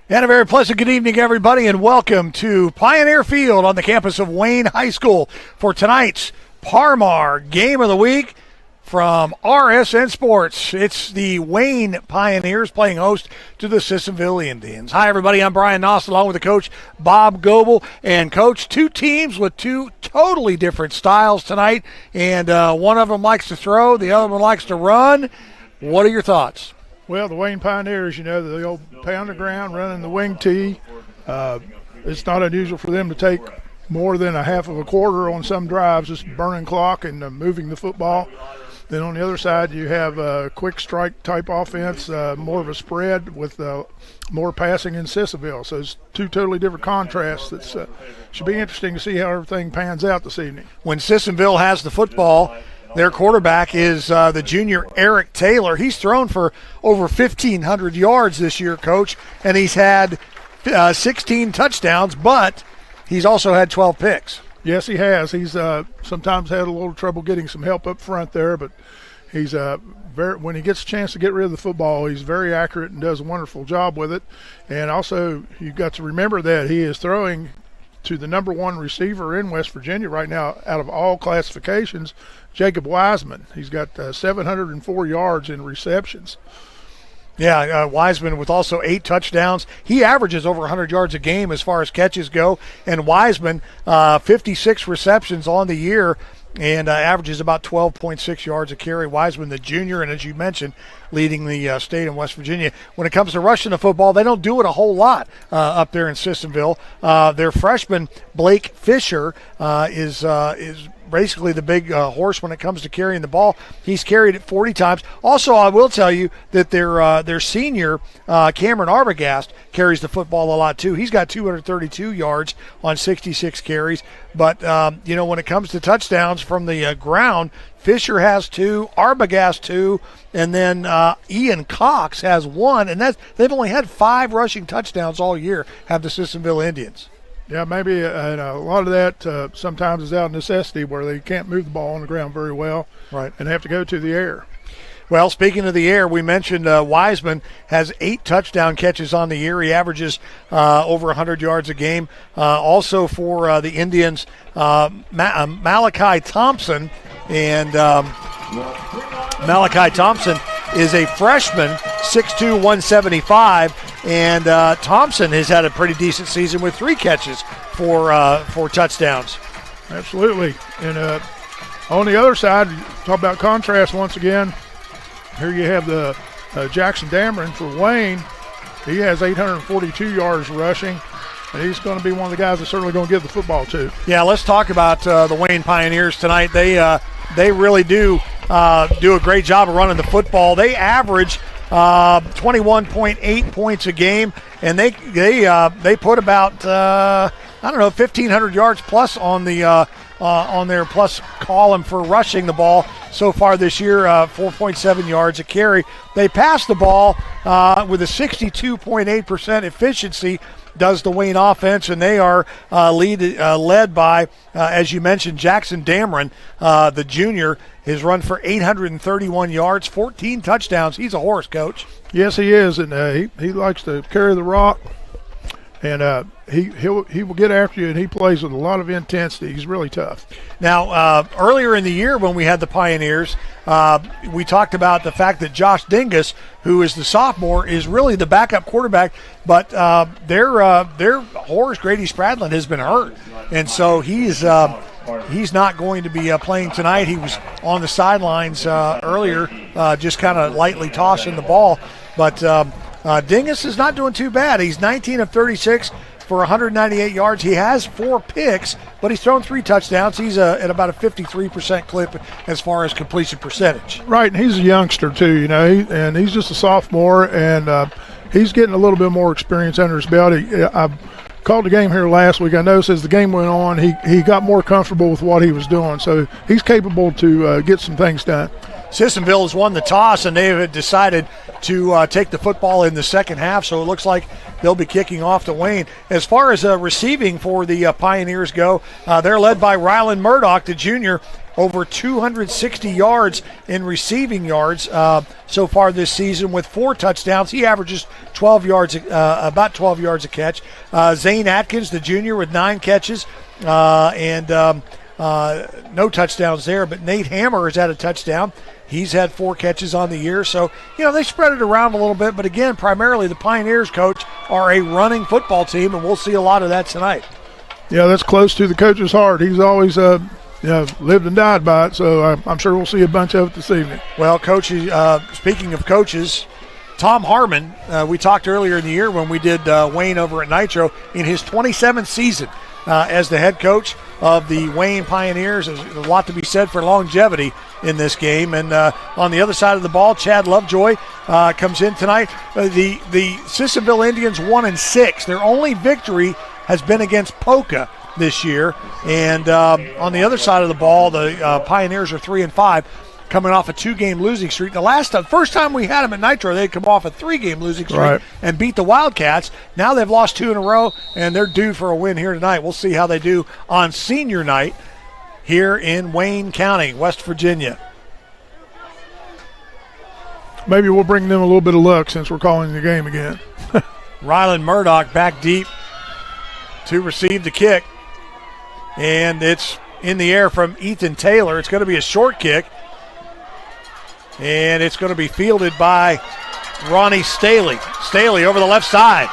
And a very pleasant good evening, everybody, and welcome to Pioneer Field on the campus of Wayne High School for tonight's Parmar Game of the Week from RSN Sports. It's the Wayne Pioneers playing host to the Sissonville Indians. Hi, everybody. I'm Brian Noss, along with the coach, Bob Goebel. And, Coach, two teams with two totally different styles tonight, and one of them likes to throw, the other one likes to run. What are your thoughts? Well, the Wayne Pioneers, the old pound of ground running the wing tee. It's not unusual for them to take more than a half of a quarter on some drives, just burning clock and moving the football. Then on the other side, you have a quick strike type offense, more of a spread with more passing in Sissonville. So it's two totally different contrasts. That should be interesting to see how everything pans out this evening. When Sissonville has the football, their quarterback is the junior Eric Taylor. He's thrown for over 1,500 yards this year, Coach, and he's had 16 touchdowns, but he's also had 12 picks. Yes, he has. He's sometimes had a little trouble getting some help up front there, but he's when he gets a chance to get rid of the football, he's very accurate and does a wonderful job with it. And also, you've got to remember that he is throwing to the number one receiver in West Virginia right now out of all classifications, Jacob Wiseman. He's got 704 yards in receptions. Yeah, Wiseman with also 8 touchdowns. He averages over 100 yards a game as far as catches go. And Wiseman, 56 receptions on the year and averages about 12.6 yards a carry. Wiseman, the junior, and as you mentioned, leading the state in West Virginia. When it comes to rushing the football, they don't do it a whole lot up there in Sissonville. Their freshman, Blake Fisher, is basically the big horse when it comes to carrying the ball. He's carried it 40 times. Also, I will tell you that their senior, Cameron Arbogast, carries the football a lot too. He's got 232 yards on 66 carries. But, when it comes to touchdowns from the ground, Fisher has 2, Arbogast 2, and then Ian Cox has 1. And they've only had 5 rushing touchdowns all year, have the Sissonville Indians. Yeah, maybe and a lot of that sometimes is out of necessity where they can't move the ball on the ground very well, right, and have to go to the air. Well, speaking of the air, we mentioned Wiseman has 8 touchdown catches on the year. He averages over 100 yards a game. Also for the Indians, Malachi Thompson. And Malachi Thompson is a freshman, 6'2", 175. And Thompson has had a pretty decent season with 3 catches for touchdowns. Absolutely. And on the other side, talk about contrast once again. Here you have the Jackson Dameron for Wayne. He has 842 yards rushing, and he's going to be one of the guys that's certainly going to give the football to. Yeah, let's talk about the Wayne Pioneers tonight. They really do a great job of running the football. They average 21.8 points a game, and they put about 1,500 yards plus on their plus column for rushing the ball so far this year, 4.7 yards a carry. They pass the ball with a 62.8% efficiency, does the Wayne offense, and they are led by, as you mentioned, Jackson Dameron, the junior. His run for 831 yards, 14 touchdowns. He's a horse, Coach. Yes, he is, and he likes to carry the rock, and he will get after you, and he plays with a lot of intensity. He's really tough. Now, earlier in the year when we had the Pioneers, we talked about the fact that Josh Dingus, who is the sophomore, is really the backup quarterback, but their horse, Grady Spradlin, has been hurt, and so he's not going to be playing tonight. He was on the sidelines earlier, just kind of lightly tossing the ball, but Dingus is not doing too bad. He's 19 of 36 for 198 yards. He has 4 picks, but he's thrown 3 touchdowns. He's at about a 53% clip as far as completion percentage. Right, and he's a youngster too, and he's just a sophomore, and he's getting a little bit more experience under his belt. I called the game here last week. I noticed as the game went on, he got more comfortable with what he was doing, so he's capable to get some things done. Sissonville has won the toss, and they have decided to take the football in the second half, so it looks like they'll be kicking off to Wayne. As far as receiving for the Pioneers go, they're led by Rylan Murdoch, the junior. over 260 yards in receiving yards so far this season with 4 touchdowns. He averages 12 yards, about 12 yards a catch. Zane Atkins, the junior, with 9 catches and no touchdowns there. But Nate Hammer has had a touchdown. He's had 4 catches on the year. So, they spread it around a little bit. But, again, primarily the Pioneers, Coach, are a running football team, and we'll see a lot of that tonight. Yeah, that's close to the coach's heart. He's always lived and died by it, so I'm sure we'll see a bunch of it this evening. Well, Coach, speaking of coaches, Tom Harmon, we talked earlier in the year when we did Wayne over at Nitro, in his 27th season as the head coach of the Wayne Pioneers. There's a lot to be said for longevity in this game. And on the other side of the ball, Chad Lovejoy comes in tonight. The Sissonville Indians 1-6. Their only victory has been against Polka this year. And on the other side of the ball, the Pioneers are 3-5. Coming off a 2-game losing streak. The first time we had them at Nitro, they'd come off a 3-game losing streak and beat the Wildcats. Now they've lost 2 in a row, and they're due for a win here tonight. We'll see how they do on senior night here in Wayne County, West Virginia. Maybe we'll bring them a little bit of luck since we're calling the game again. Rylan Murdoch back deep to receive the kick. And it's in the air from Ethan Taylor. It's going to be a short kick. And it's going to be fielded by Ronnie Staley. Staley over the left side.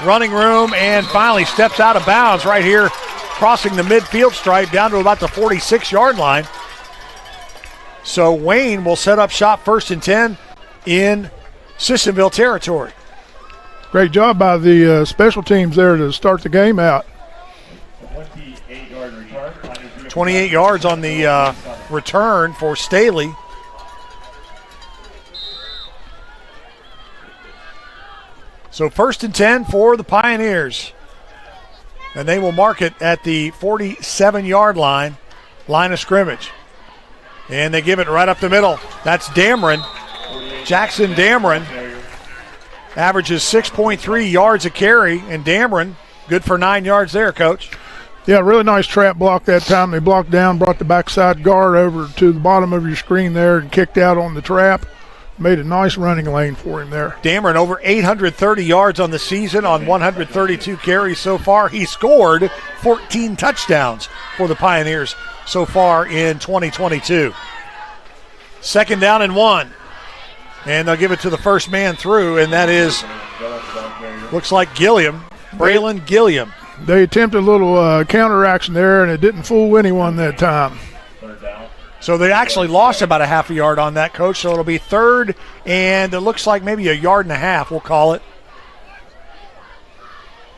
Running room and finally steps out of bounds right here, crossing the midfield stripe down to about the 46-yard line. So Wayne will set up shop 1st and 10 in Sissonville territory. Great job by the special teams there to start the game out. 28 yards on the return for Staley. So 1st and 10 for the Pioneers. And they will mark it at the 47-yard line of scrimmage. And they give it right up the middle. That's Dameron. Jackson Dameron averages 6.3 yards a carry. And Dameron, good for 9 yards there, Coach. Yeah, really nice trap block that time. They blocked down, brought the backside guard over to the bottom of your screen there and kicked out on the trap. Made a nice running lane for him there. Dameron over 830 yards on the season on 132 carries so far. He scored 14 touchdowns for the Pioneers so far in 2022. 2nd down and 1. And they'll give it to the first man through, and that is, looks like Gilliam, Braylon Gilliam. They attempted a little counter action there, and it didn't fool anyone that time. So they actually lost about a half a yard on that, Coach. So it'll be 3rd, and it looks like maybe a yard and a half, we'll call it.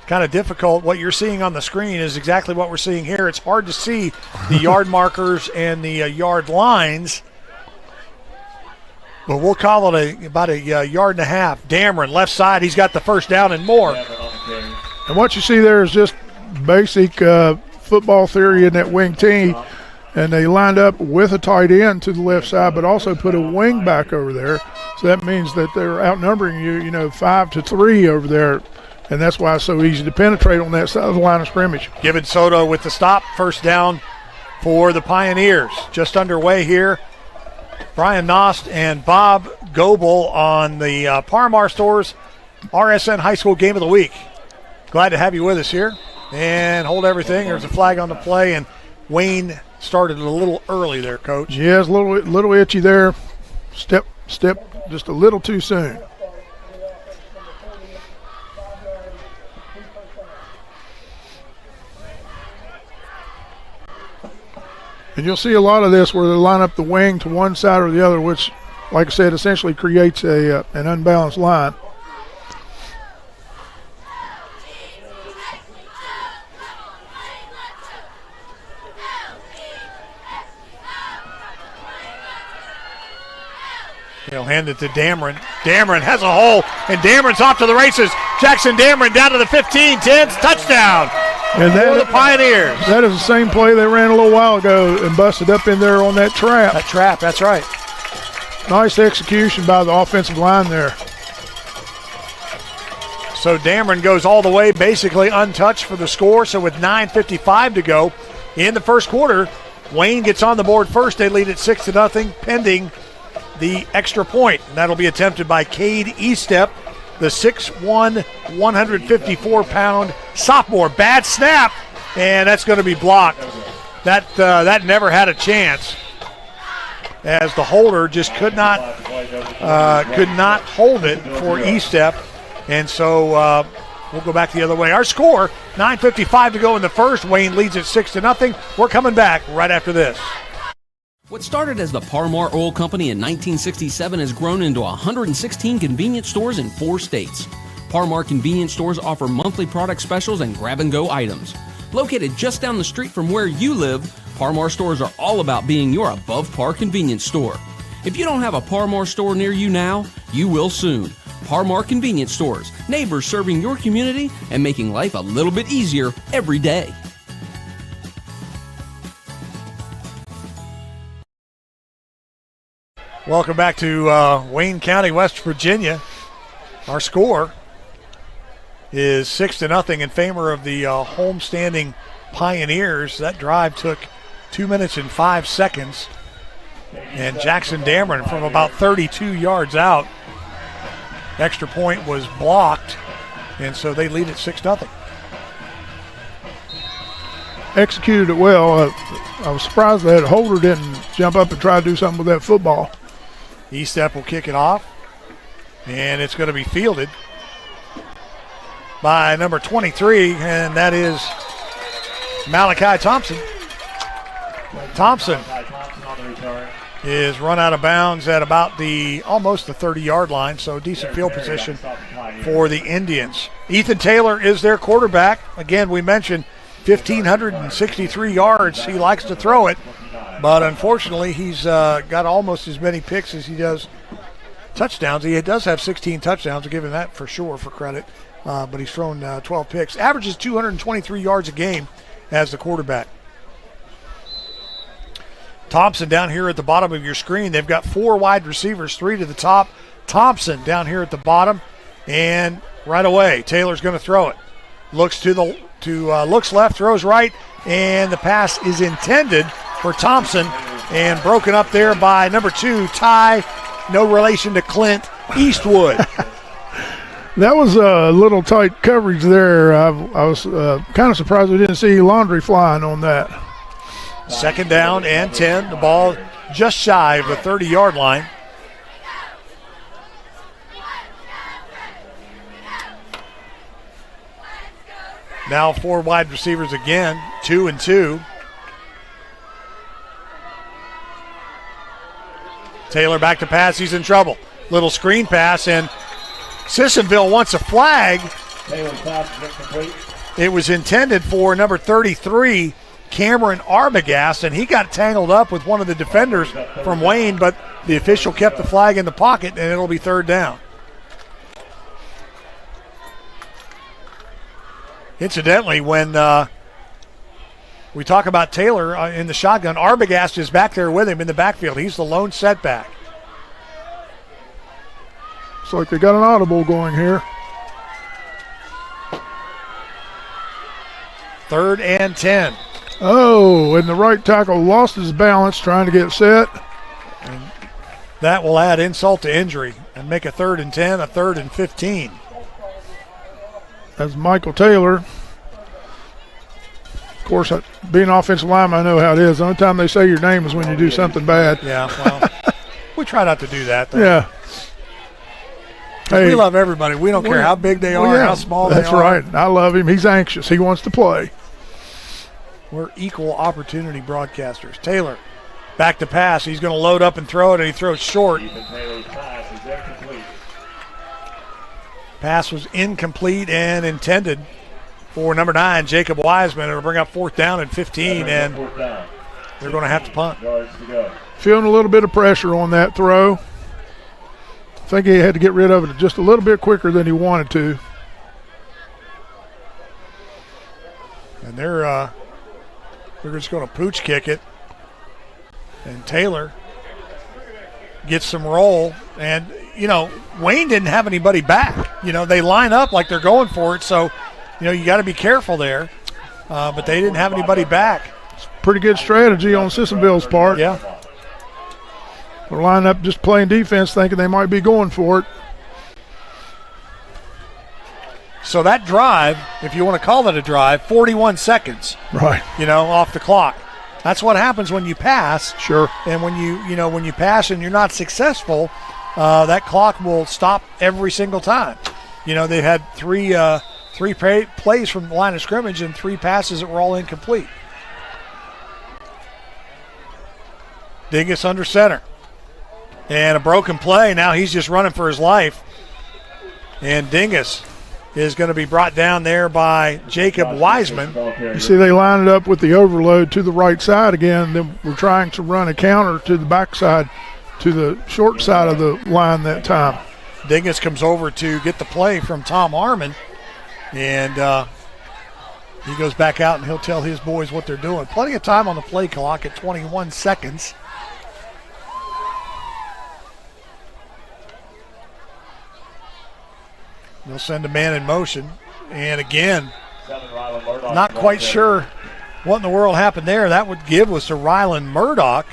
Kind of difficult. What you're seeing on the screen is exactly what we're seeing here. It's hard to see the yard markers and the yard lines. But we'll call it about a yard and a half. Dameron, left side, he's got the first down and more. And what you see there is just basic football theory in that wing T. And they lined up with a tight end to the left side, but also put a wing back over there. So that means that they're outnumbering you, 5-3 over there. And that's why it's so easy to penetrate on that side of the line of scrimmage. Gibbon Soto with the stop, 1st down for the Pioneers. Just underway here. Brian Nost and Bob Goebel on the Parmar Stores RSN High School Game of the Week. Glad to have you with us here. And hold everything. There's a flag on the play, and Wayne started a little early there, Coach. Yeah, it's a little itchy there. Step just a little too soon. And you'll see a lot of this where they line up the wing to one side or the other, which, like I said, essentially creates an unbalanced line. He'll hand it to Dameron. Dameron has a hole, and Dameron's off to the races. Jackson Dameron down to the 15, 10, touchdown and for the Pioneers. That is the same play they ran a little while ago and busted up in there on that trap. That trap, that's right. Nice execution by the offensive line there. So Dameron goes all the way, basically untouched for the score. So with 9:55 to go in the first quarter, Wayne gets on the board first. They lead at 6-0, pending the extra point. And that'll be attempted by Cade Estep, the 6'1", 154-pound sophomore. Bad snap, and that's going to be blocked. That never had a chance, as the holder just could not hold it for Estep. And so we'll go back the other way. Our score, 9:55 to go in the first. Wayne leads at 6-0. We're coming back right after this. What started as the Parmar Oil Company in 1967 has grown into 116 convenience stores in 4 states. Parmar convenience stores offer monthly product specials and grab-and-go items. Located just down the street from where you live, Parmar stores are all about being your above-par convenience store. If you don't have a Parmar store near you now, you will soon. Parmar Convenience Stores, neighbors serving your community and making life a little bit easier every day. Welcome back to Wayne County, West Virginia. Our score is 6-0 in favor of the homestanding Pioneers. That drive took 2 minutes and 5 seconds. And Jackson Dameron from about 32 yards out. Extra point was blocked, and so they lead at 6-0. Executed it well. I was surprised that Holder didn't jump up and try to do something with that football. Estep will kick it off, and it's going to be fielded by number 23, and that is Malachi Thompson. Thompson is run out of bounds at about almost the 30-yard line, so decent field position for the Indians. Ethan Taylor is their quarterback. Again, we mentioned 1,563 yards. He likes to throw it, but unfortunately he's got almost as many picks as he does touchdowns. He does have 16 touchdowns. I'll give him that for sure for credit, but he's thrown 12 picks. Averages 223 yards a game as the quarterback. Thompson down here at the bottom of your screen. They've got 4 wide receivers, 3 to the top. Thompson down here at the bottom, and right away Taylor's going to throw it. Looks looks left, throws right, and the pass is intended for Thompson and broken up there by number 2, Ty, no relation to Clint Eastwood. That was a little tight coverage there. I was kind of surprised we didn't see laundry flying on that. 2nd down and 10. The ball just shy of the 30-yard line. Now 4 wide receivers again, 2 and 2. Taylor back to pass. He's in trouble. Little screen pass, and Sissonville wants a flag. It was intended for number 33, Cameron Arbogast, and he got tangled up with one of the defenders from Wayne, but the official kept the flag in the pocket, and it'll be 3rd down. Incidentally, when we talk about Taylor in the shotgun, Arbogast is back there with him in the backfield. He's the lone setback. Looks like they got an audible going here. 3rd and 10. Oh, and the right tackle lost his balance trying to get set. And that will add insult to injury and make a 3rd and 10, a 3rd and 15. That's Michael Taylor. Of course, being an offensive lineman, I know how it is. The only time they say your name is when you do something bad. Yeah, well, we try not to do that, though. Yeah. Hey, we love everybody. We don't care how big they are, how small they are. That's right. I love him. He's anxious. He wants to play. We're equal opportunity broadcasters. Taylor back to pass. He's going to load up and throw it, and he throws short. Pass was incomplete and intended for number 9, Jacob Wiseman. It'll bring up 4th down and 15, and they're going to have to punt. Feeling a little bit of pressure on that throw. I think he had to get rid of it just a little bit quicker than he wanted to. And they're just going to pooch kick it. And Taylor gets some roll. And, Wayne didn't have anybody back. They line up like they're going for it. So, you got to be careful there. But they didn't have anybody back. Pretty good strategy on Sissonville's part. Yeah. They're lining up just playing defense, thinking they might be going for it. So that drive, if you want to call it a drive, 41 seconds. Right. Off the clock. That's what happens when you pass. Sure. And when you pass and you're not successful, that clock will stop every single time. They had three plays from the line of scrimmage and 3 passes that were all incomplete. Dingus under center. And a broken play. Now he's just running for his life. And Dingus is going to be brought down there by Jacob Wiseman. You see they lined it up with the overload to the right side again. Then we're trying to run a counter to the backside, to the short side of the line that time. Dingus comes over to get the play from Tom Harmon. And he goes back out and he'll tell his boys what they're doing. Plenty of time on the play clock at 21 seconds. They'll send a man in motion. And again, not quite sure what in the world happened there. That would give was to Rylan Murdoch.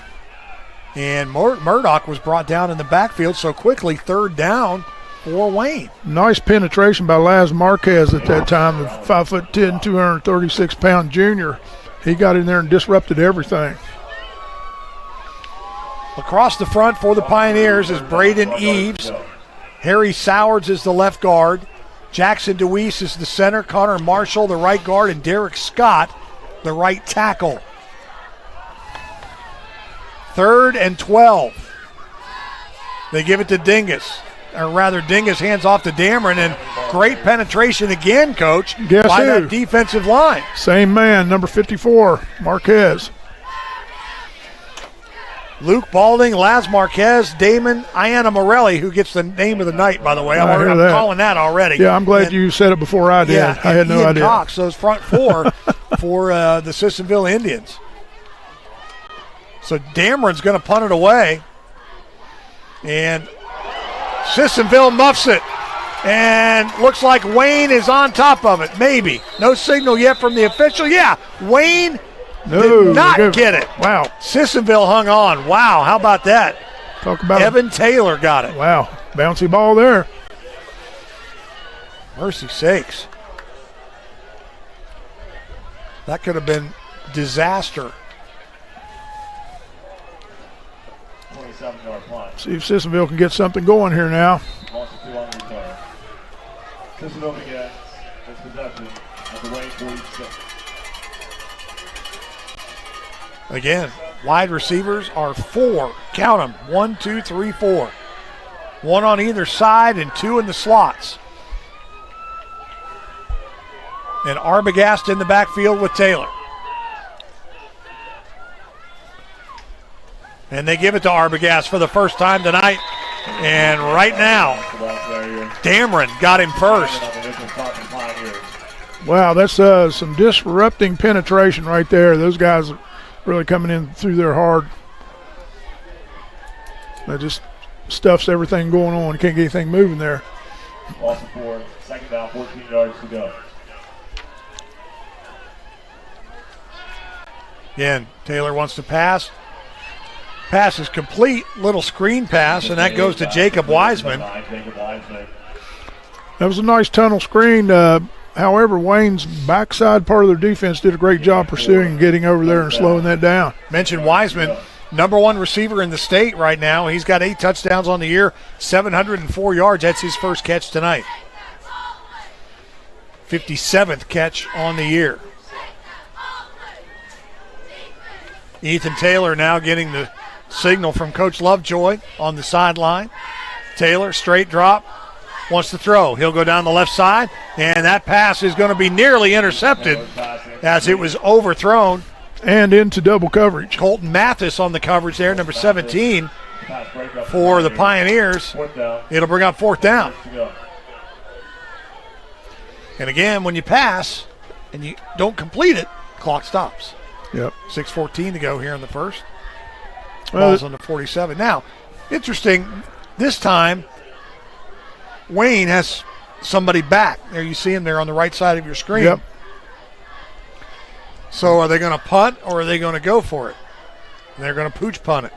And Murdoch was brought down in the backfield so quickly, 3rd down for Wayne. Nice penetration by Laz Marquez at that time, the 5'10", 236-pound junior. He got in there and disrupted everything. Across the front for the Pioneers is Braden Eves. Harry Sowards is the left guard. Jackson DeWeese is the center. Connor Marshall, the right guard. And Derek Scott, the right tackle. 3rd and 12. They give it to Dingus. Or rather, Dingus hands off to Dameron. And great penetration again, Coach, by that defensive line. Same man, number 54, Marquez. Luke Balding, Laz Marquez, Damon, Iana Morelli, who gets the name of the night, by the way. I'm calling that already. Yeah, I'm glad you said it before I did. Yeah, I had no idea. Cox, those front 4 for the Sissonville Indians. So Dameron's going to punt it away. And Sissonville muffs it. And looks like Wayne is on top of it. Maybe. No signal yet from the official. Yeah, Wayne did not get it. Wow. Sissonville hung on. Wow, how about that? Talk about Evan Taylor got it. Wow, bouncy ball there. Mercy sakes. That could have been disaster. 27-yard punt. See if Sissonville can get something going here now. Lost 2 on the return. Sissonville begins its possession at the Wayne 46. Again, wide receivers are 4. Count them. 1, 2, 3, 4. 1 on either side and 2 in the slots. And Arbogast in the backfield with Taylor. And they give it to Arbogast for the first time tonight. And right now, Dameron got him first. Wow, that's some disrupting penetration right there. Those guys really coming in through there hard. That just stuffs everything going on. You can't get anything moving there. Also for 2nd down, 14 yards to go. Again, Taylor wants to pass. Pass is complete. Little screen pass, and that goes to Jacob Wiseman. That was a nice tunnel screen. However, Wayne's backside part of their defense did a great job pursuing and getting over there and slowing that down. Mentioned Wiseman, #1 receiver in the state right now. He's got 8 touchdowns on the year, 704 yards. That's his first catch tonight. 57th catch on the year. Ethan Taylor now getting the signal from Coach Lovejoy on the sideline. Taylor, straight drop, wants to throw. He'll go down the left side, and that pass is going to be nearly intercepted as it was overthrown. And into double coverage. Colton Mathis on the coverage there, number 17 for the Pioneers. It'll bring up 4th down. And again, when you pass and you don't complete it, clock stops. Yep. 6:14 to go here in the first. Ball's on the 47. Now, interesting, this time, Wayne has somebody back. There you see him there on the right side of your screen. Yep. So are they going to punt or are they going to go for it? They're going to pooch punt it.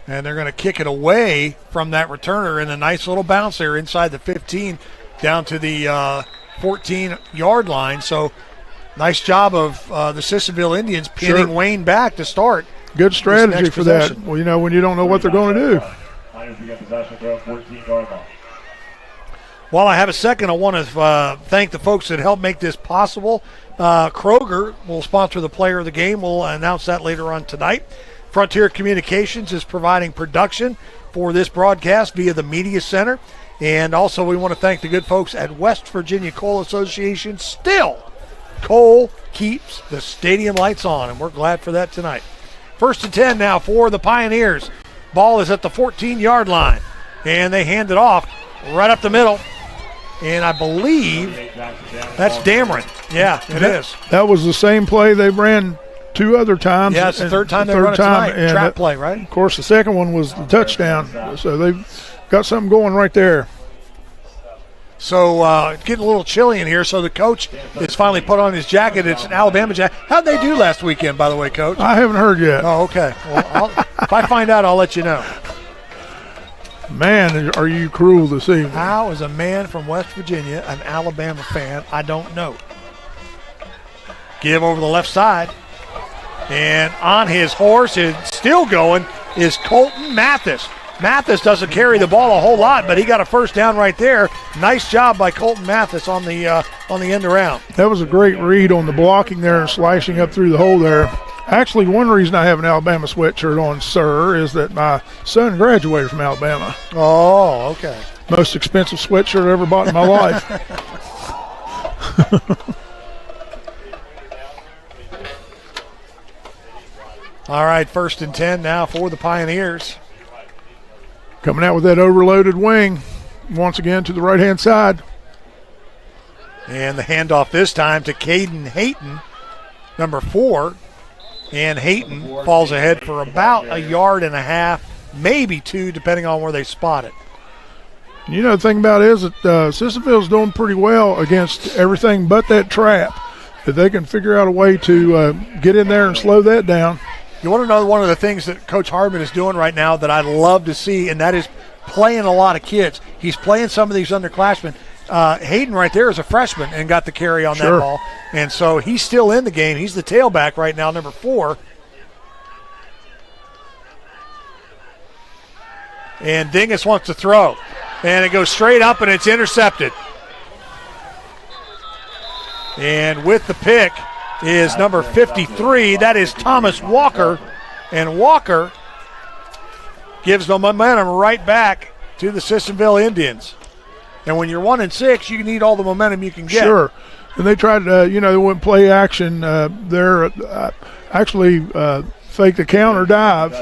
And they're going to kick it away from that returner in a nice little bounce there inside the 15 down to the 14-yard line. So nice job of the Sissonville Indians pinning Wayne back to start. Good strategy for that. Well, you know, when you don't know what they're going to do. While I have a second, I want to thank the folks that helped make this possible. Kroger will sponsor the player of the game. We'll announce that later on tonight. Frontier Communications is providing production for this broadcast via the Media Center. And also we want to thank the good folks at West Virginia Coal Association. Still, coal keeps the stadium lights on, and we're glad for that tonight. 1st and 10 now for the Pioneers. Ball is at the 14-yard line, and they hand it off right up the middle. And I believe that's Dameron. Yeah, it is. That was the same play they ran 2 other times. Yeah, it's the third time they run it tonight. Trap play, right? Of course, the second one was the touchdown. So they've got something going right there. So it's getting a little chilly in here, so the coach has finally put on his jacket. It's an Alabama jacket. How'd they do last weekend, by the way, Coach? I haven't heard yet. Oh, okay. Well, if I find out, I'll let you know. Man, are you cruel this evening. How is a man from West Virginia an Alabama fan? I don't know. Give over the left side. And on his horse, and still going, is Colton Mathis. Mathis doesn't carry the ball a whole lot, but he got a first down right there. Nice job by Colton Mathis on the end around. That was a great read on the blocking there and slashing up through the hole there. Actually, one reason I have an Alabama sweatshirt on, sir, is that my son graduated from Alabama. Oh, okay. Most expensive sweatshirt I ever bought in my life. All right, 1st and 10 now for the Pioneers. Coming out with that overloaded wing once again to the right-hand side. And the handoff this time to Caden Hayton, number 4. And Hayton falls ahead for about 1.5 yards, maybe 2, depending on where they spot it. You know, the thing about it is that Sissonville's doing pretty well against everything but that trap. If they can figure out a way to get in there and slow that down. You want to know one of the things that Coach Hardman is doing right now that I'd love to see, and that is playing a lot of kids. He's playing some of these underclassmen. Hayden right there is a freshman and got the carry on that ball. And so he's still in the game. He's the tailback right now, number 4. And Dingus wants to throw. And it goes straight up, and it's intercepted. And with the pick is number 53. That is Thomas Walker. And Walker gives the momentum right back to the Sissonville Indians. And when you're 1-6, you need all the momentum you can get. Sure. And they tried to, they went play action there. Actually faked a counter dive,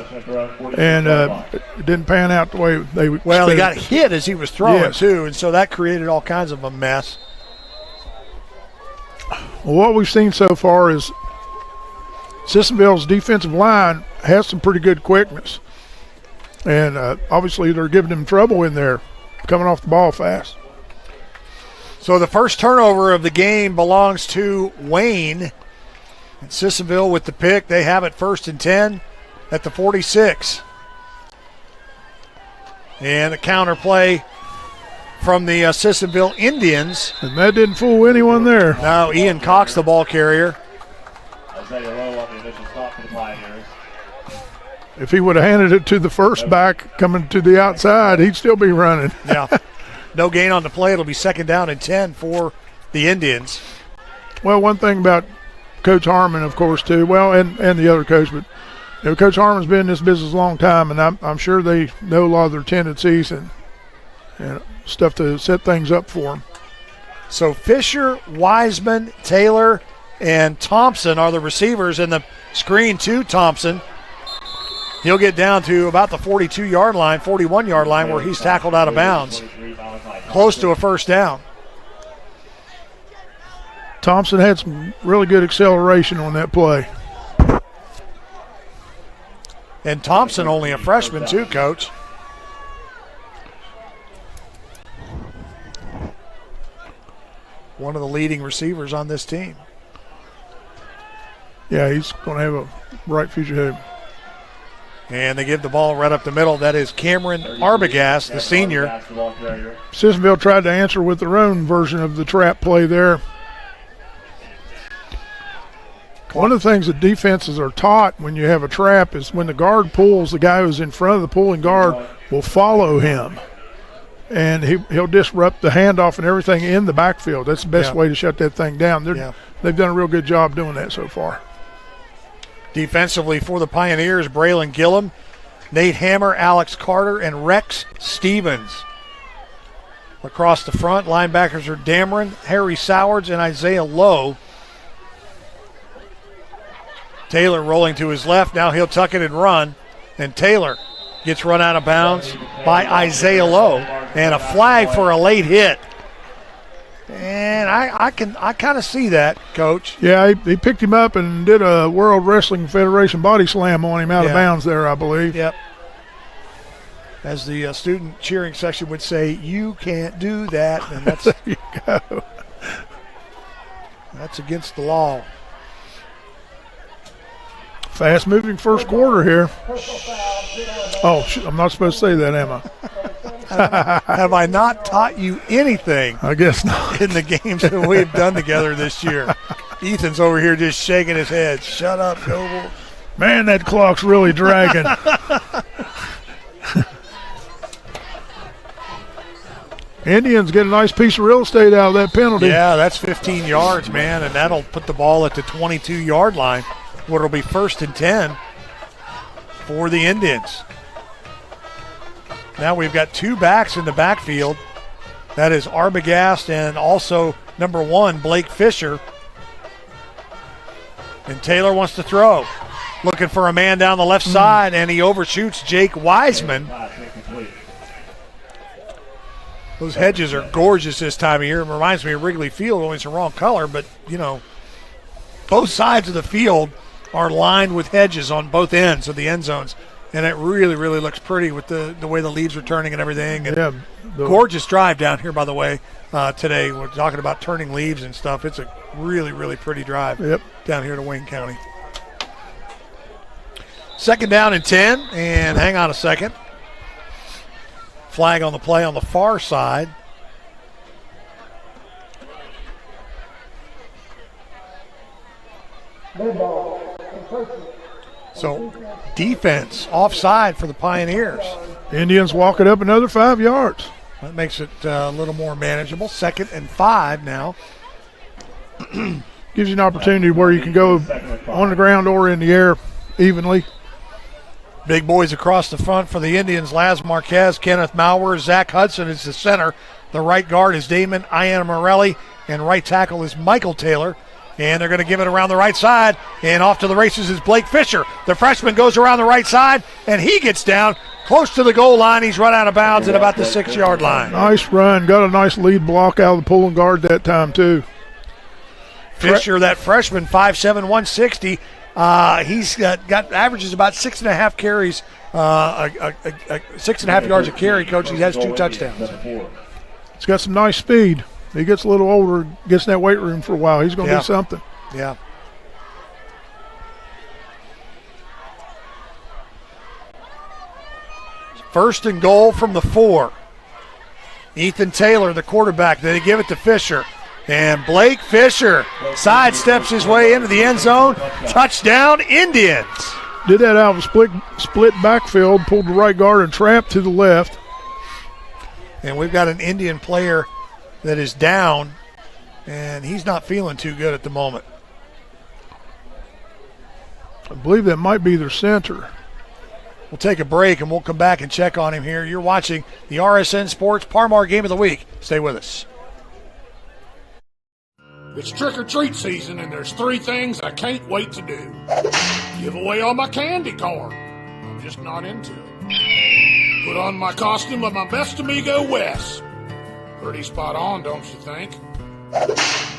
and it didn't pan out the way they expected. Well, he got hit as he was throwing, too, and so that created all kinds of a mess. Well, what we've seen so far is Sissonville's defensive line has some pretty good quickness. And obviously they're giving them trouble in there, coming off the ball fast. So the first turnover of the game belongs to Wayne. And Sissonville with the pick. They have it 1st and 10 at the 46. And a counter play from the Sissonville Indians. And that didn't fool anyone there. Now Ian Cox, the ball carrier. If he would have handed it to the first back coming to the outside, he'd still be running. Yeah. No gain on the play. It'll be 2nd down and 10 for the Indians. Well, one thing about Coach Harmon, of course, too, and the other coach, but Coach Harmon's been in this business a long time, and I'm sure they know a lot of their tendencies and stuff to set things up for them. So Fisher, Wiseman, Taylor, and Thompson are the receivers, and the screen to Thompson. He'll get down to about the 42-yard line, 41-yard line, where he's tackled out of bounds. Close to a first down. Thompson had some really good acceleration on that play. And Thompson only a freshman too, Coach. One of the leading receivers on this team. Yeah, he's going to have a bright future ahead of him. And they give the ball right up the middle. That is Cameron Arbogast, the senior. Sissonville tried to answer with their own version of the trap play there. One of the things that defenses are taught when you have a trap is when the guard pulls, the guy who's in front of the pulling guard will follow him. And he'll disrupt the handoff and everything in the backfield. That's the best way to shut that thing down. They've done a real good job doing that so far. Defensively for the Pioneers, Braylon Gillum, Nate Hammer, Alex Carter, and Rex Stevens. Across the front, linebackers are Dameron, Harry Sowards, and Isaiah Lowe. Taylor rolling to his left. Now he'll tuck it and run. And Taylor gets run out of bounds by Isaiah Lowe. And a flag for a late hit. And I kind of see that, Coach. Yeah, he picked him up and did a World Wrestling Federation body slam on him out of bounds there, I believe. Yep. As the student cheering section would say, you can't do that. And that's, there you go. That's against the law. Fast-moving first quarter here. Oh, I'm not supposed to say that, am I? Have I not taught you anything? I guess not. In the games that we've done together this year. Ethan's over here just shaking his head. Shut up, Noble. Man, that clock's really dragging. Indians get a nice piece of real estate out of that penalty. Yeah, that's 15 yards, man, and that'll put the ball at the 22-yard line, where it'll be 1st and 10 for the Indians. Now we've got two backs in the backfield. That is Arbogast and also number 1, Blake Fisher. And Taylor wants to throw. Looking for a man down the left side, and he overshoots Jake Wiseman. Those hedges are gorgeous this time of year. It reminds me of Wrigley Field, only it's the wrong color, but, you know, both sides of the field are lined with hedges on both ends of the end zones. And it really, really looks pretty with the way the leaves are turning and everything. And gorgeous drive down here, by the way, today. We're talking about turning leaves and stuff. It's a really, really pretty drive down here to Wayne County. 2nd down and 10, and hang on a second. Flag on the play on the far side. So defense offside for the Pioneers. Indians walk it up another 5 yards. That makes it a little more manageable. 2nd and 5 now. Gives you an opportunity where you can go on the ground or in the air evenly. Big boys across the front for the Indians. Laz Marquez, Kenneth Maurer, Zach Hudson is the center. The right guard is Damon Ianna and right tackle is Michael Taylor. And they're going to give it around the right side. And off to the races is Blake Fisher. The freshman goes around the right side, and he gets down close to the goal line. He's run out of bounds at about the 6-yard line. Nice run. Got a nice lead block out of the pulling guard that time, too. Fisher, that freshman, 5'7", 160. He's got averages about 6.5 carries, 6.5 yards a carry, Coach. He has 2 touchdowns. He's got some nice speed. He gets a little older, gets in that weight room for a while. He's going to do something. Yeah. First and goal from the 4. Ethan Taylor, the quarterback. They give it to Fisher. And Blake Fisher sidesteps his way into the end zone. Touchdown, Indians. Did that out of a split backfield, pulled the right guard and trapped to the left. And we've got an Indian player that is down, and he's not feeling too good at the moment. I believe that might be their center. We'll take a break, and we'll come back and check on him here. You're watching the RSN Sports Parmar Game of the Week. Stay with us. It's trick-or-treat season, and there's 3 things I can't wait to do. Give away all my candy corn. I'm just not into it. Put on my costume of my best amigo, Wes. Pretty spot on, don't you think?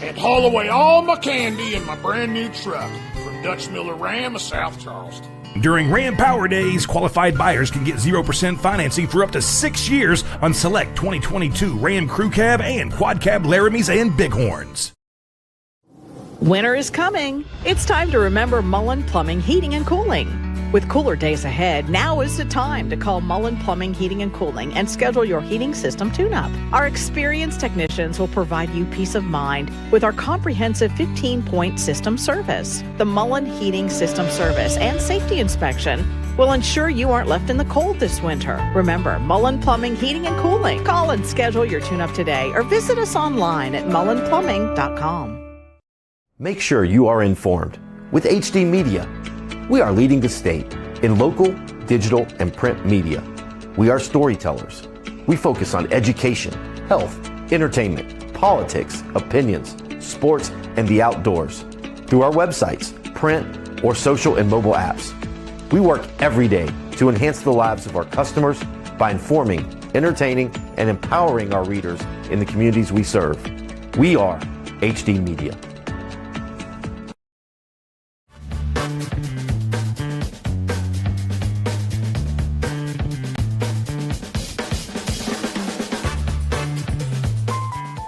And haul away all my candy in my brand new truck from Dutch Miller Ram of South Charleston. During Ram Power Days, qualified buyers can get 0% financing for up to 6 years on select 2022 Ram Crew Cab and Quad Cab Laramies and Bighorns. Winter is coming. It's time to remember Mullen Plumbing, Heating, and Cooling. With cooler days ahead, now is the time to call Mullen Plumbing, Heating, and Cooling and schedule your heating system tune-up. Our experienced technicians will provide you peace of mind with our comprehensive 15-point system service. The Mullen Heating System Service and Safety Inspection will ensure you aren't left in the cold this winter. Remember, Mullen Plumbing, Heating, and Cooling. Call and schedule your tune-up today or visit us online at mullenplumbing.com. Make sure you are informed with HD Media. We are leading the state in local, digital, and print media. We are storytellers. We focus on education, health, entertainment, politics, opinions, sports, and the outdoors through our websites, print, or social and mobile apps. We work every day to enhance the lives of our customers by informing, entertaining, and empowering our readers in the communities we serve. We are HD Media.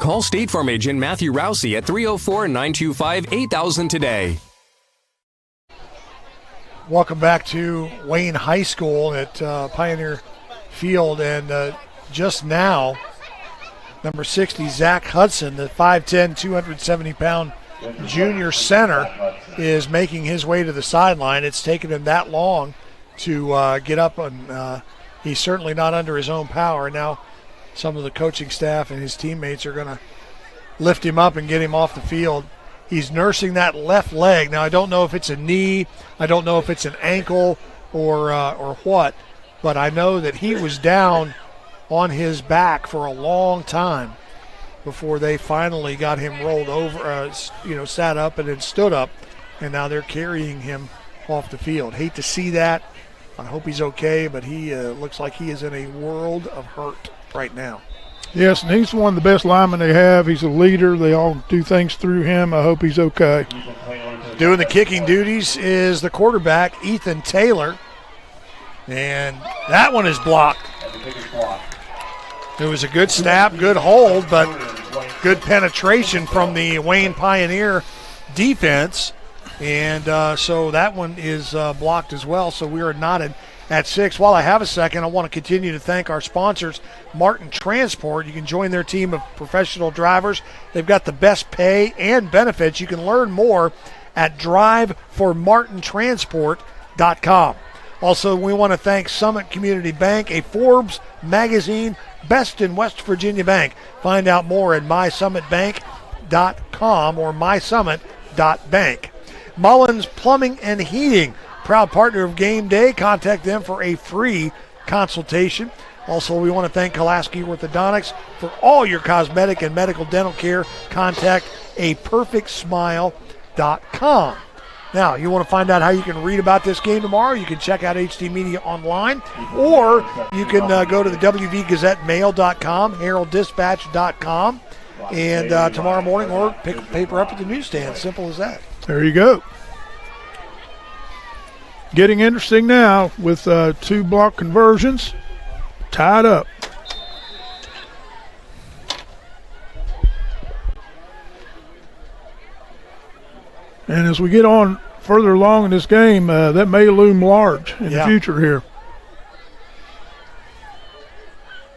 Call State Farm agent Matthew Rousey at 304-925-8000 today. Welcome back to Wayne High School at Pioneer Field. And just now, number 60, Zach Hudson, the 5'10", 270-pound junior center, is making his way to the sideline. It's taken him that long to get up, and he's certainly not under his own power. Now some of the coaching staff and his teammates are going to lift him up and get him off the field. He's nursing that left leg. Now, I don't know if it's a knee, I don't know if it's an ankle or what, but I know that he was down on his back for a long time before they finally got him rolled over, sat up and then stood up, and now they're carrying him off the field. Hate to see that. I hope he's okay, but he looks like he is in a world of hurt right now. Yes, and he's one of the best linemen they have. He's a leader. They all do things through him. I hope he's okay. Doing the kicking duties is the quarterback, Ethan Taylor. And that one is blocked. It was a good snap, good hold, but good penetration from the Wayne Pioneer defense. And so that one is blocked as well. So we are knotted at 6. While I have a second, I want to continue to thank our sponsors, Martin Transport. You can join their team of professional drivers. They've got the best pay and benefits. You can learn more at driveformartintransport.com. Also, we want to thank Summit Community Bank, a Forbes magazine best in West Virginia bank. Find out more at mysummitbank.com or mysummit.bank. Mullins Plumbing and Heating, proud partner of Game Day. Contact them for a free consultation. Also, we want to thank Kolaski Orthodontics for all your cosmetic and medical dental care. Contact aperfectsmile.com. Now, you want to find out how you can read about this game tomorrow, you can check out HD Media online, or you can go to the WVGazetteMail.com, HeraldDispatch.com, and tomorrow morning, or pick a paper up at the newsstand. Simple as that. There you go. Getting interesting now with 2 block conversions tied up. And as we get on further along in this game, that may loom large in the future here.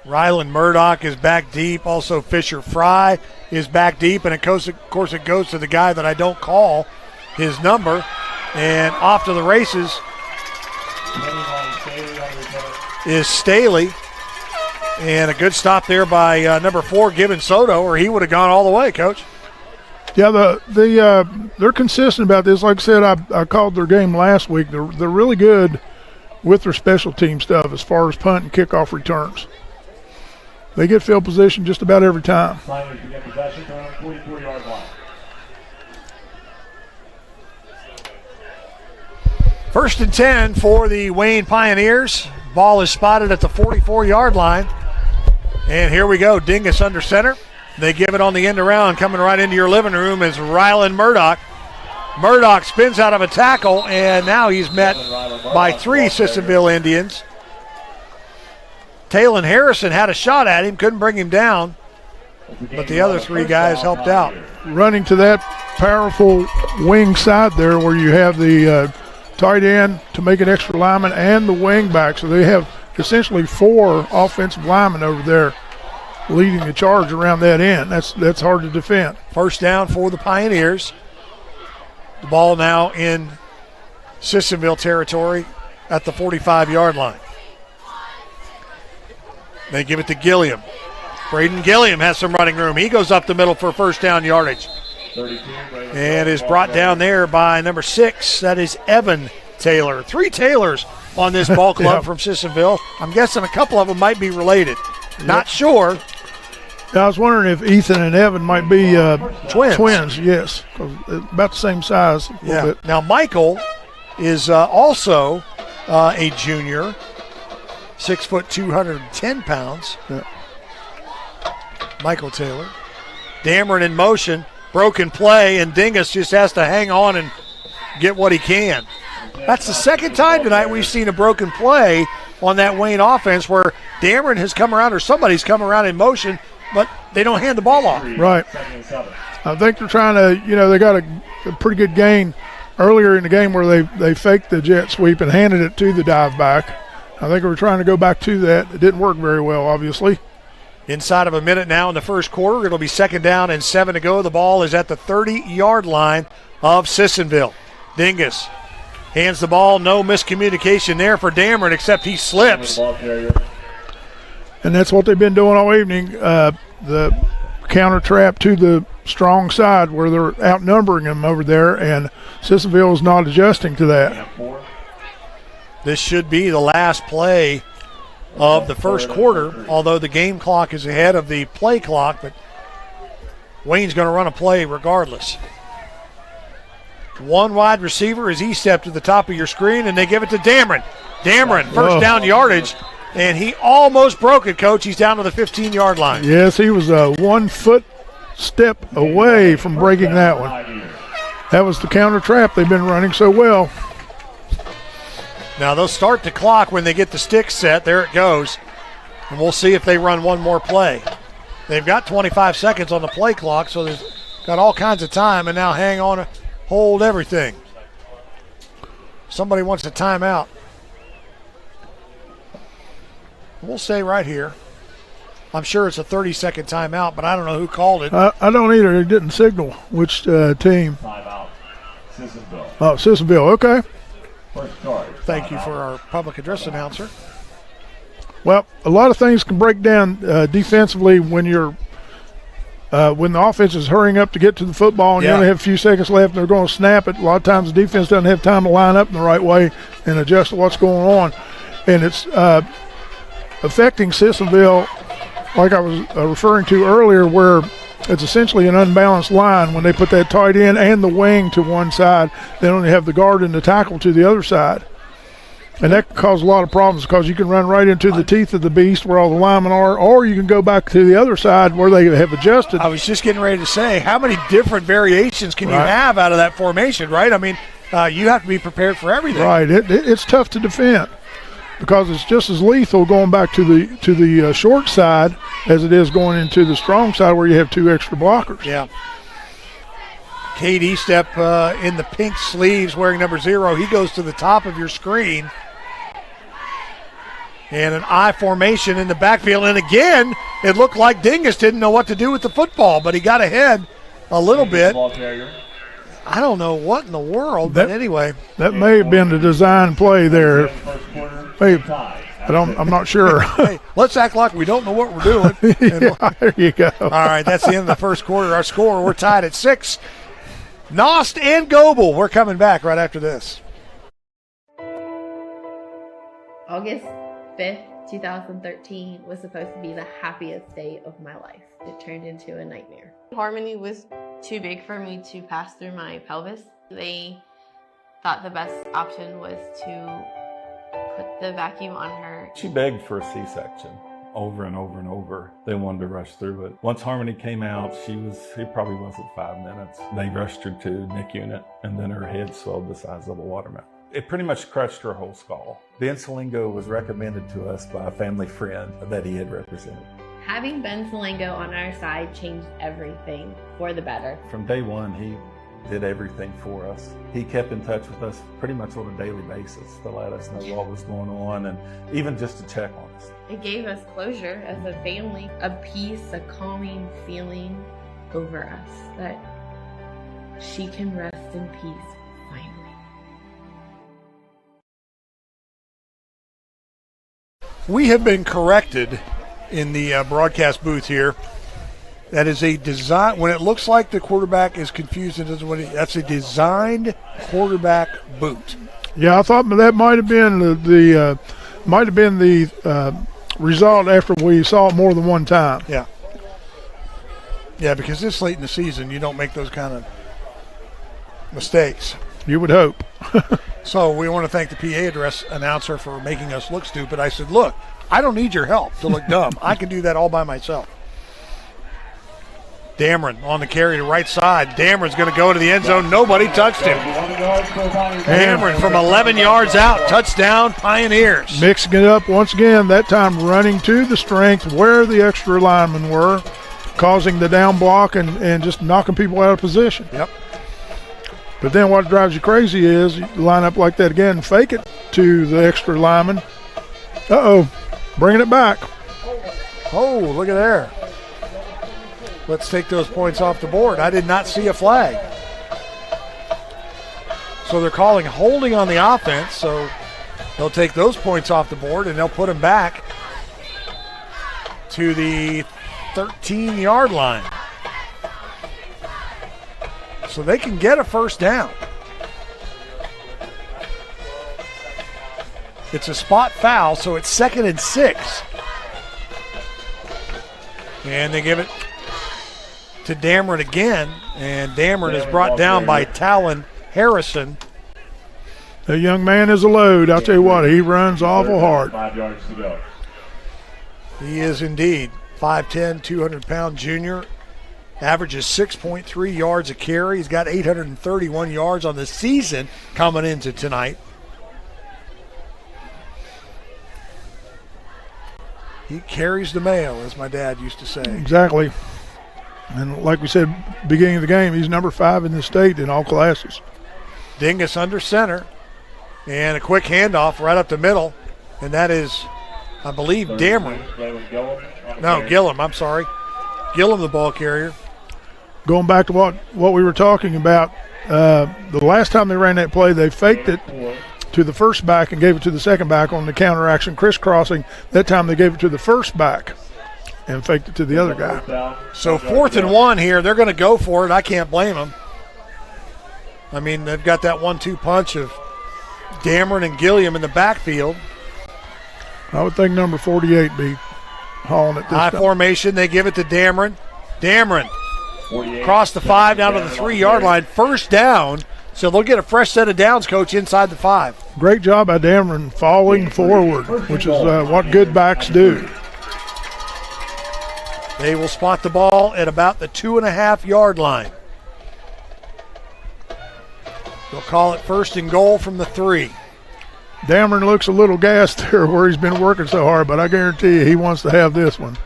Rylan Murdoch is back deep. Also, Fisher Fry is back deep. And, of course, it goes to the guy that I don't call his number. And off to the races is Staley. And a good stop there by number 4, Gibbon Soto, or he would have gone all the way, Coach. Yeah, they're consistent about this. Like I said, I called their game last week. They're really good with their special team stuff as far as punt and kickoff returns. They get field position just about every time. First and 10 for the Wayne Pioneers. Ball is spotted at the 44-yard line. And here we go, Dingus under center. They give it on the end around. Coming right into your living room is Rylan Murdoch. Murdoch spins out of a tackle, and now he's met by 3 Sissonville Indians. Talon Harrison had a shot at him, couldn't bring him down, but the other 3 guys helped out. Running to that powerful wing side there where you have the tight end to make an extra lineman and the wing back. So they have essentially 4 offensive linemen over there leading the charge around that end. That's hard to defend. First down for the Pioneers. The ball now in Sissonville territory at the 45-yard line. They give it to Gilliam. Braden Gilliam has some running room. He goes up the middle for first down yardage. And is brought down there by number 6. That is Evan Taylor. 3 Taylors on this ball club from Sissonville. I'm guessing a couple of them might be related. Not sure. I was wondering if Ethan and Evan might be twins. Twins, yes, 'cause about the same size. Yeah. Now Michael is also a junior, 6 foot 210 pounds. Yeah. Michael Taylor. Dameron in motion, broken play, and Dingus just has to hang on and get what he can. That's the second time tonight we've seen a broken play on that Wayne offense where Dameron has come around or somebody's come around in motion, but they don't hand the ball off. Right. I think they're trying to, they got a pretty good gain earlier in the game where they faked the jet sweep and handed it to the dive back. I think we're trying to go back to that. It didn't work very well, obviously. Inside of a minute now in the first quarter, it'll be 2nd down and 7 to go. The ball is at the 30-yard line of Sissonville. Dingus hands the ball. No miscommunication there for Dameron, except he slips. And that's what they've been doing all evening. The counter trap to the strong side where they're outnumbering them over there, and Sissonville is not adjusting to that. This should be the last play of the first quarter, although the game clock is ahead of the play clock, but Wayne's going to run a play regardless. 1 wide receiver as he stepped to the top of your screen, and they give it to Dameron. Dameron, first down yardage, and he almost broke it, Coach. He's down to the 15-yard line. Yes, he was a 1 foot step away from breaking that one. That was the counter trap they've been running so well. Now they'll start the clock when they get the stick set. There it goes. And we'll see if they run one more play. They've got 25 seconds on the play clock, so they've got all kinds of time, and now hang on, hold everything. Somebody wants a timeout. We'll stay right here. I'm sure it's a 30-second timeout, but I don't know who called it. I don't either. It didn't signal which team. Timeout. Sissonville. Oh, Sissonville. Okay. Thank you for our public address announcer. Well, a lot of things can break down defensively when you're when the offense is hurrying up to get to the football and you only have a few seconds left and they're going to snap it. A lot of times the defense doesn't have time to line up in the right way and adjust to what's going on. And it's affecting Sissonville, like I was referring to earlier, where it's essentially an unbalanced line when they put that tight end and the wing to one side. They only have the guard and the tackle to the other side. And that can cause a lot of problems because you can run right into the teeth of the beast where all the linemen are, or you can go back to the other side where they have adjusted. I was just getting ready to say, how many different variations can you have out of that formation, right? I mean, you have to be prepared for everything. Right. It's tough to defend because it's just as lethal going back to the short side as it is going into the strong side where you have 2 extra blockers. Yeah. Cade Estep in the pink sleeves wearing number 0. He goes to the top of your screen. And an I formation in the backfield. And again, it looked like Dingus didn't know what to do with the football, but he got ahead a little bit. I don't know what in the world, but anyway. That may have been the design play there. But I'm not sure. Hey, let's act like we don't know what we're doing. There you go. All right, that's the end of the first quarter. Our score, we're tied at 6. Nost and Goebel, we're coming back right after this. August 5th, 2013 was supposed to be the happiest day of my life. It turned into a nightmare. Harmony was too big for me to pass through my pelvis. They thought the best option was to put the vacuum on her. She begged for a C-section over and over and over. They wanted to rush through it. Once Harmony came out, it probably wasn't 5 minutes. They rushed her to NIC unit, and then her head swelled the size of a watermelon. It pretty much crushed her whole skull. Ben Salingo was recommended to us by a family friend that he had represented. Having Ben Salingo on our side changed everything for the better. From day one, did everything for us. He kept in touch with us pretty much on a daily basis to let us know what was going on and even just to check on us. It gave us closure as a family, a peace, a calming feeling over us that she can rest in peace finally. We have been corrected in the broadcast booth here. That is a design. When it looks like the quarterback is confused, that's a designed quarterback boot. Yeah, I thought that might have been the result after we saw it more than one time. Yeah. Yeah, because this late in the season, you don't make those kind of mistakes. You would hope. So we want to thank the PA address announcer for making us look stupid. I said, look, I don't need your help to look dumb. I can do that all by myself. Dameron on the carry to right side. Dameron's going to go to the end zone. Nobody touched him. Dameron from 11 yards out. Touchdown, Pioneers. Mixing it up once again, that time running to the strength where the extra linemen were, causing the down block and just knocking people out of position. Yep. But then what drives you crazy is you line up like that again, fake it to the extra lineman. Uh-oh, bringing it back. Oh, look at there. Let's take those points off the board. I did not see a flag. So they're calling holding on the offense, so they'll take those points off the board and they'll put them back to the 13-yard line. So they can get a first down. It's a spot foul, so it's 2nd and 6. And they give it to Dameron again, and Dameron is brought down by Talon Harrison. The young man is a load. I'll tell you what, he runs awful hard. 5 yards to go. He is indeed 5'10", 200-pound junior. Averages 6.3 yards a carry. He's got 831 yards on the season coming into tonight. He carries the mail, as my dad used to say. Exactly. And like we said, beginning of the game, he's number 5 in the state in all classes. Dingus under center. And a quick handoff right up the middle. And that is, I believe, Dameron. No, Gillum, I'm sorry. Gillum, the ball carrier. Going back to what we were talking about, the last time they ran that play, they faked it to the first back and gave it to the second back on the counter action crisscrossing. That time they gave it to the first back and faked it to the other guy. So 4th and 1 here. They're going to go for it. I can't blame them. I mean, they've got that 1-2 punch of Dameron and Gilliam in the backfield. I would think number 48 be hauling it this High time. Formation. They give it to Dameron. Dameron across the 5 down to the 3-yard line. First down. So they'll get a fresh set of downs, Coach, inside the 5. Great job by Dameron falling forward, which is what good backs do. They will spot the ball at about the 2.5-yard line. They'll call it 1st and goal from the 3. Dameron looks a little gassed there where he's been working so hard, but I guarantee you he wants to have this one.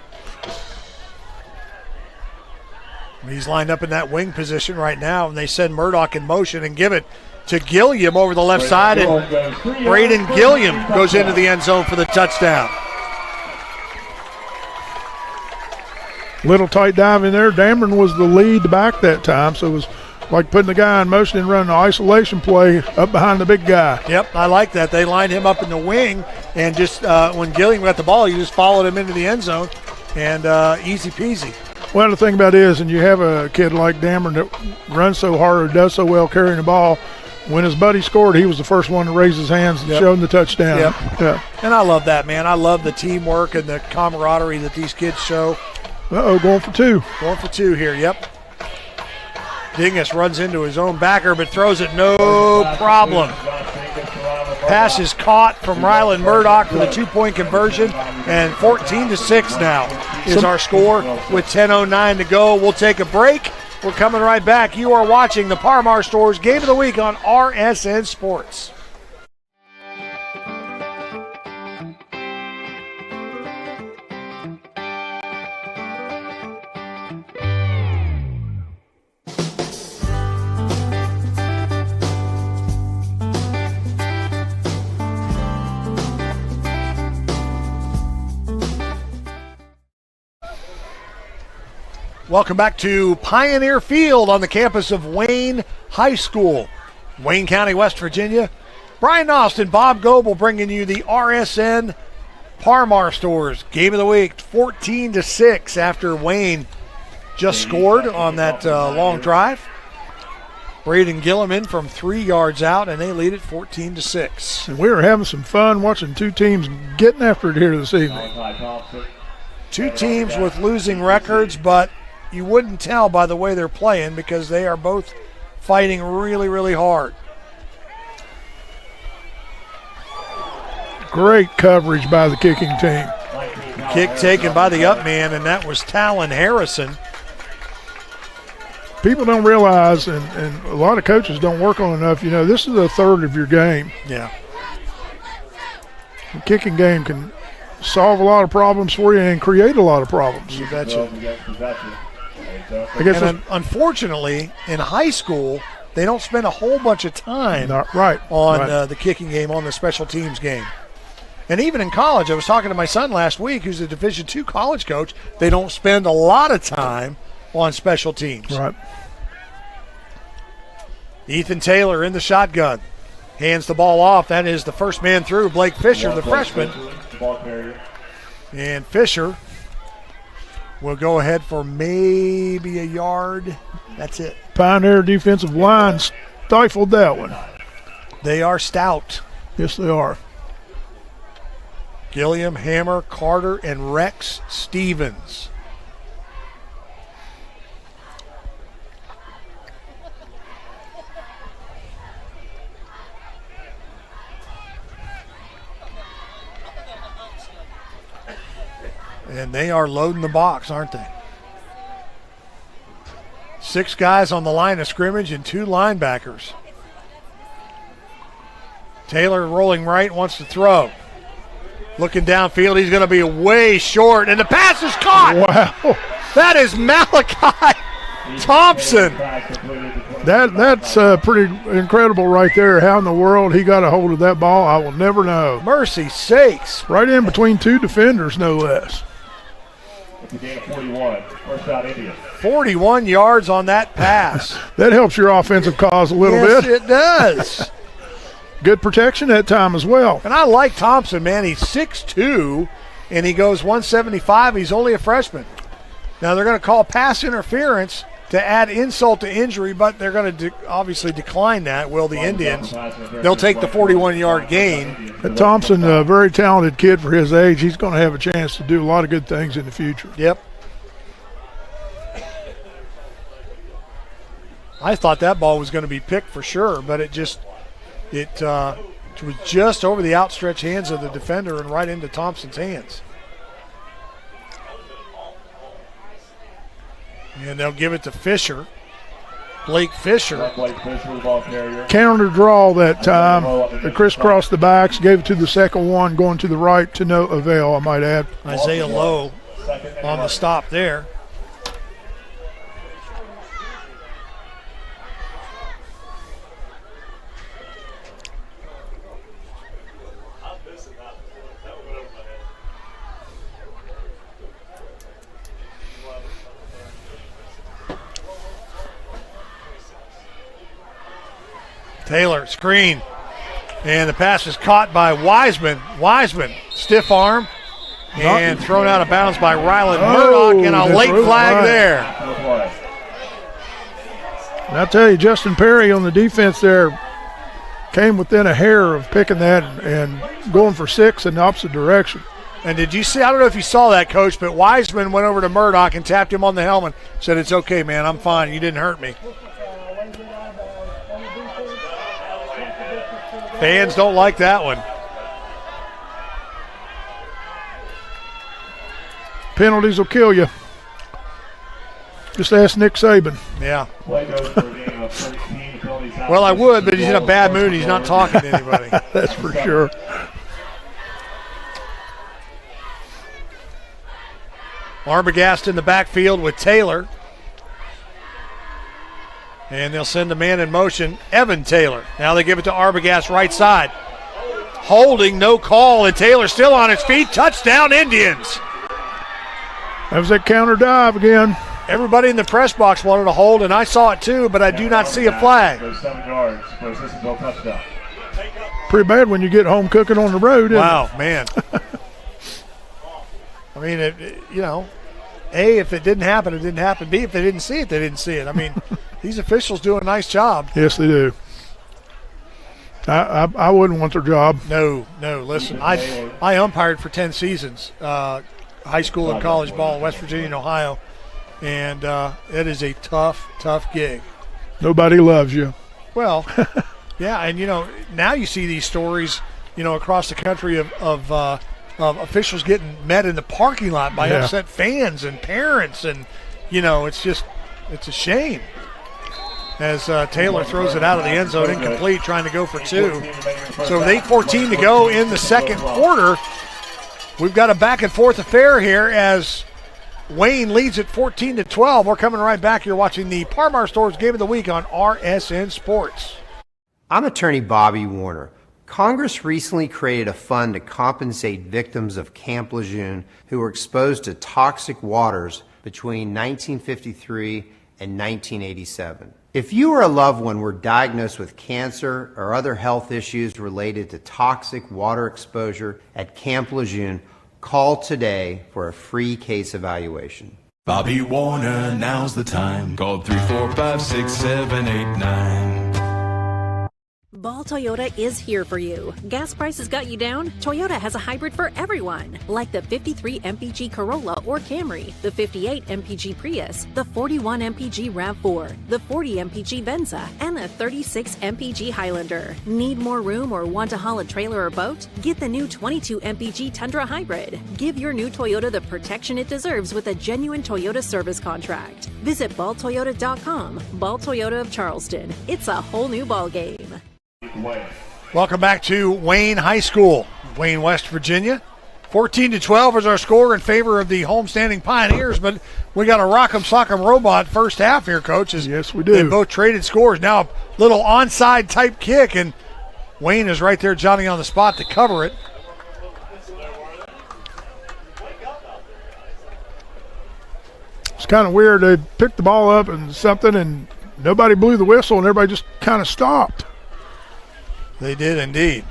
He's lined up in that wing position right now, and they send Murdoch in motion and give it to Gilliam over the left side, and Braden Gilliam goes into the end zone for the touchdown. Little tight dive in there. Dameron was the lead back that time, so it was like putting the guy in motion and running an isolation play up behind the big guy. Yep, I like that. They lined him up in the wing, and just when Gilliam got the ball, you just followed him into the end zone, and easy peasy. Well, the thing about it is, and you have a kid like Dameron that runs so hard or does so well carrying the ball, when his buddy scored, he was the first one to raise his hands and show him the touchdown. Yep. Yeah. And I love that, man. I love the teamwork and the camaraderie that these kids show. Uh-oh, going for 2. Going for 2 here, yep. Dingus runs into his own backer, but throws it no problem. Pass is caught from Rylan Murdoch for the 2-point conversion, and 14-6 now is our score with 10:09 to go. We'll take a break. We're coming right back. You are watching the Parmar Stores Game of the Week on RSN Sports. Welcome back to Pioneer Field on the campus of Wayne High School, Wayne County, West Virginia. Brian Austin, Bob Goebel bringing you the RSN Par-Mar Stores Game of the Week, 14-6 after Wayne just scored on that long drive. Braden Gillum in from 3 yards out, and they lead it 14-6. And we were having some fun watching two teams getting after it here this evening. Two teams with losing records, but you wouldn't tell by the way they're playing because they are both fighting really, really hard. Great coverage by the kicking team. Kick taken by the up man, and that was Talon Harrison. People don't realize, and a lot of coaches don't work on enough, this is a third of your game. Yeah. The kicking game can solve a lot of problems for you and create a lot of problems. You betcha. I guess and unfortunately, in high school, they don't spend a whole bunch of time on the kicking game, on the special teams game. And even in college, I was talking to my son last week, who's a Division II college coach. They don't spend a lot of time on special teams. Right. Ethan Taylor in the shotgun. Hands the ball off. That is the first man through, Blake Fisher, the freshman. And Fisher will go ahead for maybe a yard. That's it. Pioneer defensive line stifled that one. They are stout. Yes, they are. Gilliam, Hammer, Carter, and Rex Stevens. And they are loading the box, aren't they? 6 guys on the line of scrimmage and 2 linebackers. Taylor rolling right, wants to throw. Looking downfield, he's going to be way short, and the pass is caught. Wow. That is Malachi Thompson. That's pretty incredible right there. How in the world he got a hold of that ball, I will never know. Mercy sakes. Right in between 2 defenders, no less. 41 yards on that pass. That helps your offensive cause a little bit. Yes, it does. Good protection that time as well. And I like Thompson, man. He's 6'2", and he goes 175. He's only a freshman. Now they're going to call pass interference to add insult to injury, but they're going to obviously decline that, will the Indians. They'll take the 41-yard gain. Thompson, a very talented kid for his age. He's going to have a chance to do a lot of good things in the future. Yep. I thought that ball was going to be picked for sure, but it was just over the outstretched hands of the defender and right into Thompson's hands. And they'll give it to Fisher. Blake Fisher. Counter draw that time. They crisscrossed the backs, gave it to the second one, going to the right to no avail, I might add. Isaiah Lowe on the stop there. Taylor, screen. And the pass is caught by Wiseman. Wiseman, stiff arm. And thrown out of bounds by Ryland Murdoch, and a late flag there. And I tell you, Justin Perry on the defense there came within a hair of picking that and going for 6 in the opposite direction. And did you see, I don't know if you saw that, Coach, but Wiseman went over to Murdoch and tapped him on the helmet, said, "It's okay, man, I'm fine. You didn't hurt me." Fans don't like that one. Penalties will kill you. Just ask Nick Saban. Yeah. Well, I would, but he's in a bad mood. He's not talking to anybody. That's for sure. Arbogast in the backfield with Taylor. And they'll send the man in motion, Evan Taylor. Now they give it to Arbogast right side. Holding, no call, and Taylor still on his feet. Touchdown, Indians. That was that counter dive again. Everybody in the press box wanted to hold, and I saw it too, but I do not see a flag. Goes 7 yards for a Sissonville touchdown. Pretty bad when you get home cooking on the road, isn't Wow, man. I mean, A, if it didn't happen, it didn't happen. B, if they didn't see it, they didn't see it. I mean, these officials do a nice job. Yes, they do. I wouldn't want their job. No. Listen, I umpired for 10 seasons, high school and college ball in West Virginia and Ohio, and it is a tough gig. Nobody loves you. Well, yeah, and now you see these stories, across the country of officials getting met in the parking lot by upset fans and parents, and it's a shame. As Taylor throws it out of the end zone, incomplete, trying to go for 2. So with 8:14 to go in the second quarter, we've got a back and forth affair here as Wayne leads at 14-12. We're coming right back. You're watching the Par Mar Stores Game of the Week on RSN Sports. I'm attorney Bobby Warner. Congress recently created a fund to compensate victims of Camp Lejeune who were exposed to toxic waters between 1953 and 1987. If you or a loved one were diagnosed with cancer or other health issues related to toxic water exposure at Camp Lejeune, call today for a free case evaluation. Bobby Warner, now's the time. Call 345-6789. Ball Toyota is here for you. Gas prices got you down? Toyota has a hybrid for everyone, like the 53 MPG Corolla or Camry, the 58 MPG Prius, the 41 MPG RAV4, the 40 MPG Venza, and the 36 MPG Highlander. Need more room or want to haul a trailer or boat? Get the new 22 MPG Tundra Hybrid. Give your new Toyota the protection it deserves with a genuine Toyota service contract. Visit balltoyota.com. Ball Toyota of Charleston. It's a whole new ballgame. Welcome back to Wayne High School, Wayne, West Virginia. 14-12 is our score in favor of the homestanding Pioneers, but we got a rock'em sock'em robot first half here, Coach. Yes, we do. They both traded scores. Now a little onside type kick, and Wayne is right there, Johnny, on the spot to cover it. It's kind of weird. They picked the ball up and something, and nobody blew the whistle, and everybody just kind of stopped. They did indeed.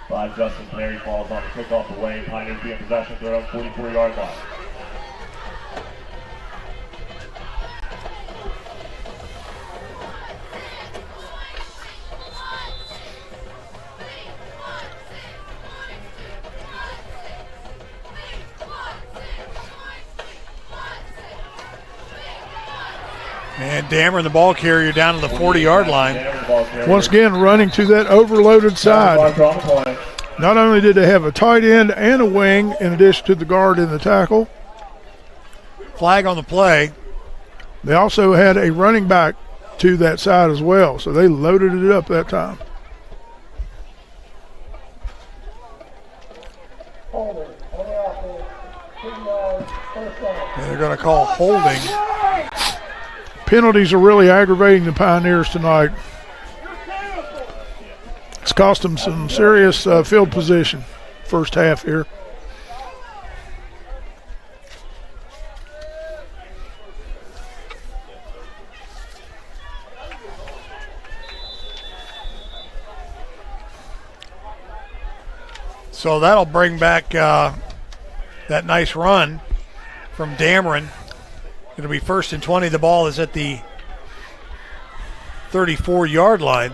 By Justin Perry falls on the kickoff away. Pioneers be in possession, throw 44-yard line. And Dameron, the ball carrier, down to the 40-yard line. Once again, running to that overloaded side. Not only did they have a tight end and a wing in addition to the guard and the tackle. Flag on the play. They also had a running back to that side as well, so they loaded it up that time. And they're going to call holding. Penalties are really aggravating the Pioneers tonight. It's cost them some serious field position first half here. So that'll bring back that nice run from Dameron. It'll be 1st and 20. The ball is at the 34-yard line.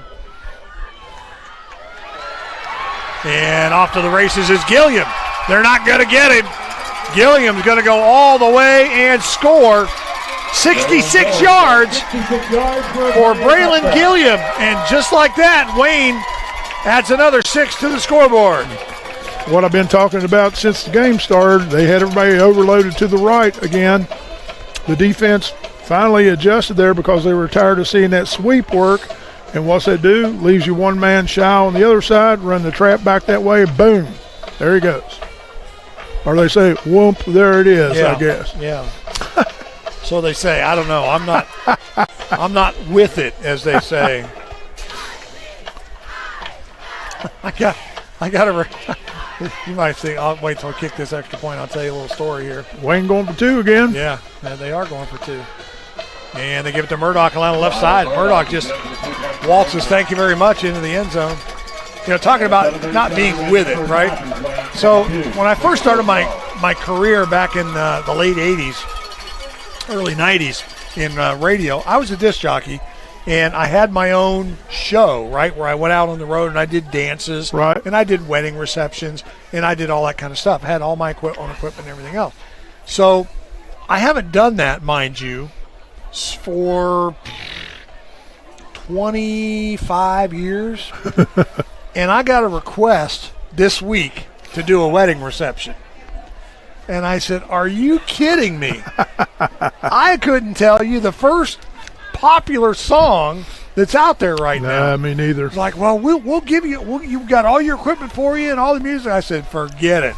And off to the races is Gilliam. They're not going to get him. Gilliam's going to go all the way and score 66 yards for Braylon Gilliam. And just like that, Wayne adds another 6 to the scoreboard. What I've been talking about since the game started, they had everybody overloaded to the right again. The defense finally adjusted there because they were tired of seeing that sweep work. And what's that do? Leaves you one man shy on the other side, run the trap back that way, boom, there he goes. Or they say, whoomp, there it is, yeah, I guess. Yeah. So they say. I don't know. I'm not with it, as they say. I got You might think, I'll wait till I kick this extra point. I'll tell you a little story here. Wayne going for 2 again. Yeah, they are going for 2. And they give it to Murdoch along the left side. Murdoch just waltzes, thank you very much, into the end zone. You know, talking about not being with it, right? So when I first started my career back in the late 80s, early 90s in radio, I was a disc jockey. And I had my own show, right, where I went out on the road and I did dances. Right. And I did wedding receptions, and I did all that kind of stuff. I had all my own equipment and everything else. So I haven't done that, mind you, for 25 years. And I got a request this week to do a wedding reception. And I said, are you kidding me? I couldn't tell you the first popular song that's out there right now. Nah, me neither. It's like, well, we'll give you, you've got all your equipment for you and all the music. I said, forget it.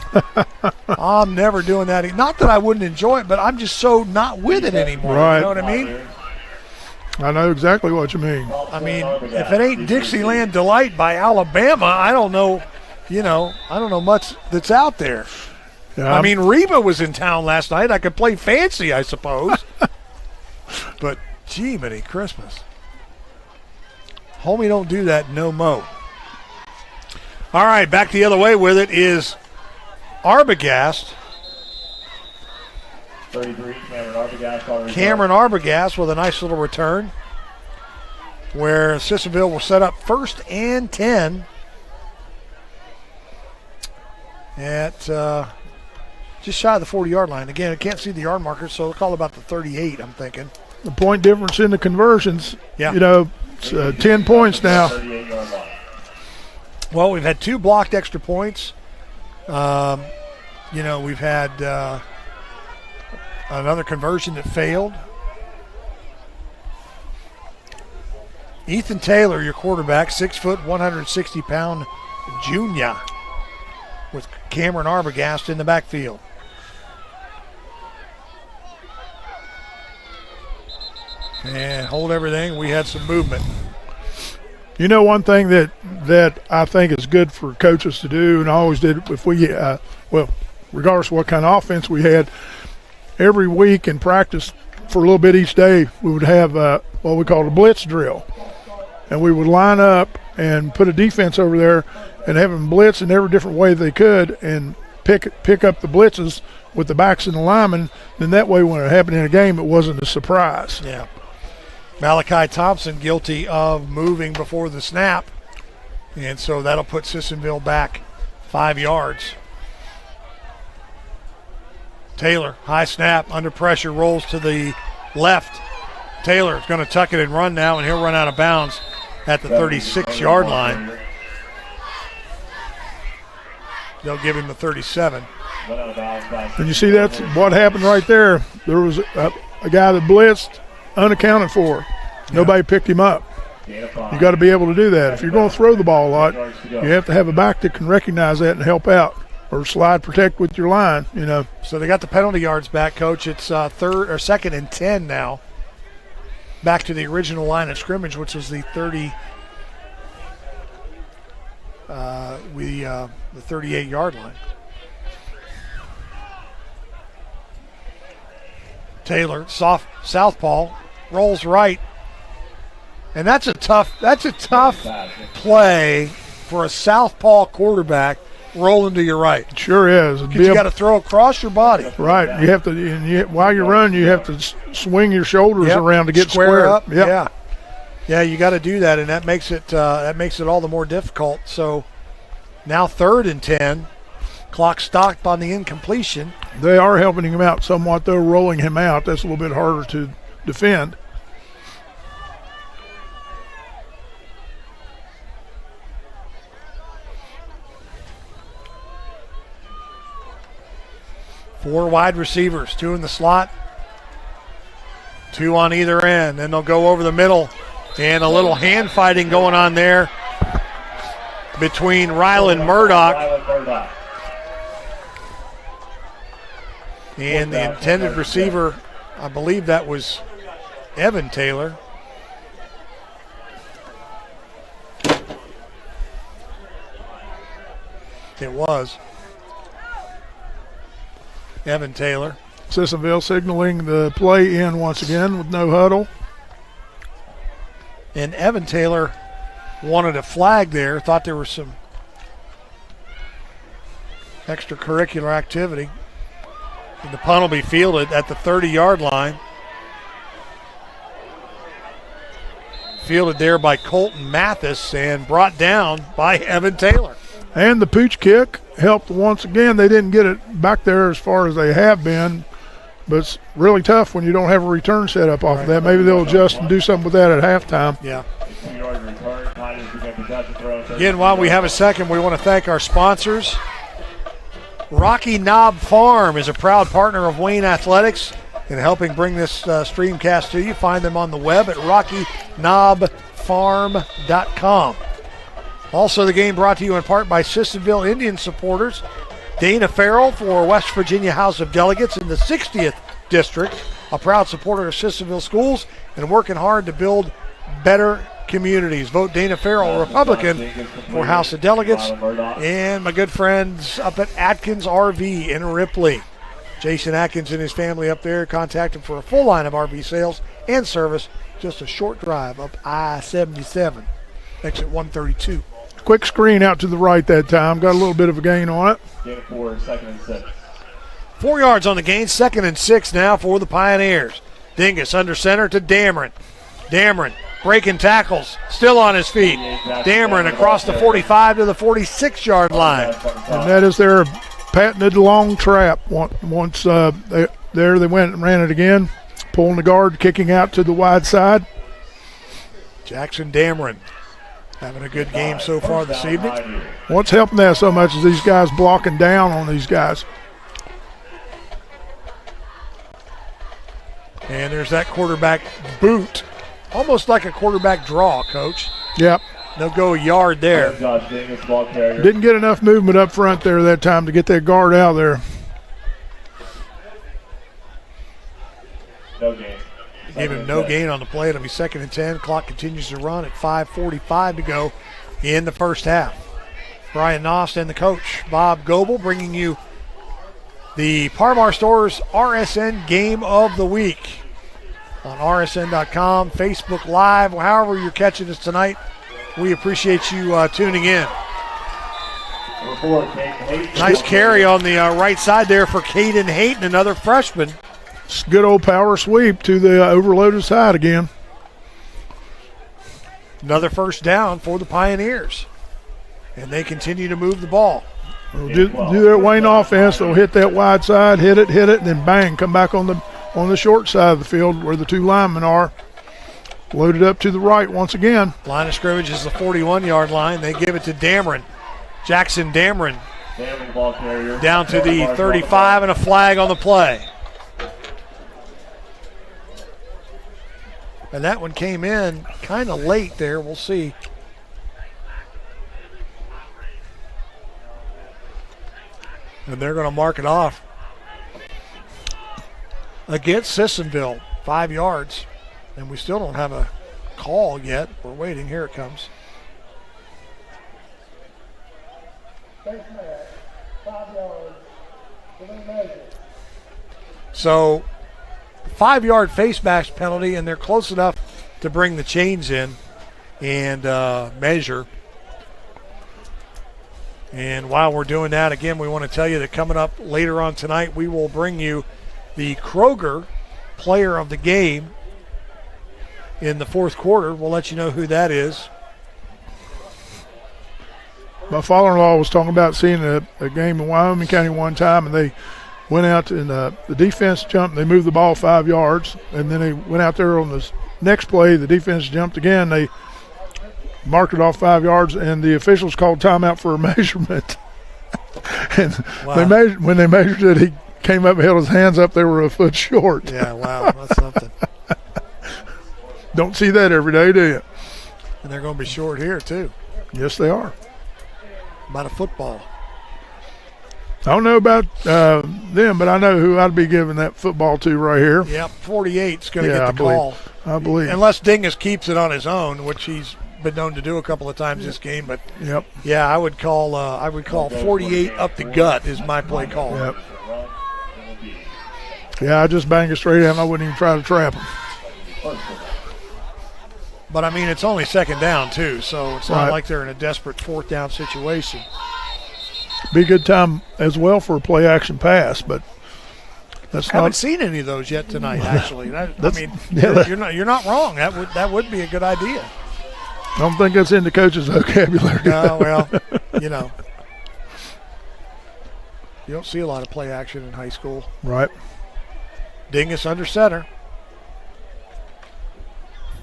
I'm never doing that. Not that I wouldn't enjoy it, but I'm just so not with it anymore. Right. You know what I mean? I know exactly what you mean. I mean, if it ain't Dixieland Delight by Alabama, I don't know, I don't know much that's out there. Yeah, I mean, Reba was in town last night. I could play Fancy, I suppose. But gee, many Christmas. Homie, don't do that no mo. All right, back the other way with it is Arbogast. 33, Cameron Arbogast with a nice little return where Sissonville will set up 1st and 10 at just shy of the 40-yard line. Again, I can't see the yard marker, so they'll call about the 38, I'm thinking. The point difference in the conversions, yeah. It's 10 points now. Well, we've had 2 blocked extra points. We've had another conversion that failed. Ethan Taylor, your quarterback, 6 foot, 160-pound junior, with Cameron Arbogast in the backfield. And hold everything. We had some movement. One thing that I think is good for coaches to do, and I always did if we, regardless of what kind of offense we had, every week in practice for a little bit each day, we would have what we call a blitz drill. And we would line up and put a defense over there and have them blitz in every different way they could and pick up the blitzes with the backs and the linemen. Then that way when it happened in a game, it wasn't a surprise. Yeah. Malachi Thompson guilty of moving before the snap. And so that'll put Sissonville back 5 yards. Taylor, high snap, under pressure, rolls to the left. Taylor is going to tuck it and run now, and he'll run out of bounds at the 36-yard line. They'll give him the 37. And you see that's what happened right there. There was a guy that blitzed unaccounted for. Nobody picked him up. You got to be able to do that. If you're going to throw the ball a lot, you have to have a back that can recognize that and help out, or slide protect with your line. So they got the penalty yards back, Coach. It's 2nd and 10 now. Back to the original line of scrimmage, which was the 38-yard line. Taylor, southpaw, rolls right, and that's a tough play for a southpaw quarterback rolling to your right. Sure is. Because you got to throw across your body. Right. You have to. While you're running, you have to swing your shoulders around to get square up. Yep. Yeah. You got to do that, and that makes it all the more difficult. So now 3rd and 10. Clock stopped on the incompletion. They are helping him out somewhat, though, rolling him out. That's a little bit harder to defend. Four wide receivers, 2 in the slot, 2 on either end. Then they'll go over the middle, and a little hand fighting going on there between Rylan Murdoch and the intended receiver. I believe that was Evan Taylor. It was. Evan Taylor. Sissonville signaling the play in once again with no huddle. And Evan Taylor wanted a flag there, thought there was some extracurricular activity. And the punt will be fielded at the 30-yard line. Fielded there by Colton Mathis and brought down by Evan Taylor. And the pooch kick helped once again. They didn't get it back there as far as they have been, but it's really tough when you don't have a return set up off of that. Maybe they'll adjust and do something with that at halftime. Yeah. Again, while we have a second, we want to thank our sponsors. Rocky Knob Farm is a proud partner of Wayne Athletics in helping bring this streamcast to you. Find them on the web at rockyknobfarm.com. Also, the game brought to you in part by Sissonville Indian supporters. Dana Farrell for West Virginia House of Delegates in the 60th District, a proud supporter of Sissonville schools and working hard to build better communities. Vote Dana Farrell, Republican, for House of Delegates. And my good friends up at Atkins RV in Ripley. Jason Atkins and his family up there. Contact him for a full line of RV sales and service. Just a short drive up I-77, exit 132. Quick screen out to the right that time. Got a little bit of a gain on it. Gain 4, 2nd and 6. 4 yards on the gain, 2nd and 6 now for the Pioneers. Dingus under center to Dameron. Dameron breaking tackles, still on his feet. Dameron across the 45 to the 46-yard line. And that is their patented long trap. Once they went and ran it again, pulling the guard, kicking out to the wide side. Jackson Dameron having a good game so far this evening. What's helping that so much is these guys blocking down on these guys. And there's that quarterback boot. Almost like a quarterback draw, Coach. Yep. They'll go a yard there. Didn't get enough movement up front there that time to get that guard out there. No gain. Gave him no gain on the play. It'll be 2nd and 10. Clock continues to run at 5:45 to go in the first half. Brian Nost and the coach, Bob Goebel, bringing you the Parmar Stores RSN Game of the Week on rsn.com, Facebook Live, however you're catching us tonight. We appreciate you tuning in. Nice carry on the right side there for Caden Hayton, another freshman. It's good old power sweep to the overloaded side again. Another first down for the Pioneers. And they continue to move the ball. They'll do that Wayne offense. They'll hit that wide side, hit it, and then bang, come back on the short side of the field where the two linemen are. Loaded up to the right once again. Line of scrimmage is the 41-yard line. They give it to Dameron. Jackson Dameron down to the 35 and a flag on the play. And that one came in kind of late there. We'll see. And they're going to mark it off against Sissonville, 5 yards. And we still don't have a call yet. We're waiting. Here it comes. So 5-yard face mask penalty, and they're close enough to bring the chains in and measure. And while we're doing that, again, we want to tell you that coming up later on tonight, we will bring you the Kroger player of the game in the fourth quarter. We'll let you know who that is. My father-in-law was talking about seeing a game in Wyoming County one time, and they went out and the defense jumped. They moved the ball 5 yards, and then they went out there on this next play. The defense jumped again. They marked it off 5 yards, and the officials called timeout for a measurement. And wow. when they measured it, he came up and held his hands up. They were a foot short. Yeah, wow, that's something. Don't see that every day, do you? And they're going to be short here, too. Yes, they are. About a football. I don't know about them, but I know who I'd be giving that football to right here. Yep, 48's going to get the call. I believe. Unless Dingus keeps it on his own, which he's been known to do a couple of times this game. But yep. Yeah, I would call 48 up the gut is my play call. Yep. Yeah, I just bang it straight in. I wouldn't even try to trap him. But, I mean, it's only second down, too, so it's not Right. like they're in a desperate fourth down situation. Be a good time as well for a play-action pass, but that's Haven't not. seen any of those yet tonight, actually. I mean, yeah, you're not wrong. That would be a good idea. I don't think that's in the coach's vocabulary. No, well, you know. You don't see a lot of play action in high school. Right. Dingus under center.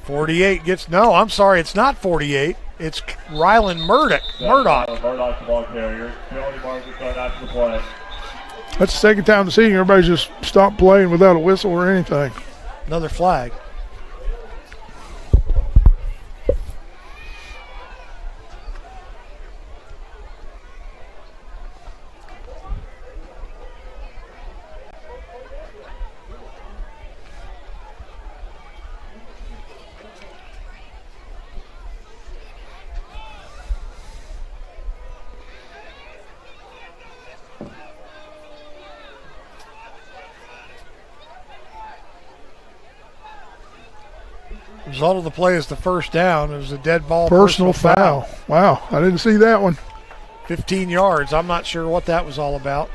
48 gets, no, I'm sorry, it's not 48. It's Rylan Murdoch. Murdoch, the ball carrier. Penalty marker going after the play. That's the second time this evening everybody's just stopped playing without a whistle or anything. Another flag. Result of the play is the first down. It was a dead ball. Personal foul. Wow, I didn't see that one. 15 yards. I'm not sure what that was all about.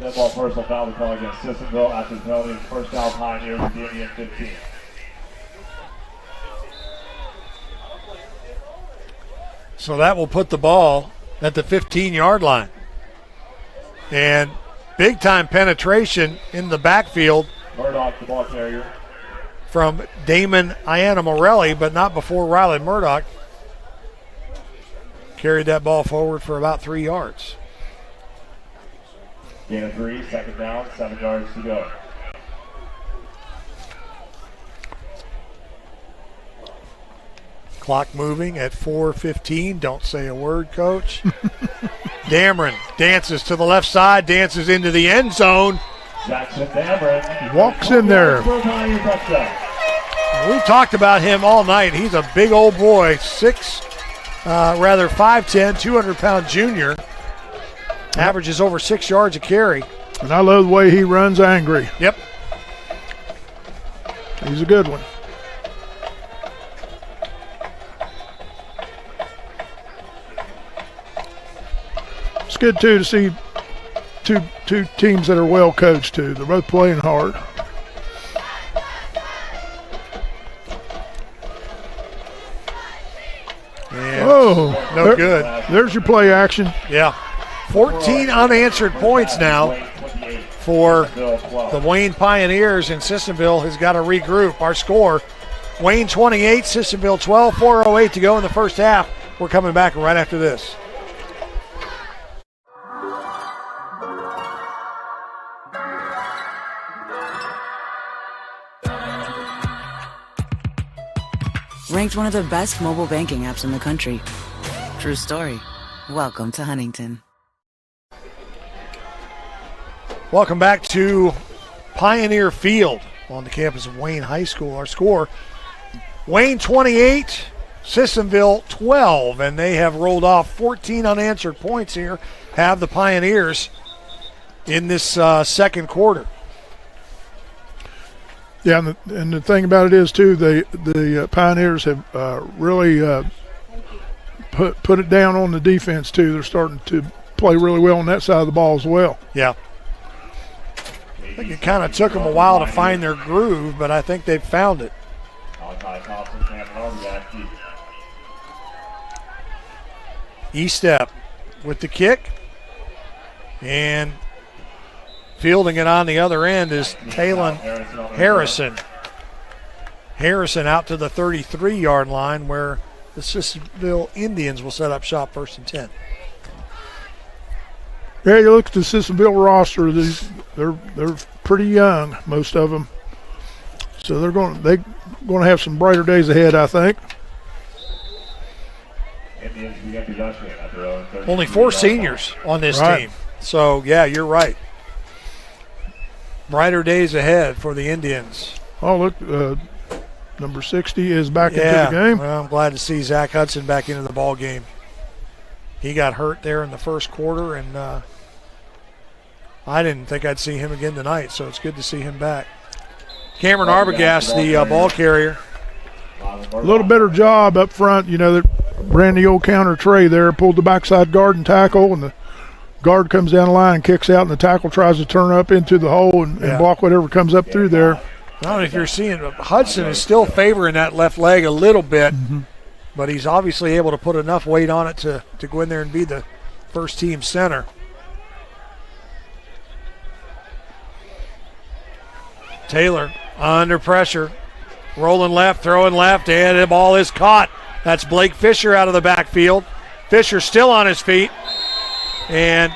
Dead ball personal foul we call against Sissonville after the penalty. First down Pioneers at the Indian 15. So that will put the ball at the 15-yard line. And big-time penetration in the backfield. Murdoch, the ball carrier. From Damon Iannamorelli, but not before Rylan Murdoch carried that ball forward for about 3 yards. Gain of 3, second down, 7 yards to go. Clock moving at 4:15. Don't say a word, Coach. Dameron dances to the left side, dances into the end zone. Jackson Dameron walks in there. We talked about him all night. He's a big old boy, 5'10", 200-pound junior. Averages over 6 yards a carry. And I love the way he runs angry. Yep. He's a good one. It's good, too, to see two teams that are well coached, too. They're both playing hard. And no good. There's your play action. Yeah. 14 unanswered points now for the Wayne Pioneers, and Sissonville has got to regroup. Our score, Wayne 28, Sissonville 12, 4:08 to go in the first half. We're coming back right after this. Ranked one of the best mobile banking apps in the country. True story. Welcome to Huntington. Welcome back to Pioneer Field on the campus of Wayne High School. Our score, Wayne 28, Sissonville 12, and they have rolled off 14 unanswered points here, have the Pioneers in this second quarter. Yeah, and the thing about it is, too, the Pioneers have really put it down on the defense, too. They're starting to play really well on that side of the ball as well. Yeah. I think it kind of took them a while to find their groove, but I think they've found it. E-step with the kick, and fielding it on the other end is Talon Harrison. Harrison out to the 33-yard line where the Sissonville Indians will set up shop first and 10. Yeah, you look at the Sissonville roster. They're pretty young, most of them. So they're going to have some brighter days ahead, I think. Only 4 seniors on this team. So, yeah, you're right. Brighter days ahead for the Indians. Oh, look, number 60 is back into the game. Well, I'm glad to see Zach Hudson back into the ball game. He got hurt there in the first quarter, and I didn't think I'd see him again tonight, so it's good to see him back. Cameron Arbogast, the ball carrier. A little better job up front. You know, that ran the old counter tray there, pulled the backside guard and tackle, and the guard comes down the line and kicks out, and the tackle tries to turn up into the hole and block whatever comes up through there. I don't know if you're seeing, Hudson is still favoring that left leg a little bit, but he's obviously able to put enough weight on it to go in there and be the first team center. Taylor under pressure, rolling left, throwing left, and the ball is caught. That's Blake Fisher out of the backfield. Fisher still on his feet. And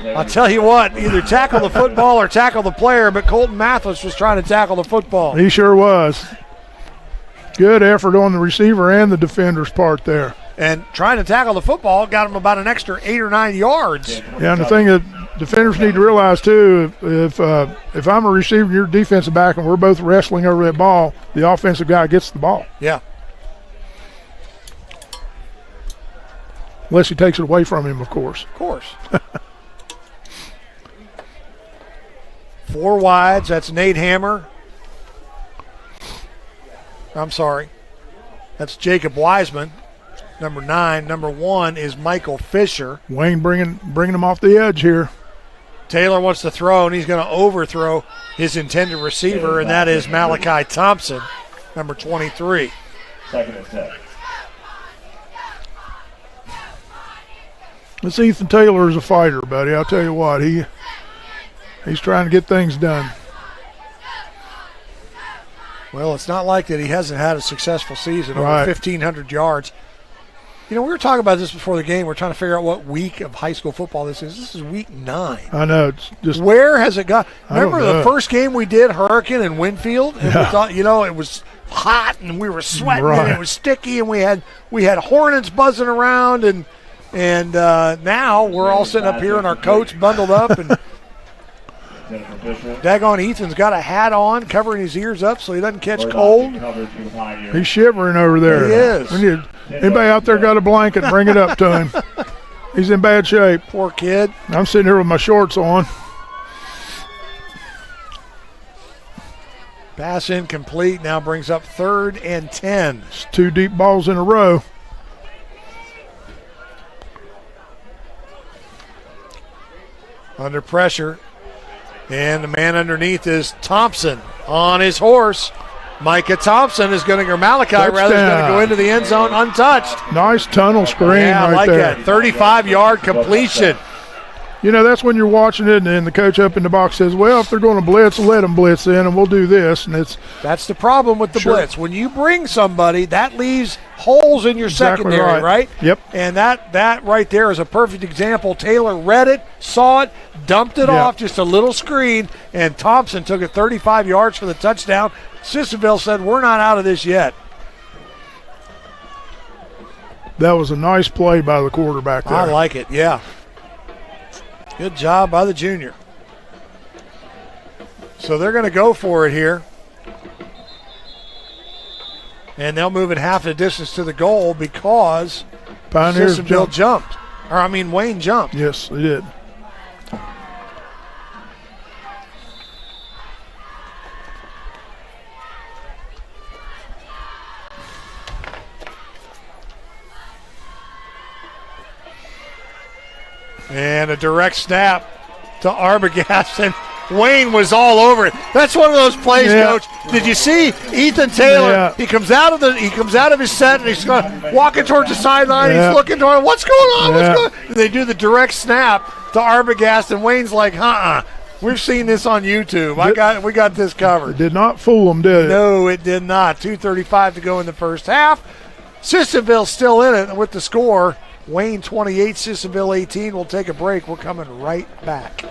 I'll tell you what, either tackle the football or tackle the player, but Colton Mathis was trying to tackle the football. He sure was. Good effort on the receiver and the defender's part there. And trying to tackle the football got him about an extra 8 or 9 yards. Yeah, and the thing that defenders need to realize, too, if I'm a receiver and you're a defensive back and we're both wrestling over that ball, the offensive guy gets the ball. Yeah. Unless he takes it away from him, of course. Of course. 4 wides, that's Nate Hammer. I'm sorry. That's Jacob Wiseman, number 9. Number 1 is Michael Fisher. Wayne bringing him off the edge here. Taylor wants to throw, and he's going to overthrow his intended receiver, and that is Malachi Thompson, number 23. Second and 10. This Ethan Taylor is a fighter, buddy. I'll tell you what, he's trying to get things done. Well, it's not like that he hasn't had a successful season, over Right. 1,500 yards. You know, we were talking about this before the game. We're trying to figure out what week of high school football this is. This is week 9. I know. It's just, where has it got? I don't Remember the know. first game we did, Hurricane and Winfield? And we thought, you know, it was hot and we were sweating and Right. it was sticky and we had hornets buzzing around and now we're all sitting up here in our coats bundled up and daggone Ethan's got a hat on covering his ears up so he doesn't catch cold. he's shivering over there. He is. We need, anybody out there got a blanket, bring it up to him. He's in bad shape. Poor kid. I'm sitting here with my shorts on. Pass incomplete, now brings up 3rd and 10. It's 2 deep balls in a row. Under pressure. And the man underneath is Thompson on his horse. Micah Thompson is going to go, Malachi rather, is going to go into the end zone untouched. Nice tunnel screen Yeah, I right like there. that. 35-yard completion. You know, that's when you're watching it, and the coach up in the box says, well, if they're going to blitz, let them blitz in, and we'll do this. And That's the problem with the Sure. blitz. When you bring somebody, that leaves holes in your Exactly secondary, right? Yep. And that right there is a perfect example. Taylor read it, saw it, dumped it Yeah. off, just a little screen, and Thompson took it 35 yards for the touchdown. Sissonville said, we're not out of this yet. That was a nice play by the quarterback there. I like it, yeah. Good job by the junior. So they're going to go for it here. And they'll move it half the distance to the goal because Pioneers Sissonville jumped. Wayne jumped. Yes, they did. And a direct snap to Arbogast, and Wayne was all over it. That's one of those plays, Coach. Did you see Ethan Taylor? Yeah. He comes out of his set, and he's walking towards the sideline. Yeah. He's looking toward, what's going on? Yeah. What's going on? And they do the direct snap to Arbogast, and Wayne's like, we've seen this on YouTube. We got this covered. It did not fool them, did it? No, it did not. 2:35 to go in the first half. Sissonville's still in it with the score. Wayne 28, Sissonville 18. We'll take a break. We're coming right back.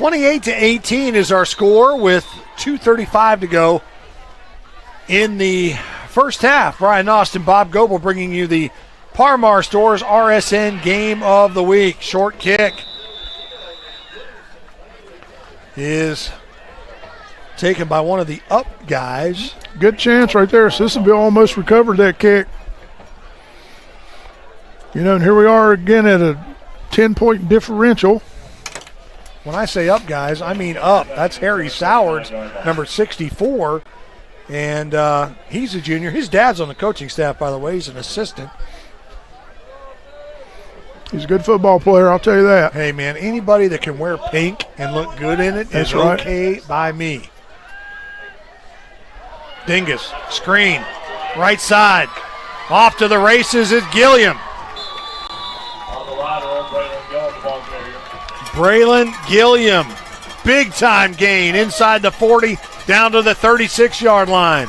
28-18 is our score with 2:35 to go in the first half. Brian Austin, Bob Goebel bringing you the Parmar Stores RSN Game of the Week. Short kick is taken by one of the up guys. Good chance right there. Sissonville almost recovered that kick. You know, and here we are again at a 10-point differential. When I say up guys, I mean up. That's Harry Sowards, number 64. And he's a junior. His dad's on the coaching staff, by the way. He's an assistant. He's a good football player, I'll tell you that. Hey, man, anybody that can wear pink and look good in it is okay by me. Dingus, screen, right side. Off to the races is Gilliam. Braylon Gilliam, big-time gain inside the 40, down to the 36-yard line.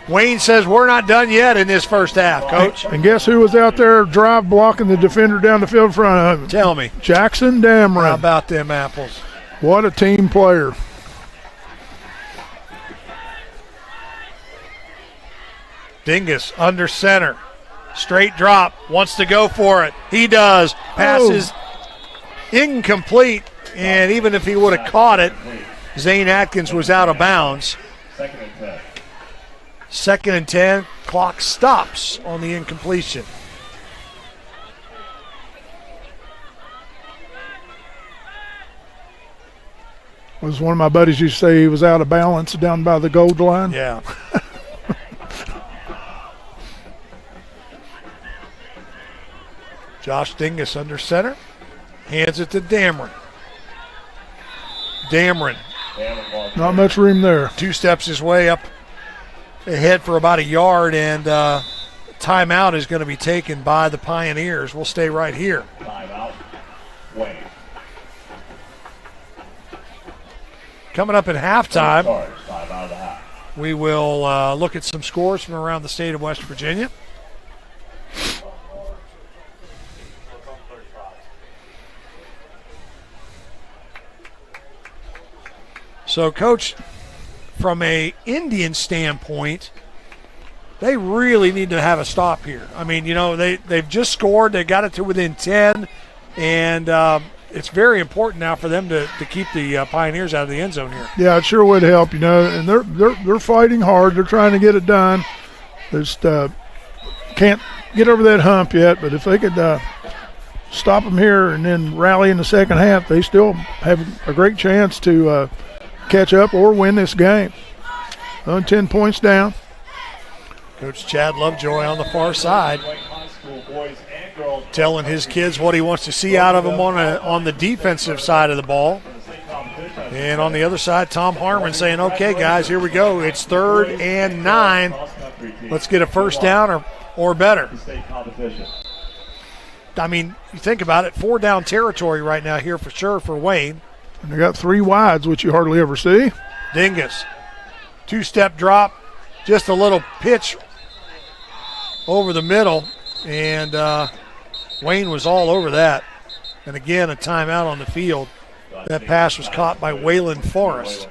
Wayne says we're not done yet in this first half, Coach. And guess who was out there drive blocking the defender down the field in front of him? Tell me. Jackson Dameron. How about them apples? What a team player. Dingus under center. Straight drop. Wants to go for it. He does. Passes incomplete. And even if he would have caught it, Zane Atkins was out of bounds. 2nd and 10. 2nd and 10. Clock stops on the incompletion. Was one of my buddies used to say he was out of balance down by the goal line. Yeah. Josh Dingus under center. Hands it to Dameron. Dameron. Not much room there. 2 steps his way up ahead for about a yard, and timeout is going to be taken by the Pioneers. We'll stay right here. Timeout. Wayne. Coming up at halftime, Timeout of the half. we will look at some scores from around the state of West Virginia. So, Coach, from a Indian standpoint, they really need to have a stop here. I mean, you know, they've just scored. They got it to within 10, and it's very important now for them to keep the Pioneers out of the end zone here. Yeah, it sure would help, you know, and they're fighting hard. They're trying to get it done. They just can't get over that hump yet, but if they could stop them here and then rally in the second half, they still have a great chance to catch up or win this game. 10 points down. Coach Chad Lovejoy on the far side telling his kids what he wants to see out of them on the defensive side of the ball. And on the other side, Tom Harmon saying, okay, guys, here we go. It's 3rd and 9. Let's get a first down or better. I mean, you think about it, 4-down territory right now here for sure for Wayne. And they got 3 wides, which you hardly ever see. Dingus, 2-step drop, just a little pitch over the middle, and Wayne was all over that. And again, a timeout on the field. That pass was caught by Waylon Forrest.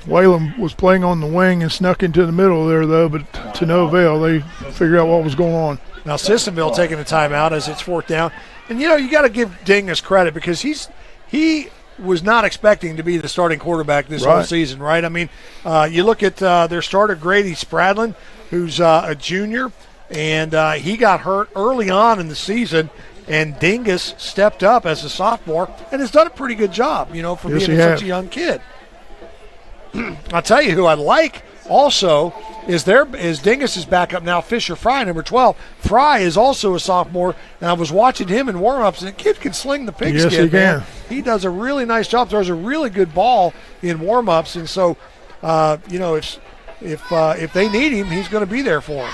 Waylon was playing on the wing and snuck into the middle there, though, but to no avail. They figured out what was going on. Now Sissonville taking a timeout as it's 4th down. And, you know, you got to give Dingus credit because he was not expecting to be the starting quarterback this whole season, right? I mean, you look at their starter, Grady Spradlin, who's a junior, and he got hurt early on in the season, and Dingus stepped up as a sophomore and has done a pretty good job, you know, for being such a young kid. I'll tell you who I like also is Dingus's backup now, Fisher Fry, number 12. Fry is also a sophomore, and I was watching him in warm-ups, and the kid can sling the pigskin. Yes, he can. He does a really nice job. Throws a really good ball in warm-ups, and so, you know, if they need him, he's going to be there for them.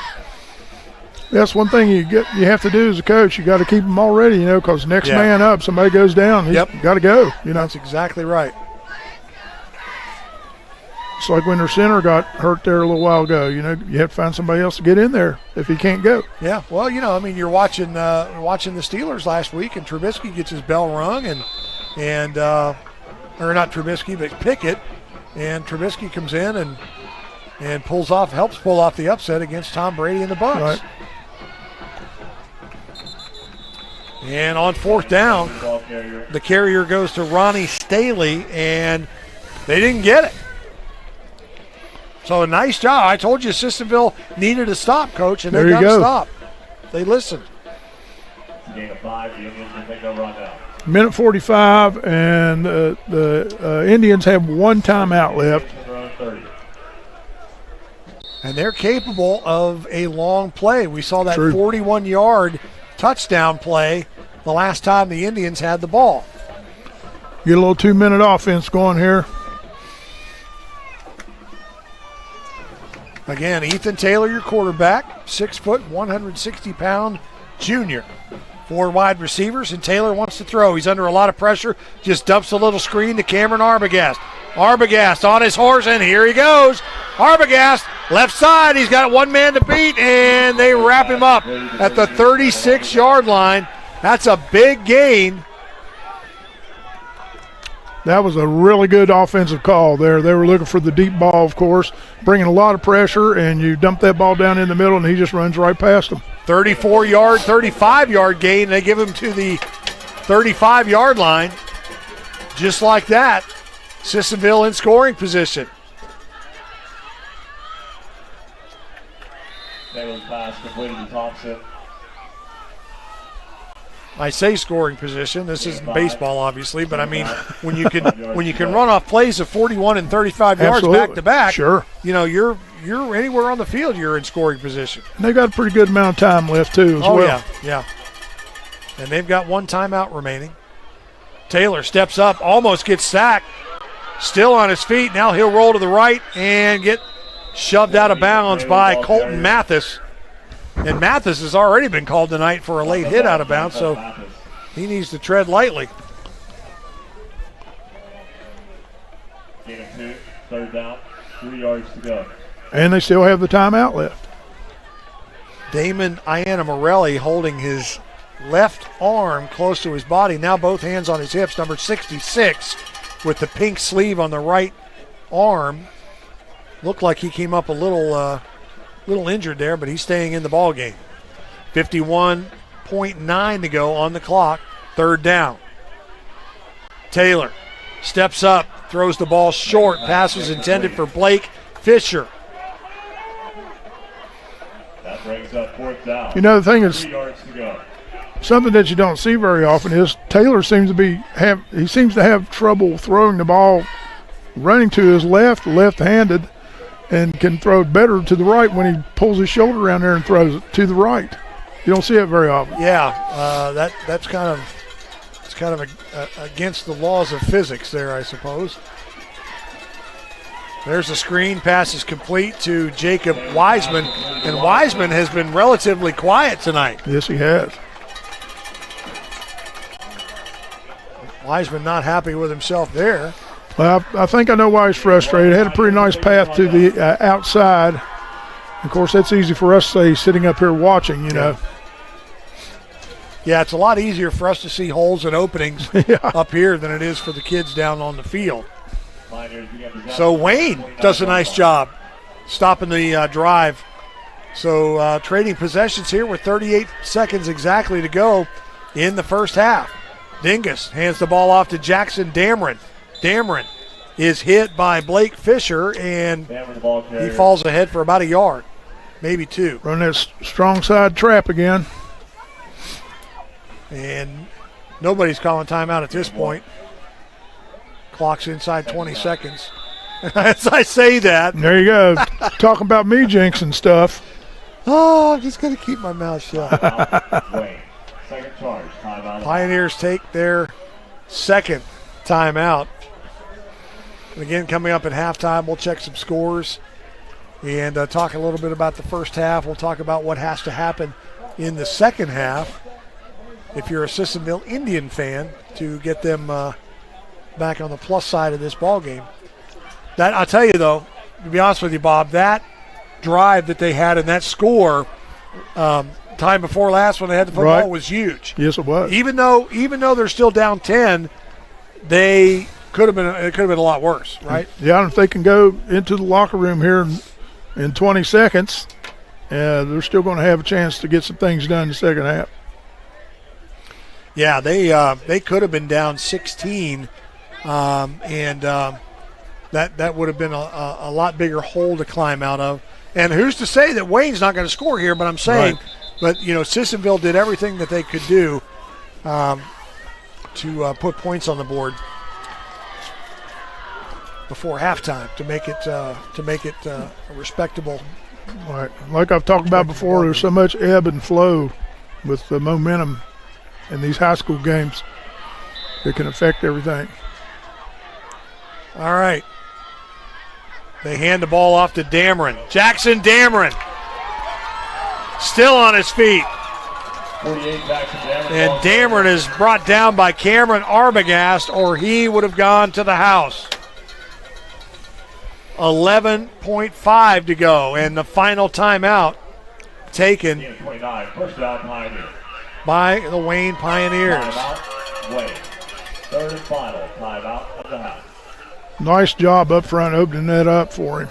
That's one thing you have to do as a coach. You got to keep them all ready, you know, because next man up, somebody goes down. You got to go. You know, that's exactly right. It's like when their center got hurt there a little while ago. You know, you have to find somebody else to get in there if he can't go. Yeah, well, you know, I mean, you're watching the Steelers last week, and Trubisky gets his bell rung, or not Trubisky, but Pickett, and Trubisky comes in and helps pull off the upset against Tom Brady and the Bucs. Right. And on fourth down, the carrier goes to Ronnie Staley, and they didn't get it. So a nice job. I told you Sissonville needed a stop, Coach, and they got a stop. They listened. Gain of 5, the Indians will take over on down. Minute 45, and the Indians have one timeout left. And they're capable of a long play. We saw that True. 41-yard touchdown play the last time the Indians had the ball. Get a little 2-minute offense going here. Again, Ethan Taylor, your quarterback, 6 foot, 160-pound junior. 4 wide receivers, and Taylor wants to throw. He's under a lot of pressure. Just dumps a little screen to Cameron Arbogast. Arbogast on his horse, and here he goes. Arbogast, left side. He's got one man to beat, and they wrap him up at the 36-yard line. That's a big gain. That was a really good offensive call there. They were looking for the deep ball, of course, bringing a lot of pressure, and you dump that ball down in the middle, and he just runs right past them. 34-yard, 35-yard gain. They give him to the 35-yard line. Just like that, Sissonville in scoring position. Taylor's pass completed to Thompson. I say scoring position. This isn't baseball, obviously, but I mean when you can run off plays of 41 and 35 yards back to back, sure, you know you're anywhere on the field, you're in scoring position. And they've got a pretty good amount of time left too, as well. Yeah. And they've got one timeout remaining. Taylor steps up, almost gets sacked, still on his feet. Now he'll roll to the right and get shoved out of bounds by Colton Mathis. And Mathis has already been called tonight for a late hit out of bounds, so he needs to tread lightly. Gain of 2, third down, 3 yards to go. And they still have the timeout left. Damon Iana Morelli holding his left arm close to his body, now both hands on his hips, number 66 with the pink sleeve on the right arm. Looked like he came up a little injured there, but he's staying in the ball game. 51.9 to go on the clock, third down. Taylor steps up, throws the ball short. Pass was intended for Blake Fisher. That brings up fourth down. You know, the thing is, 3 yards to go. something that you don't see very often is Taylor seems to have trouble throwing the ball, running to his left-handed, and can throw it better to the right when he pulls his shoulder around there and throws it to the right. You don't see it very often. Yeah, that's kind of against the laws of physics there, I suppose. There's a screen, pass is complete to Jacob Wiseman, and Wiseman has been relatively quiet tonight. Yes, he has. Wiseman not happy with himself there. Well, I think I know why he's frustrated. Had a pretty nice path to the outside. Of course, that's easy for us to say sitting up here watching, you know. Yeah, it's a lot easier for us to see holes and openings up here than it is for the kids down on the field. So Wayne does a nice job stopping the drive. So trading possessions here with 38 seconds exactly to go in the first half. Dingus hands the ball off to Jackson Dameron. Dameron is hit by Blake Fisher, and he falls ahead for about a yard, maybe 2. Run that strong side trap again. And nobody's calling timeout at this point. Clock's inside 20 seconds. As I say that. There you go. Talking about me jinxing stuff. Oh, I'm just going to keep my mouth shut. Second charge, timeout. Pioneers take their second timeout. And again, coming up at halftime, we'll check some scores and talk a little bit about the first half. We'll talk about what has to happen in the second half if you're a Sissonville Indian fan to get them back on the plus side of this ball game. That I'll tell you, though, to be honest with you, Bob, that drive that they had and that score time before last when they had the football was huge. Yes, it was. Even though they're still down 10, it could have been a lot worse, right? Yeah, and if they can go into the locker room here in 20 seconds, they're still going to have a chance to get some things done in the second half. Yeah, they could have been down 16, and that would have been a lot bigger hole to climb out of. And who's to say that Wayne's not going to score here? But I'm saying, but Sissonville did everything that they could do to put points on the board before halftime to make it a respectable. Right. Like I've talked about before, there's so much ebb and flow with the momentum in these high school games that can affect everything. All right. They hand the ball off to Dameron. Jackson Dameron still on his feet. 48 back to Dameron. And Dameron is brought down by Cameron Arbogast, or he would have gone to the house. 11.5 to go, and the final timeout taken 29, first down Pioneer. by the Wayne Pioneers. Timeout, Wayne. Third and final timeout of the half. Nice job up front opening that up for him.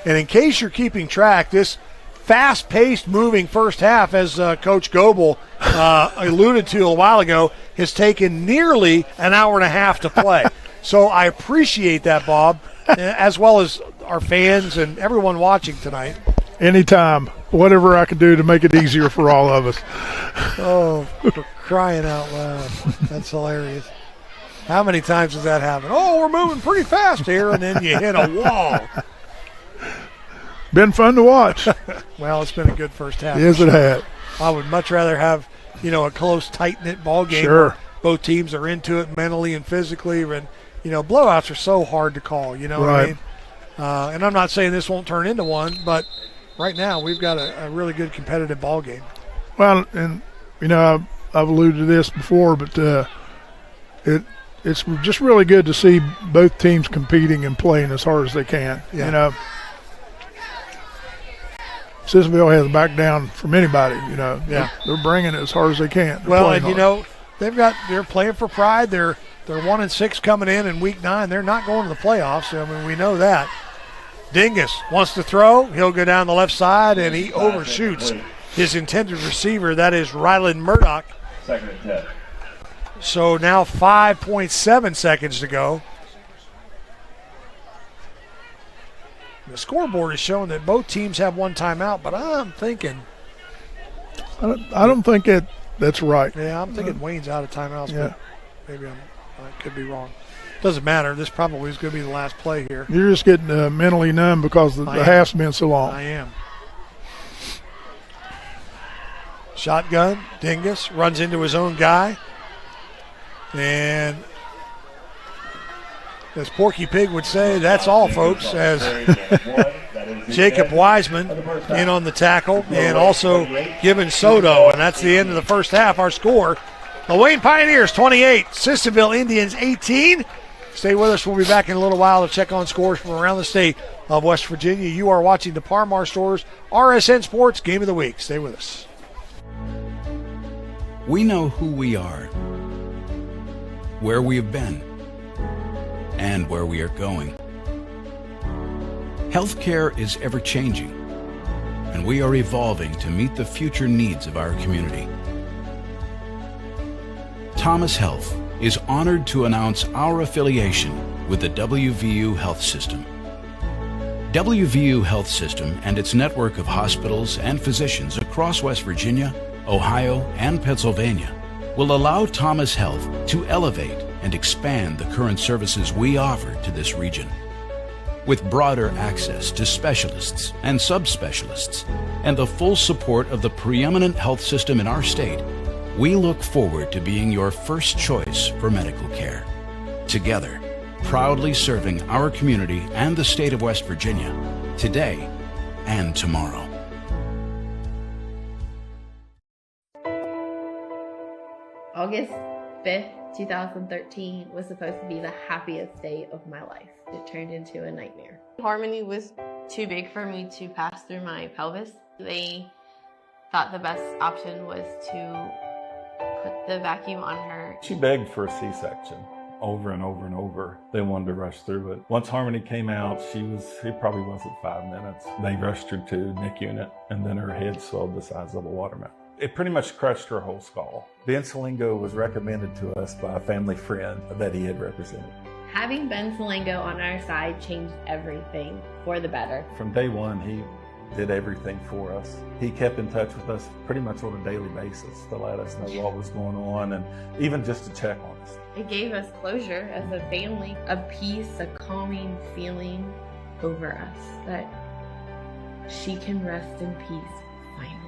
And in case you're keeping track, this fast-paced moving first half, as Coach Goebel alluded to a while ago, has taken nearly an hour and a half to play. So I appreciate that, Bob, as well as our fans and everyone watching tonight. Anytime, whatever I can do to make it easier for all of us. Oh, for crying out loud. That's hilarious. How many times has that happened? Oh, we're moving pretty fast here, and then you hit a wall. Been fun to watch. Well, it's been a good first half. Yes, it had. I would much rather have, a close, tight-knit ball game. Sure. Where both teams are into it mentally and physically. And, blowouts are so hard to call, what I mean? And I'm not saying this won't turn into one, but right now we've got a really good competitive ball game. Well, and, I've alluded to this before, but it's just really good to see both teams competing and playing as hard as they can. Yeah. Sissonville hasn't backed down from anybody. Yeah. They're bringing it as hard as they can. Well, and they're playing for pride. They're 1-6 coming in week 9. They're not going to the playoffs. I mean, we know that. Dingus wants to throw. He'll go down the left side, and he overshoots his intended receiver. That is Ryland Murdoch. Second and 10. So now 5.7 seconds to go. The scoreboard is showing that both teams have one timeout, but I'm thinking. I don't think that's right. Yeah, I'm thinking Wayne's out of timeouts, yeah. But maybe I could be wrong. Doesn't matter. This probably is going to be the last play here. You're just getting mentally numb because the half's been so long. I am. Shotgun. Dingus runs into his own guy. And as Porky Pig would say, that's all, folks, as Jacob Wiseman in on the tackle and also Gibbon Soto. And that's the end of the first half. Our score, the Wayne Pioneers 28, Sissonville Indians 18. Stay with us. We'll be back in a little while to check on scores from around the state of West Virginia. You are watching the Parmar Stores RSN Sports Game of the Week. Stay with us. We know who we are, where we have been, and where we are going. Healthcare is ever-changing, and we are evolving to meet the future needs of our community. Thomas Health is honored to announce our affiliation with the WVU Health System. WVU Health System and its network of hospitals and physicians across West Virginia, Ohio, and Pennsylvania will allow Thomas Health to elevate and expand the current services we offer to this region. With broader access to specialists and subspecialists and the full support of the preeminent health system in our state, we look forward to being your first choice for medical care. Together, proudly serving our community and the state of West Virginia, today and tomorrow. August 5th, 2013 was supposed to be the happiest day of my life. It turned into a nightmare. Harmony was too big for me to pass through my pelvis. They thought the best option was to put the vacuum on her. She begged for a C-section over and over and over. They wanted to rush through it. Once Harmony came out, it probably wasn't 5 minutes. They rushed her to NIC unit, and then her head swelled the size of a watermelon. It pretty much crushed her whole skull. Ben Salingo was recommended to us by a family friend that he had represented. Having Ben Salingo on our side changed everything for the better. From day one, he did everything for us. He kept in touch with us pretty much on a daily basis to let us know what was going on and even just to check on us. It gave us closure as a family, a peace, a calming feeling over us that she can rest in peace finally.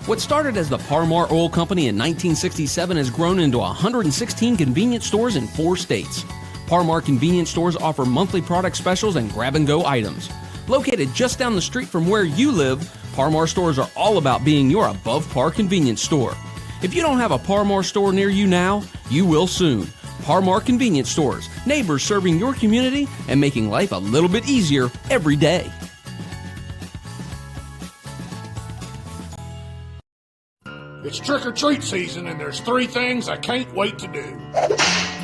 What started as the Parmar Oil Company in 1967 has grown into 116 convenience stores in 4 states. Parmar convenience stores offer monthly product specials and grab-and-go items. Located just down the street from where you live, Parmar stores are all about being your above-par convenience store. If you don't have a Parmar store near you now, you will soon. Parmar Convenience Stores, neighbors serving your community and making life a little bit easier every day. It's trick-or-treat season, and there's 3 things I can't wait to do.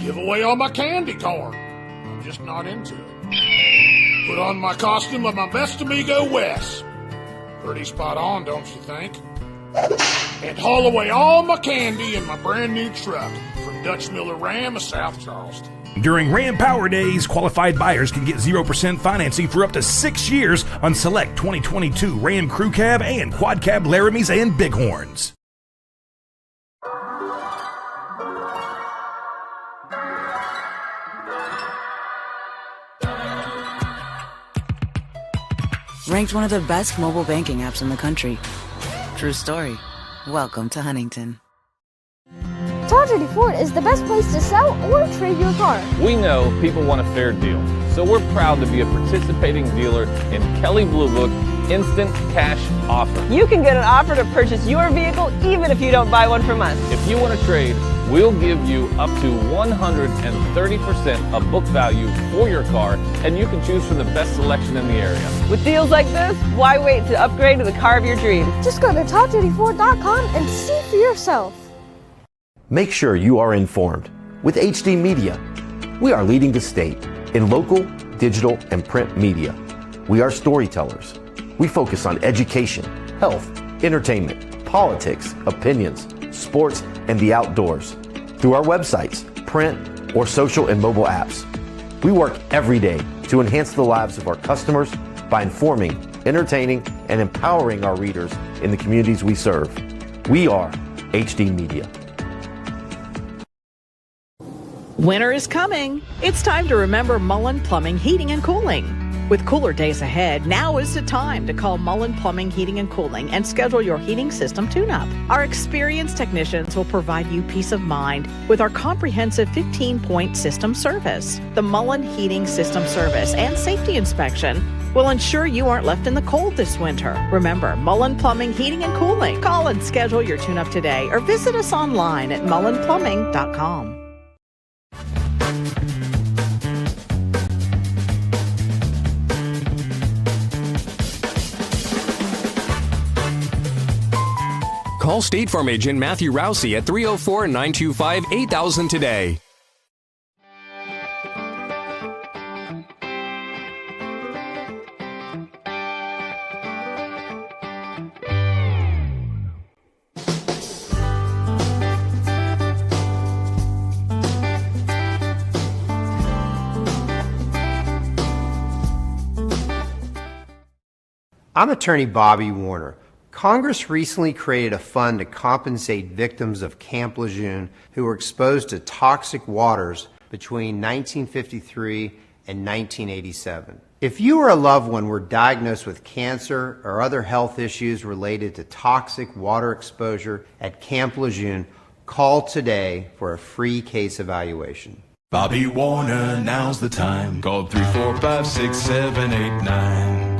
Give away all my candy corn. I'm just not into it. Put on my costume of my best amigo, Wes. Pretty spot on, don't you think? And haul away all my candy in my brand new truck from Dutch Miller Ram of South Charleston. During Ram Power Days, qualified buyers can get 0% financing for up to 6 years on select 2022 Ram Crew Cab and Quad Cab Laramies and Bighorns. Ranked one of the best mobile banking apps in the country. True story. Welcome to Huntington. Tragedy Ford is the best place to sell or trade your car. We know people want a fair deal, so we're proud to be a participating dealer in Kelley Blue Book Instant Cash Offer. You can get an offer to purchase your vehicle even if you don't buy one from us. If you want to trade, we'll give you up to 130% of book value for your car, and you can choose from the best selection in the area. With deals like this, why wait to upgrade to the car of your dreams? Just go to TopDutyFord.com and see for yourself. Make sure you are informed. With HD Media, we are leading the state in local, digital, and print media. We are storytellers. We focus on education, health, entertainment, politics, opinions, sports, and the outdoors. Through our websites, print, or social and mobile apps. We work every day to enhance the lives of our customers by informing, entertaining, and empowering our readers in the communities we serve. We are HD Media. Winter is coming. It's time to remember Mullen Plumbing, Heating and Cooling. With cooler days ahead, now is the time to call Mullen Plumbing, Heating and Cooling and schedule your heating system tune-up. Our experienced technicians will provide you peace of mind with our comprehensive 15-point system service. The Mullen Heating System Service and Safety Inspection will ensure you aren't left in the cold this winter. Remember, Mullen Plumbing, Heating and Cooling. Call and schedule your tune-up today or visit us online at mullenplumbing.com. Call State Farm agent Matthew Rousey at 304-925-8000 today. I'm attorney Bobby Warner. Congress recently created a fund to compensate victims of Camp Lejeune who were exposed to toxic waters between 1953 and 1987. If you or a loved one were diagnosed with cancer or other health issues related to toxic water exposure at Camp Lejeune, call today for a free case evaluation. Bobby Warner, now's the time. Call 345-6789.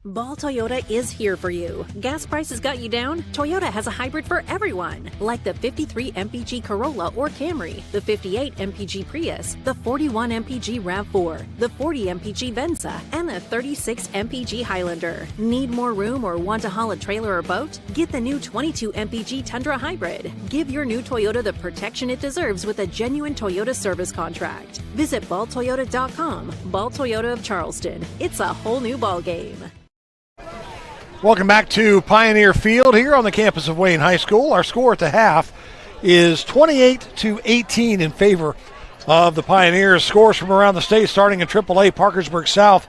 Ball Toyota is here for you. Gas prices got you down? Toyota has a hybrid for everyone, like the 53 MPG Corolla or Camry, the 58 MPG Prius, the 41 MPG RAV4, the 40 MPG Venza, and the 36 MPG Highlander. Need more room or want to haul a trailer or boat? Get the new 22 MPG Tundra Hybrid. Give your new Toyota the protection it deserves with a genuine Toyota service contract. Visit balltoyota.com. Ball Toyota of Charleston. It's a whole new ball game. Welcome back to Pioneer Field here on the campus of Wayne High School. Our score at the half is 28-18 in favor of the Pioneers. Scores from around the state starting in AAA. Parkersburg South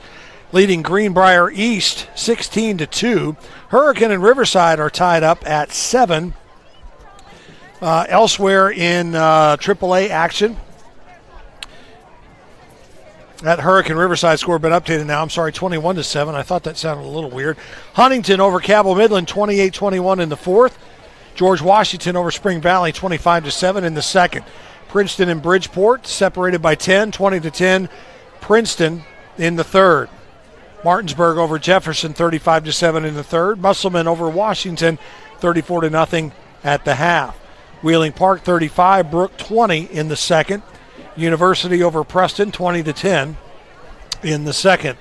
leading Greenbrier East 16-2. Hurricane and Riverside are tied up at 7. Elsewhere in AAA action, that Hurricane Riverside score been updated now. I'm sorry, 21-7. I thought that sounded a little weird. Huntington over Cabell Midland, 28-21 in the fourth. George Washington over Spring Valley, 25-7 in the second. Princeton and Bridgeport separated by 10, 20-10. Princeton in the third. Martinsburg over Jefferson, 35-7 in the third. Musselman over Washington, 34-0 at the half. Wheeling Park 35, Brook 20 in the second. University over Preston 20-10 in the second.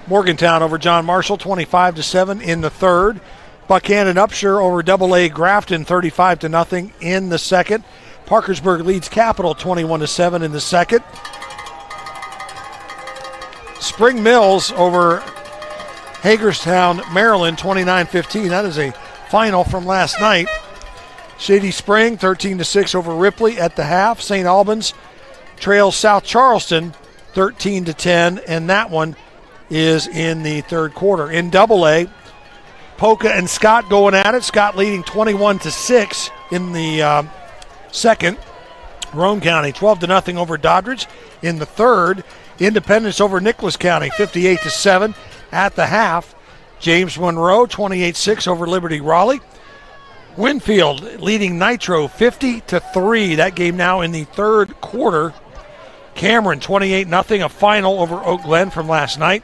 Morgantown over John Marshall 25-7 in the third. Buckhannon Upshur over AA Grafton 35-0 in the second. Parkersburg leads Capital 21-7 in the second. Spring Mills over Hagerstown, Maryland 29-15. That is a final from last night. Shady Spring 13-6 over Ripley at the half. St. Albans trails South Charleston 13-10, and that one is in the third quarter. In AA, Polka and Scott going at it. Scott leading 21-6 in the second. Roane County 12-0 over Doddridge in the third. Independence over Nicholas County 58-7 at the half. James Monroe 28-6 over Liberty Raleigh. Winfield leading Nitro 50-3. That game now in the third quarter. Cameron 28-0, a final over Oak Glen from last night.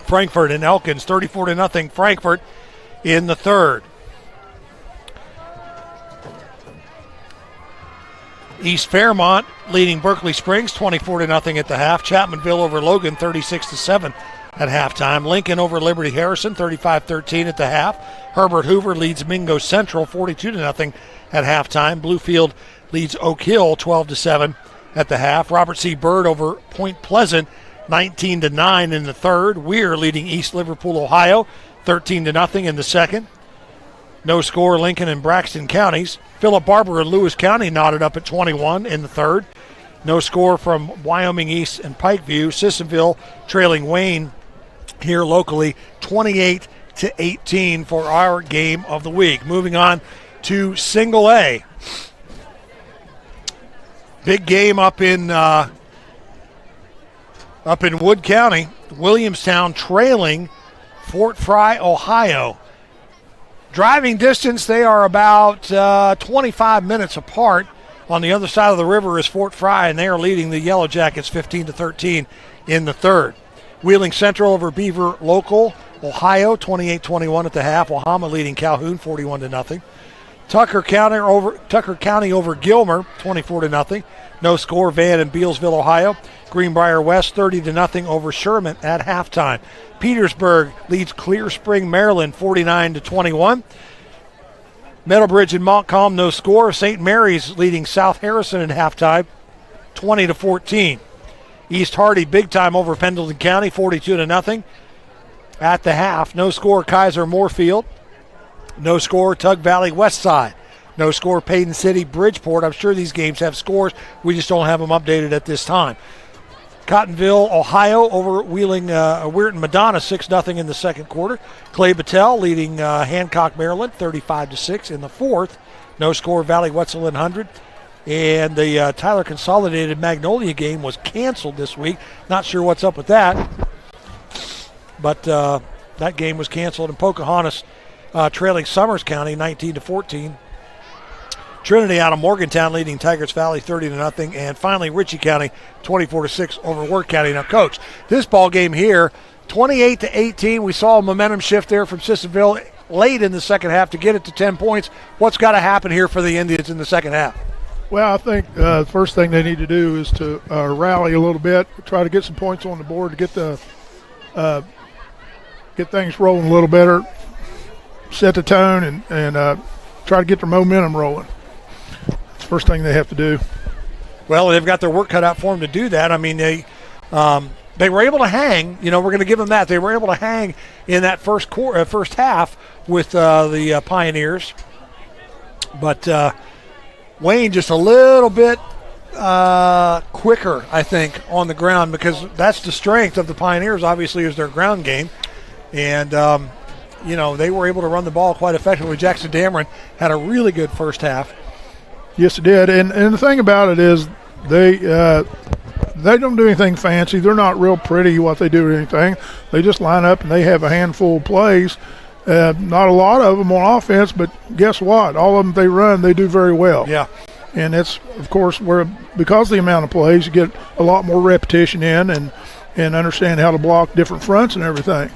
Frankfort and Elkins 34-0 Frankfort in the third. East Fairmont leading Berkeley Springs 24-0 at the half. Chapmanville over Logan 36-7 at halftime. Lincoln over Liberty Harrison 35-13 at the half. Herbert Hoover leads Mingo Central 42-0 at halftime. Bluefield leads Oak Hill 12-7 at the half. Robert C. Byrd over Point Pleasant 19-9 in the third. Weir leading East Liverpool, Ohio 13-0 in the second. No score Lincoln and Braxton counties. Philip Barber and Lewis County knotted up at 21 in the third. No score from Wyoming East and Pikeview. Sissonville trailing Wayne here locally 28-18 for our game of the week. Moving on to Single A. Big game up in Wood County. Williamstown trailing Fort Fry, Ohio. Driving distance, they are about 25 minutes apart. On the other side of the river is Fort Fry, and they are leading the Yellow Jackets 15-13 in the third. Wheeling Central over Beaver Local, Ohio, 28-21 at the half. Wahama leading Calhoun 41-0. Tucker County over Gilmer, 24-0. No score, Van and Bealsville, Ohio. Greenbrier West, 30-0 over Sherman at halftime. Petersburg leads Clear Spring, Maryland, 49-21. Meadowbridge and Montcalm, no score. St. Mary's leading South Harrison at halftime, 20-14. East Hardy, big time over Pendleton County, 42-0 at the half. No score, Kaiser Moorfield. No score, Tug Valley West Side. No score, Payton City Bridgeport. I'm sure these games have scores. We just don't have them updated at this time. Cottonville, Ohio over Weirton Madonna, 6-0 in the second quarter. Clay Battelle leading Hancock, Maryland, 35-6 in the fourth. No score, Valley Wetzel and 100. And the Tyler Consolidated Magnolia game was canceled this week. Not sure what's up with that. But that game was canceled. And Pocahontas trailing Summers County 19-14. Trinity out of Morgantown leading Tigers Valley 30-0. And finally Ritchie County 24-6 over Worth County. Now, Coach, this ball game here, 28-18. We saw a momentum shift there from Sissonville late in the second half to get it to 10 points. What's got to happen here for the Indians in the second half? Well, I think the first thing they need to do is to rally a little bit, try to get some points on the board to get things rolling a little better, set the tone, and try to get their momentum rolling. That's the first thing they have to do. Well, they've got their work cut out for them to do that. I mean, they they were able to hang. We're going to give them that. They were able to hang in that first half with the Pioneers. But Wayne just a little bit quicker, I think, on the ground, because that's the strength of the Pioneers, obviously, is their ground game. And, they were able to run the ball quite effectively. Jackson Dameron had a really good first half. Yes, it did. And the thing about it is they don't do anything fancy. They're not real pretty what they do or anything. They just line up and they have a handful of plays. Not a lot of them on offense, but guess what? All of them they run, they do very well. Yeah. And it's, of course, because of the amount of plays, you get a lot more repetition in and understand how to block different fronts and everything,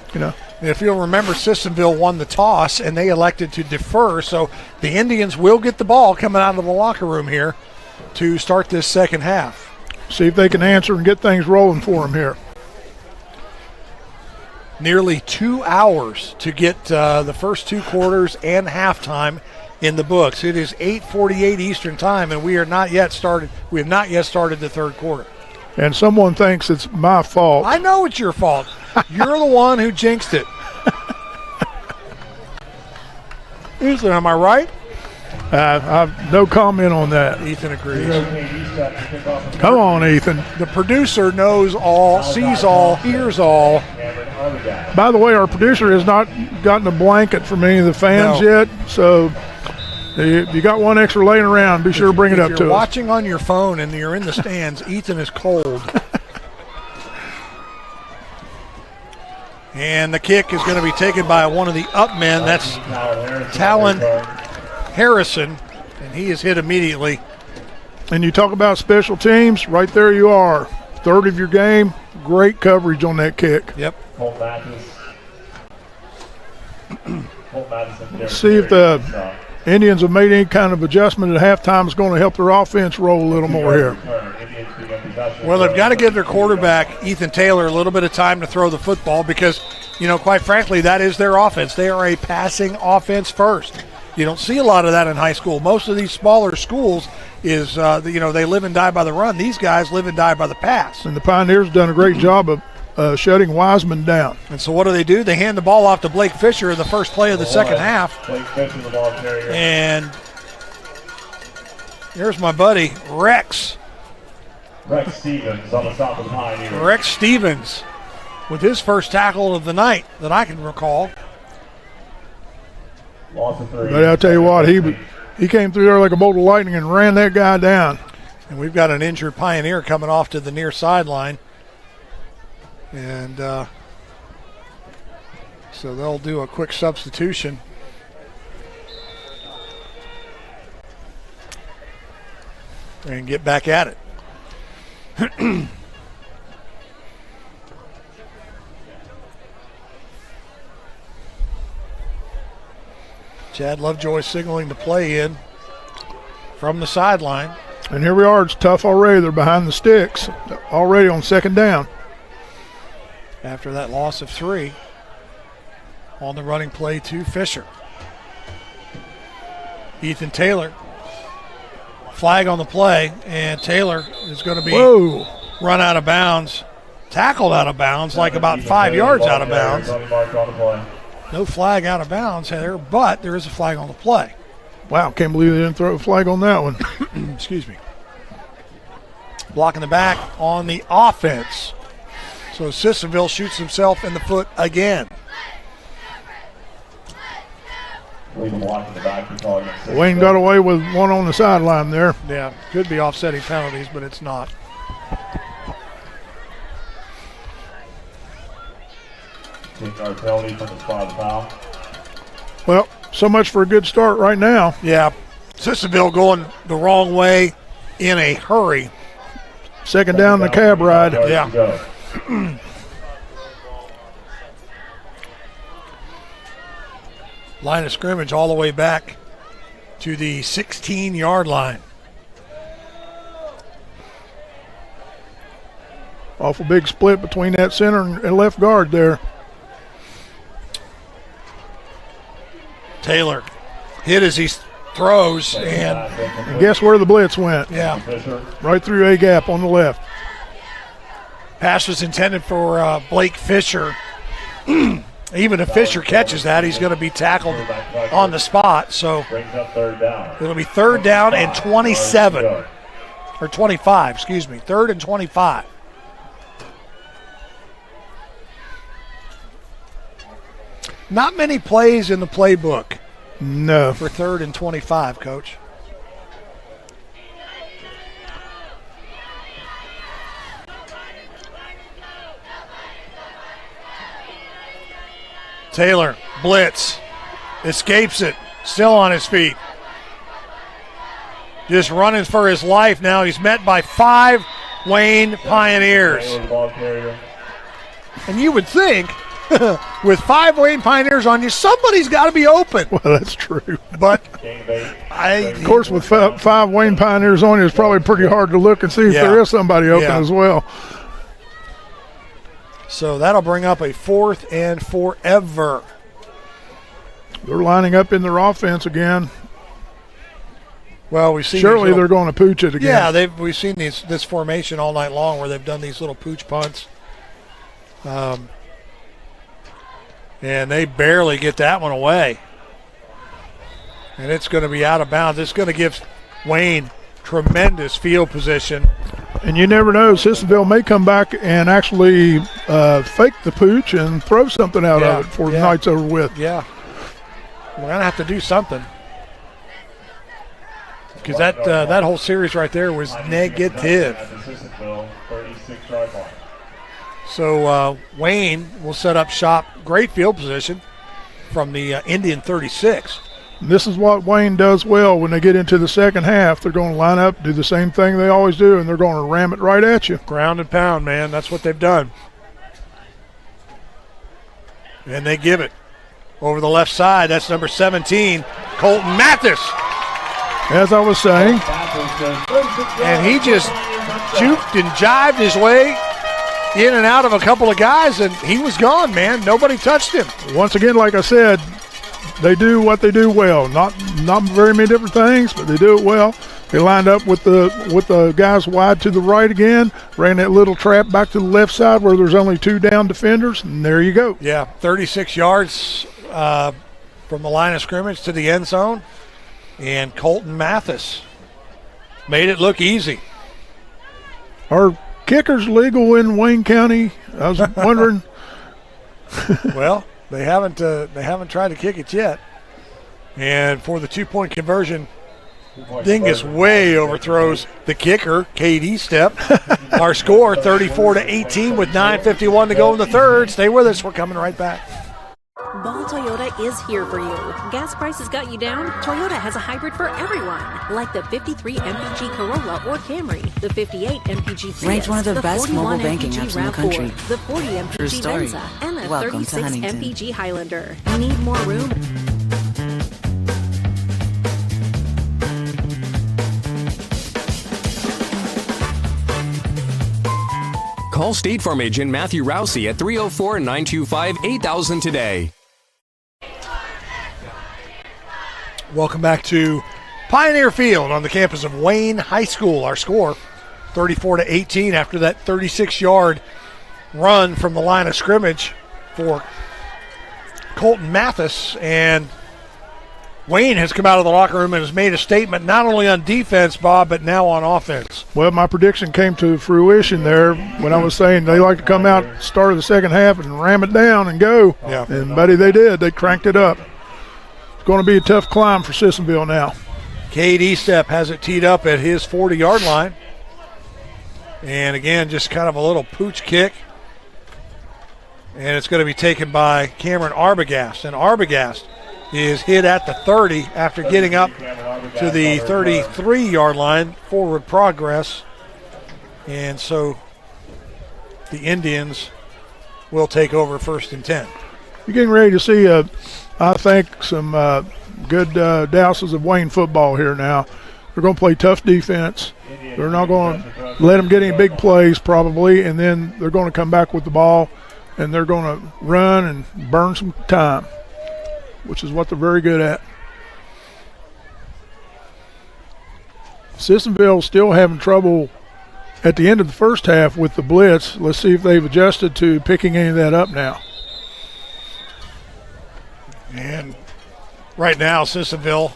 If you'll remember, Sissonville won the toss, and they elected to defer. So the Indians will get the ball coming out of the locker room here to start this second half. See if they can answer and get things rolling for them here. Nearly 2 hours to get the first two quarters and halftime in the books. It is 8:48 Eastern time, and we have not yet started the third quarter. And someone thinks it's my fault. I know it's your fault. You're the one who jinxed it. Ethan, am I right? I've no comment on that. Ethan agrees. Come on, Ethan. The producer knows all, sees all, hears all. By the way, our producer has not gotten a blanket from any of the fans yet, so if you got one extra laying around, be sure to bring it up to us. If you're watching on your phone and you're in the stands, Ethan is cold. And the kick is going to be taken by one of the up men. That's Talon Harrison, and he is hit immediately. And you talk about special teams, right there you are. Third of your game, great coverage on that kick. Yep. See if the Indians have made any kind of adjustment at halftime. Is going to help their offense roll a little more here. Well, they've got to give their quarterback, Ethan Taylor, a little bit of time to throw the football because, quite frankly, that is their offense. They are a passing offense first. You don't see a lot of that in high school. Most of these smaller schools is, they live and die by the run. These guys live and die by the pass. And the Pioneers have done a great job of shutting Wiseman down. And so what do? They hand the ball off to Blake Fisher in the first play of the second half. Blake Fisher, the ball carrier. And here's my buddy, Rex Stevens on the top of the Pioneers. Rex Stevens with his first tackle of the night that I can recall. Loss of 3. But I'll tell you what, he came through there like a bolt of lightning and ran that guy down. And we've got an injured Pioneer coming off to the near sideline. And so they'll do a quick substitution. And get back at it. Chad Lovejoy signaling the play in from the sideline. And here we are. It's tough already. They're behind the sticks already on second down. After that loss of 3 on the running play to Fisher. Ethan Taylor. Flag on the play, and Taylor is going to be run out of bounds, tackled out of bounds, like about 5 yards out of bounds. No flag out of bounds there, but there is a flag on the play. Wow, can't believe they didn't throw a flag on that one. Excuse me. Blocking the back on the offense. So Sissonville shoots himself in the foot again. Wayne got away with one on the sideline there. Yeah, could be offsetting penalties, but it's not. Well, so much for a good start right now. Yeah, Sissonville going the wrong way in a hurry. Second down the cab ride. Yeah. Line of scrimmage all the way back to the 16-yard line. Awful big split between that center and left guard there. Taylor hit as he throws, and guess where the blitz went? Yeah. Right through A-gap on the left. Pass was intended for Blake Fisher. Even if Fisher catches that, he's going to be tackled on the spot. So it'll be 3rd down and 27. Or 25, excuse me. 3rd and 25. Not many plays in the playbook. No. For 3rd and 25, Coach. Taylor, blitz, escapes it, still on his feet. Just running for his life now. He's met by 5 Wayne Pioneers. And you would think, with 5 Wayne Pioneers on you, somebody's got to be open. Well, that's true. But of course, with 5 Wayne Pioneers on you, it's probably pretty hard to look and see if there is somebody open as well. So that'll bring up a 4th and forever. They're lining up in their offense again. Well, we've seen surely they're going to pooch it again. Yeah, we've seen this formation all night long where they've done these little pooch punts. And they barely get that one away. And it's going to be out of bounds. It's going to give Wayne tremendous field position. And you never know, Sissonville may come back and actually fake the pooch and throw something out of it before the night's over with. Yeah. We're going to have to do something. Because that whole series right there was negative. So Wayne will set up shop. Great field position from the Indian 36. This is what Wayne does well when they get into the second half. They're going to line up, do the same thing they always do, and they're going to ram it right at you. Ground and pound, man. That's what they've done. And they give it. Over the left side, that's number 17, Colton Mathis. As I was saying. And he just juked and jived his way in and out of a couple of guys, and he was gone, man. Nobody touched him. Once again, like I said, they do what they do well. Not very many different things, but they do it well. They lined up with the guys wide to the right again, ran that little trap back to the left side where there's only 2 down defenders, and there you go. Yeah, 36 yards from the line of scrimmage to the end zone, and Colton Mathis made it look easy. Are kickers legal in Wayne County? I was wondering. Well, they haven't tried to kick it yet. And for the 2-point conversion, Dingus way overthrows the kicker, KD Step. Our score 34-18 with 9:51 to go in the third. Stay with us. We're coming right back. Ball Toyota is here for you. Gas prices got you down? Toyota has a hybrid for everyone, like the 53 MPG Corolla or Camry, the 58 MPG Prius, ranked one of the best mobile banking MPG apps in the country. the 40 MPG True story. Venza, and the Welcome to 36 Huntington. MPG Highlander. Need more room? Call State Farm agent Matthew Rousey at 304-925-8000 today. Welcome back to Pioneer Field on the campus of Wayne High School. Our score 34-18 after that 36-yard run from the line of scrimmage for Colton Mathis. And Wayne has come out of the locker room and has made a statement not only on defense, Bob, but now on offense. Well, my prediction came to fruition there when I was saying they like to come out start of the second half and ram it down and go. Yeah. And, buddy, they did. They cranked it up. It's going to be a tough climb for Sissonville now. KD Step has it teed up at his 40-yard line. And, again, just kind of a little pooch kick. And it's going to be taken by Cameron Arbogast. And Arbogast is hit at the 30 after getting up to the 33-yard line, forward progress. And so the Indians will take over 1st and 10. You're getting ready to see, I think, some good douses of Wayne football here now. They're going to play tough defense. They're not going to let them get any big plays probably, and then they're going to come back with the ball, and they're going to run and burn some time, which is what they're very good at. Sissonville still having trouble at the end of the first half with the blitz. Let's see if they've adjusted to picking any of that up now. And right now, Sissonville,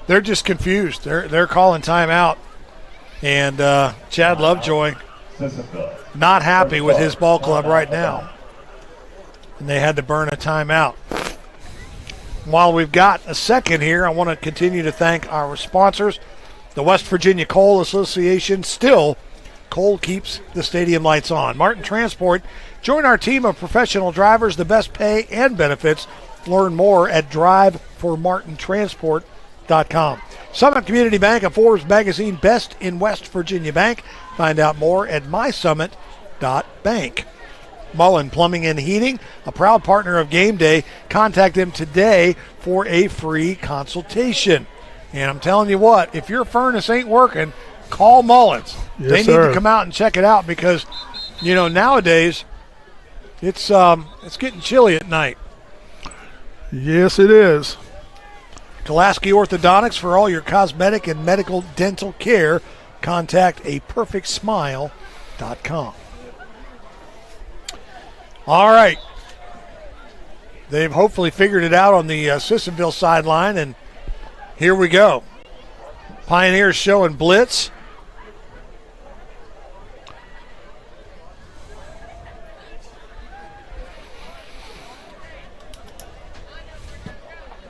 they're just confused. They're calling timeout. And Chad Lovejoy not happy with his ball club right now. And they had to burn a timeout. While we've got a second here, I want to continue to thank our sponsors. The West Virginia Coal Association, still, coal keeps the stadium lights on. Martin Transport, join our team of professional drivers, the best pay and benefits. Learn more at driveformartintransport.com. Summit Community Bank, a Forbes magazine best in West Virginia bank. Find out more at mysummit.bank. Mullen Plumbing and Heating, a proud partner of GameDay. Contact them today for a free consultation. And I'm telling you what, if your furnace ain't working, call Mullins. Yes, they need to come out and check it out because, you know, nowadays it's getting chilly at night. Yes, it is. Kolaski Orthodontics for all your cosmetic and medical dental care. Contact aperfectsmile.com. All right. They've hopefully figured it out on the Sissonville sideline, and here we go. Pioneers showing blitz.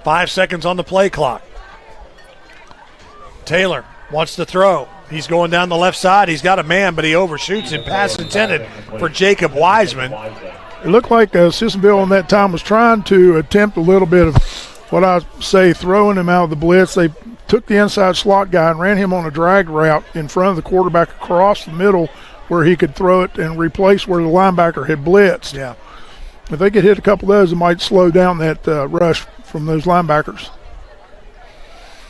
Five seconds on the play clock. Taylor wants to throw. He's going down the left side. He's got a man, but he overshoots it. Pass intended for Jacob Wiseman. It looked like Sissonville in that time was trying to attempt a little bit of what I say throwing him out of the blitz. They took the inside slot guy and ran him on a drag route in front of the quarterback across the middle where he could throw it and replace where the linebacker had blitzed. Yeah. If they could hit a couple of those, it might slow down that rush from those linebackers.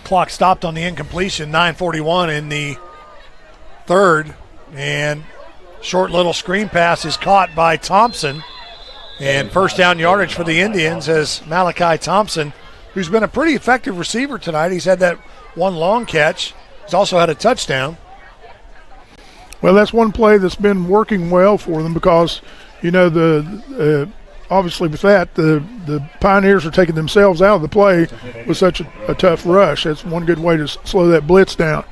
Clock stopped on the incompletion, 9:41 in the third, and short little screen pass is caught by Thompson, and first down yardage for the Indians as Malachi Thompson, who's been a pretty effective receiver tonight. He's had that one long catch. He's also had a touchdown. Well, that's one play that's been working well for them because, you know, obviously with that, the Pioneers are taking themselves out of the play with such a tough rush. That's one good way to slow that blitz down.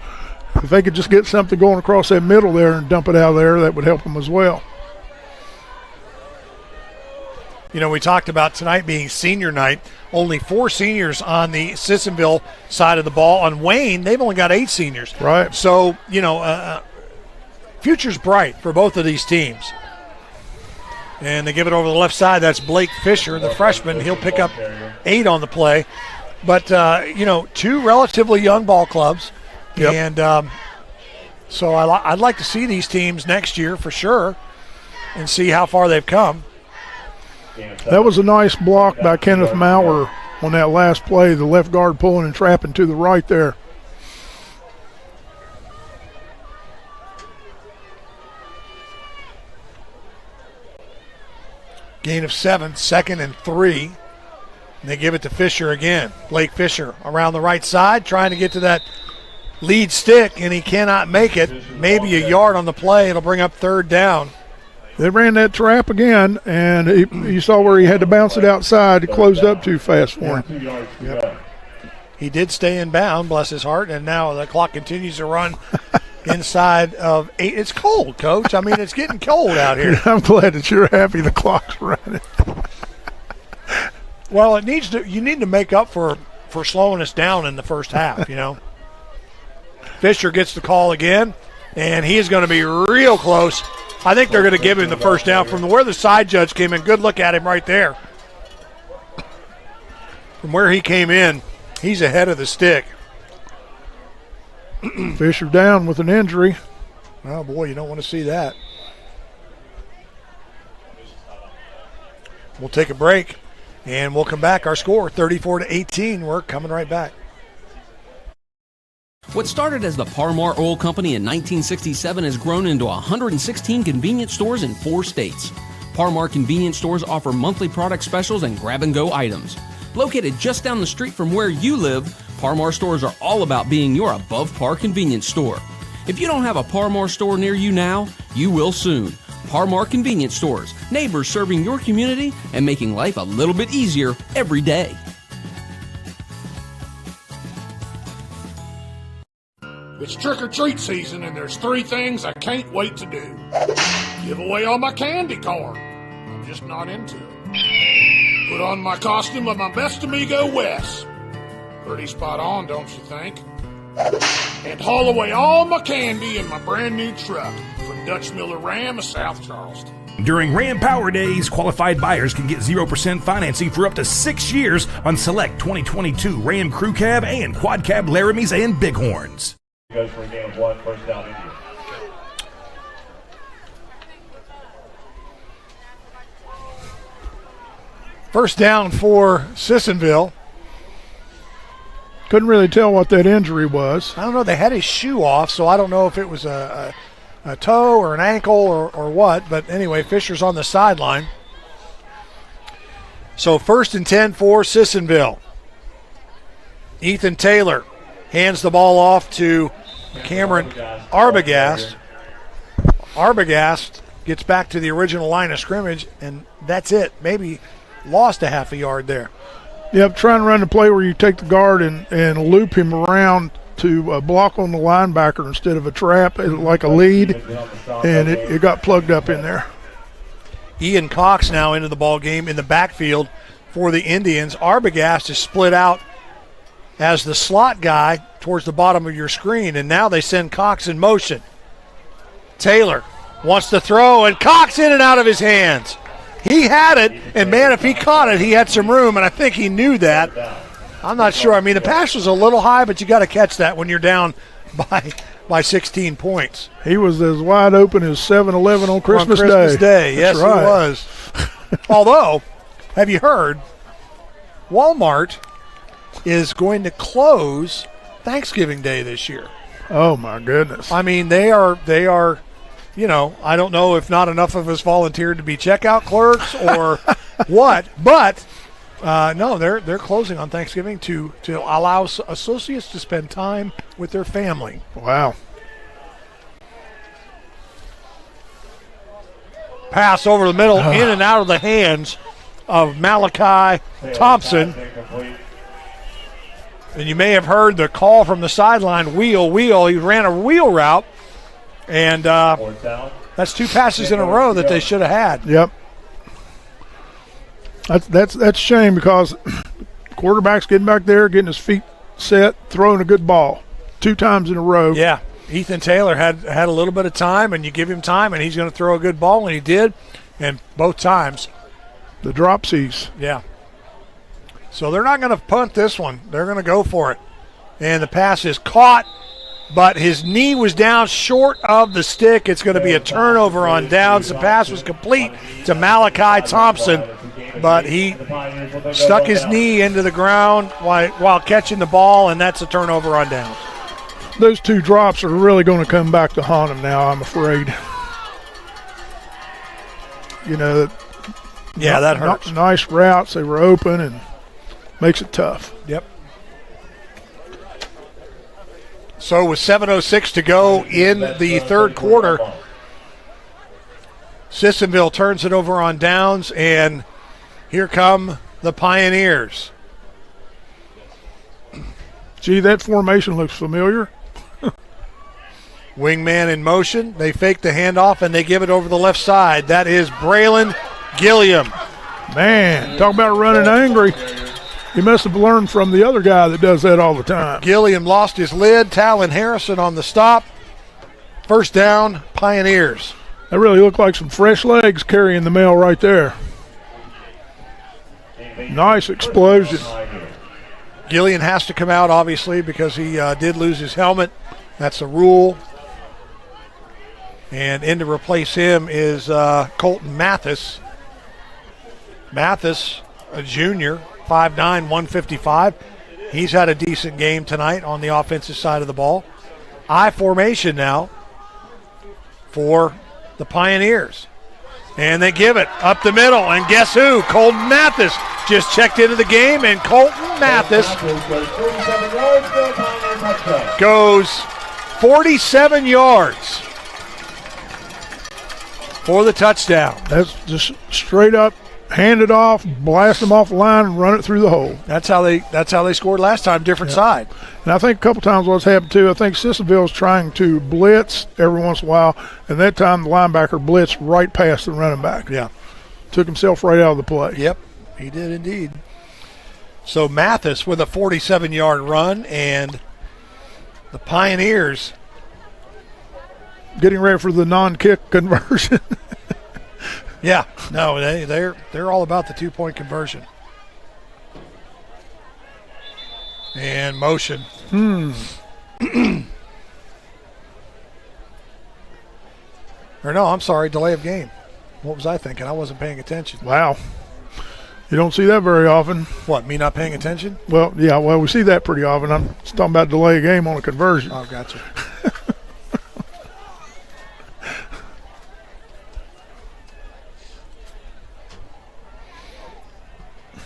If they could just get something going across that middle there and dump it out of there, that would help them as well. You know, we talked about tonight being senior night. Only 4 seniors on the Sissonville side of the ball. On Wayne, they've only got 8 seniors. Right. So, you know, future's bright for both of these teams. And they give it over the left side. That's Blake Fisher, the freshman. He'll pick up 8 on the play. But, you know, 2 relatively young ball clubs. Yep. And so I'd like to see these teams next year for sure and see how far they've come. That was a nice block by Kenneth Maurer on that last play, the left guard pulling and trapping to the right there. Gain of 7, 2nd and 3. And they give it to Fisher again. Blake Fisher around the right side trying to get to that lead stick, and he cannot make it. Maybe a yard on the play. It'll bring up 3rd down. They ran that trap again, and you saw where he had to bounce it outside. It closed up too fast for him. Yep. He did stay in bound, bless his heart, and now the clock continues to run inside of 8. It's cold, Coach. I mean, it's getting cold out here. I'm glad that you're happy the clock's running. Well, you need to make up for slowing us down in the first half, you know. Fisher gets the call again, and he is going to be real close. I think they're going to give him the first down from where the side judge came in. Good look at him right there. From where he came in, he's ahead of the stick. Fisher down with an injury. Oh, boy, you don't want to see that. We'll take a break, and we'll come back. Our score, 34-18. We're coming right back. What started as the Parmar Oil Company in 1967 has grown into 116 convenience stores in 4 states. Parmar convenience stores offer monthly product specials and grab-and-go items. Located just down the street from where you live, Parmar stores are all about being your above-par convenience store. If you don't have a Par-Mar store near you now, you will soon. Par-Mar Convenience Stores, neighbors serving your community and making life a little bit easier every day. It's trick-or-treat season, and there's 3 things I can't wait to do. Give away all my candy corn. I'm just not into it. Put on my costume of my best amigo, Wes. Pretty spot on, don't you think? And haul away all my candy in my brand new truck from Dutch Miller Ram of South Charleston. During Ram Power Days, qualified buyers can get 0% financing for up to 6 years on select 2022 Ram Crew Cab and Quad Cab Laramies and Bighorns. Goes for a game of 1, first down India. First down for Sissonville. Couldn't really tell what that injury was. I don't know. They had his shoe off, so I don't know if it was a toe or an ankle or what. But anyway, Fisher's on the sideline. So 1st and 10 for Sissonville. Ethan Taylor hands the ball off to Cameron Arbogast. Arbogast gets back to the original line of scrimmage, and that's it. Maybe lost a half a yard there. Yep, trying to run the play where you take the guard and loop him around to block on the linebacker instead of a trap, like a lead, and it got plugged up in there. Ian Cox now into the ball game in the backfield for the Indians. Arbogast is split out as the slot guy towards the bottom of your screen, and now they send Cox in motion. Taylor wants to throw, and Cox in and out of his hands. He had it, and man, if he caught it, he had some room, and I think he knew that. I'm not sure. I mean, the pass was a little high, but you got to catch that when you're down by 16 points. He was as wide open as 7-Eleven on Christmas Day. Yes, right. He was. Although, have you heard, Walmart is going to close Thanksgiving Day this year. Oh, my goodness. I mean, they are, you know, I don't know if not enough of us volunteered to be checkout clerks or what, but no, they're closing on Thanksgiving to allow associates to spend time with their family. Wow. Pass over the middle, in and out of the hands of Malachi Thompson. And you may have heard the call from the sideline, wheel. He ran a wheel route. And that's 2 passes in a row that they should have had. Yep. That's a shame because quarterback's getting back there, getting his feet set, throwing a good ball 2 times in a row. Yeah. Ethan Taylor had a little bit of time, and you give him time, and he's going to throw a good ball, and he did, and both times. The dropsies. Yeah. So they're not going to punt this one. They're going to go for it. And the pass is caught, but his knee was down short of the stick. It's going to be a turnover on downs. The pass was complete to Malachi Thompson, but he stuck his knee into the ground while catching the ball, and that's a turnover on downs. Those 2 drops are really going to come back to haunt him now, I'm afraid. You know, yeah, that hurts. Nice routes. They were open and makes it tough. Yep. So with 7:06 to go in the third quarter, Sissonville turns it over on downs, and here come the Pioneers. Gee, that formation looks familiar. Wingman in motion. They fake the handoff, and they give it over the left side. That is Braylon Gilliam. Man, talk about running angry. He must have learned from the other guy that does that all the time. Gilliam lost his lid. Talon Harrison on the stop. First down, Pioneers. That really looked like some fresh legs carrying the mail right there. Nice explosion. Gilliam has to come out, obviously, because he did lose his helmet. That's a rule. And in to replace him is Colton Mathis. Mathis, a junior, 5'9", 155. He's had a decent game tonight on the offensive side of the ball. I formation now for the Pioneers. And they give it up the middle. And guess who? Colton Mathis just checked into the game. And Colton Mathis goes 47 yards for the touchdown. That's just straight up, hand it off, blast them off the line, and run it through the hole. That's how they scored last time, different side. And I think a couple times what's happened too, I think Sissonville is trying to blitz every once in a while, and that time the linebacker blitzed right past the running back. Yeah. Took himself right out of the play. Yep, he did indeed. So Mathis with a 47-yard run, and the Pioneers getting ready for the non-kick conversion. Yeah, no, they're all about the 2-point conversion. And motion. Or no, I'm sorry, delay of game. What was I thinking? I wasn't paying attention. Wow. You don't see that very often. What, me not paying attention? Well, yeah, we see that pretty often. I'm talking about delay of game on a conversion. Oh, gotcha.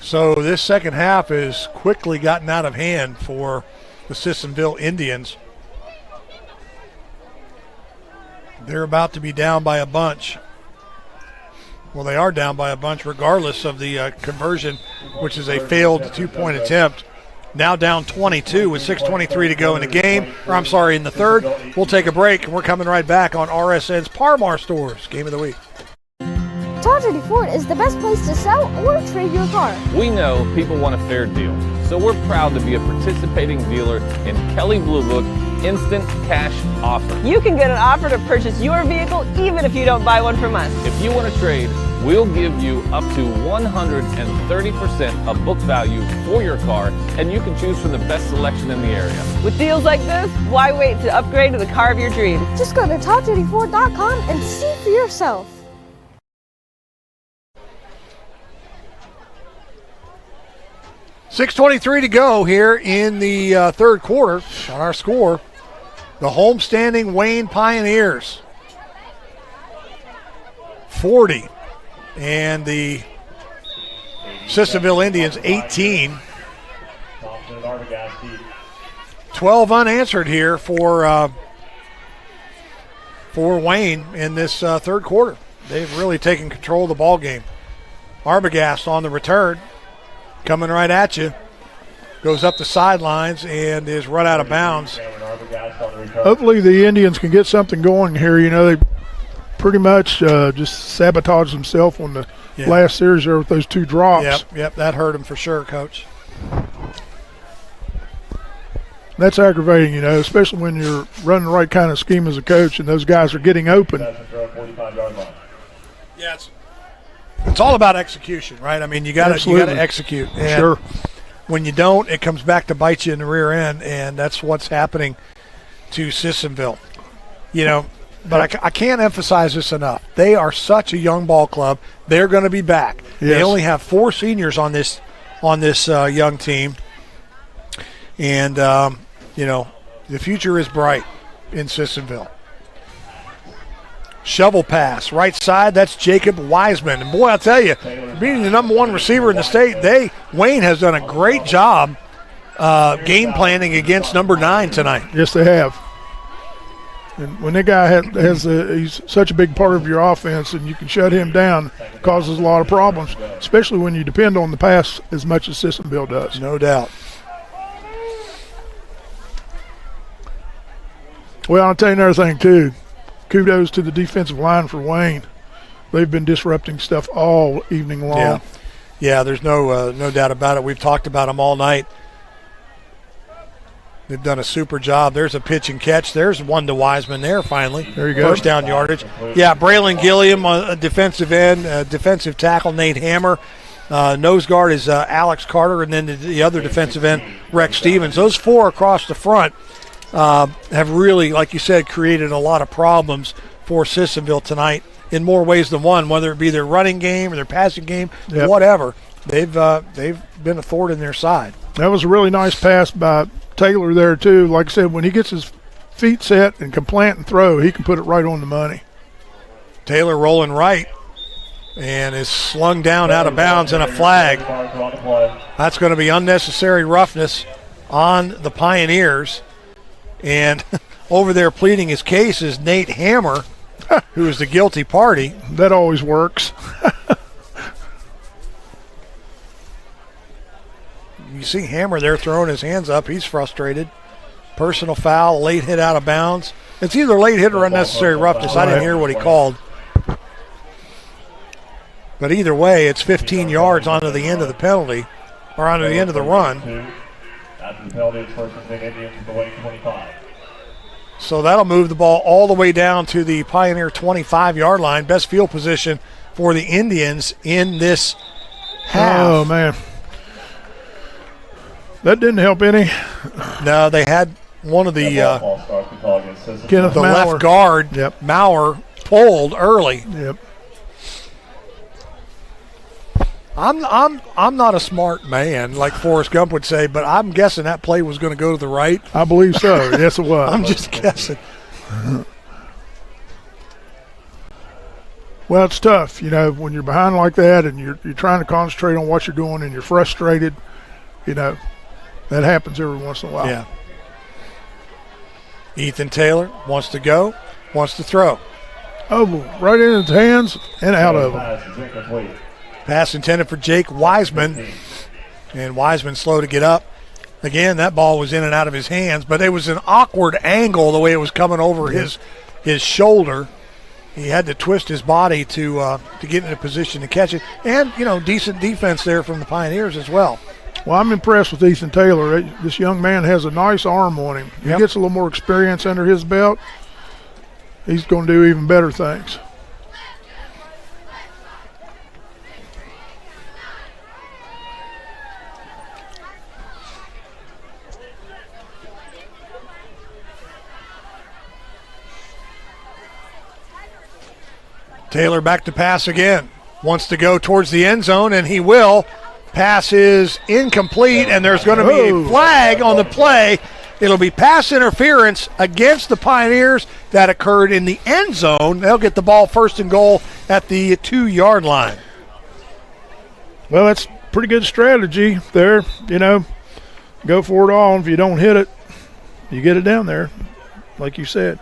So this second half has quickly gotten out of hand for the Sissonville Indians. They're about to be down by a bunch. Well, they are down by a bunch regardless of the conversion, which is a failed 2-point attempt. Now down 22 with 6:23 to go in the game. In the third. We'll take a break, and we're coming right back on RSN's Parmar Stores Game of the Week. Tragedy Ford is the best place to sell or trade your car. We know people want a fair deal, so we're proud to be a participating dealer in Kelly Blue Book Instant Cash Offer. You can get an offer to purchase your vehicle even if you don't buy one from us. If you want to trade, we'll give you up to 130% of book value for your car, and you can choose from the best selection in the area. With deals like this, why wait to upgrade to the car of your dreams? Just go to TopDutyFord.com and see for yourself. .6:23 to go here in the third quarter on our score. The homestanding Wayne Pioneers 40 and the Sissonville Indians 18. 12 unanswered here for Wayne in this third quarter. They've really taken control of the ball game. Arbogast on the return. Coming right at you. Goes up the sidelines and is run out of bounds. Hopefully the Indians can get something going here. You know, they pretty much just sabotaged themselves on the last series there with those 2 drops. Yep, that hurt them for sure, Coach. That's aggravating, you know, especially when you're running the right kind of scheme as a coach and those guys are getting open. Yeah, it's all about execution, right? I mean, you got to execute. And sure. When you don't, it comes back to bite you in the rear end, and that's what's happening to Sissonville. You know, but I can't emphasize this enough. They are such a young ball club. They're going to be back. Yes. They only have 4 seniors on this young team, and you know, the future is bright in Sissonville. Shovel pass, right side, that's Jacob Wiseman. And boy, I'll tell you, being the number 1 receiver in the state, Wayne has done a great job game planning against number 9 tonight. Yes, they have. And when that guy he's such a big part of your offense and you can shut him down, it causes a lot of problems, especially when you depend on the pass as much as Sissonville does. No doubt. Well, I'll tell you another thing, too. Kudos to the defensive line for Wayne. They've been disrupting stuff all evening long. Yeah, there's no doubt about it. We've talked about them all night. They've done a super job. There's a pitch and catch. There's one to Wiseman there finally. There you go. First down yardage. Yeah, Braylon Gilliam, a defensive end, defensive tackle, Nate Hammer. Nose guard is Alex Carter, and then the other defensive end, Rex Stevens. Those 4 across the front have really, like you said, created a lot of problems for Sissonville tonight in more ways than one, whether it be their running game or their passing game, whatever. They've been a thorn in their side. That was a really nice pass by Taylor there, too. Like I said, when he gets his feet set and can plant and throw, he can put it right on the money. Taylor rolling right and is slung down out of bounds and a flag. That's going to be unnecessary roughness on the Pioneers. And over there pleading his case is Nate Hammer, who is the guilty party. That always works. You see Hammer there throwing his hands up. He's frustrated. Personal foul, late hit out of bounds. It's either late hit or unnecessary roughness. I didn't hear what he called. But either way, it's 15 yards onto the end of the penalty, or onto the end of the run. After the penalty, it's first and 10 Indians at the Wayne 25. So that'll move the ball all the way down to the Pioneer 25-yard line. Best field position for the Indians in this half. Oh, man. That didn't help any. No, they had one of the left guard, Maurer, pulled early. Yep. I'm not a smart man, like Forrest Gump would say, but I'm guessing that play was going to go to the right. I believe so. Yes, it was. I'm just guessing. Well, it's tough, when you're behind like that and you're trying to concentrate on what you're doing and you're frustrated, that happens every once in a while. Yeah. Ethan Taylor wants to go, wants to throw. Oh, right in his hands and out of him. Pass intended for Jake Wiseman, and Wiseman slow to get up. Again, that ball was in and out of his hands, but it was an awkward angle the way it was coming over his shoulder. He had to twist his body to get in a position to catch it, and decent defense there from the Pioneers as well. Well, I'm impressed with Ethan Taylor. This young man has a nice arm on him. He gets a little more experience under his belt. He's going to do even better things. Taylor back to pass again. Wants to go towards the end zone, and he will. Pass is incomplete, and there's going to be a flag on the play. It'll be pass interference against the Pioneers that occurred in the end zone. They'll get the ball first and goal at the 2-yard line. Well, that's pretty good strategy there. Go for it all. If you don't hit it, you get it down there, like you said.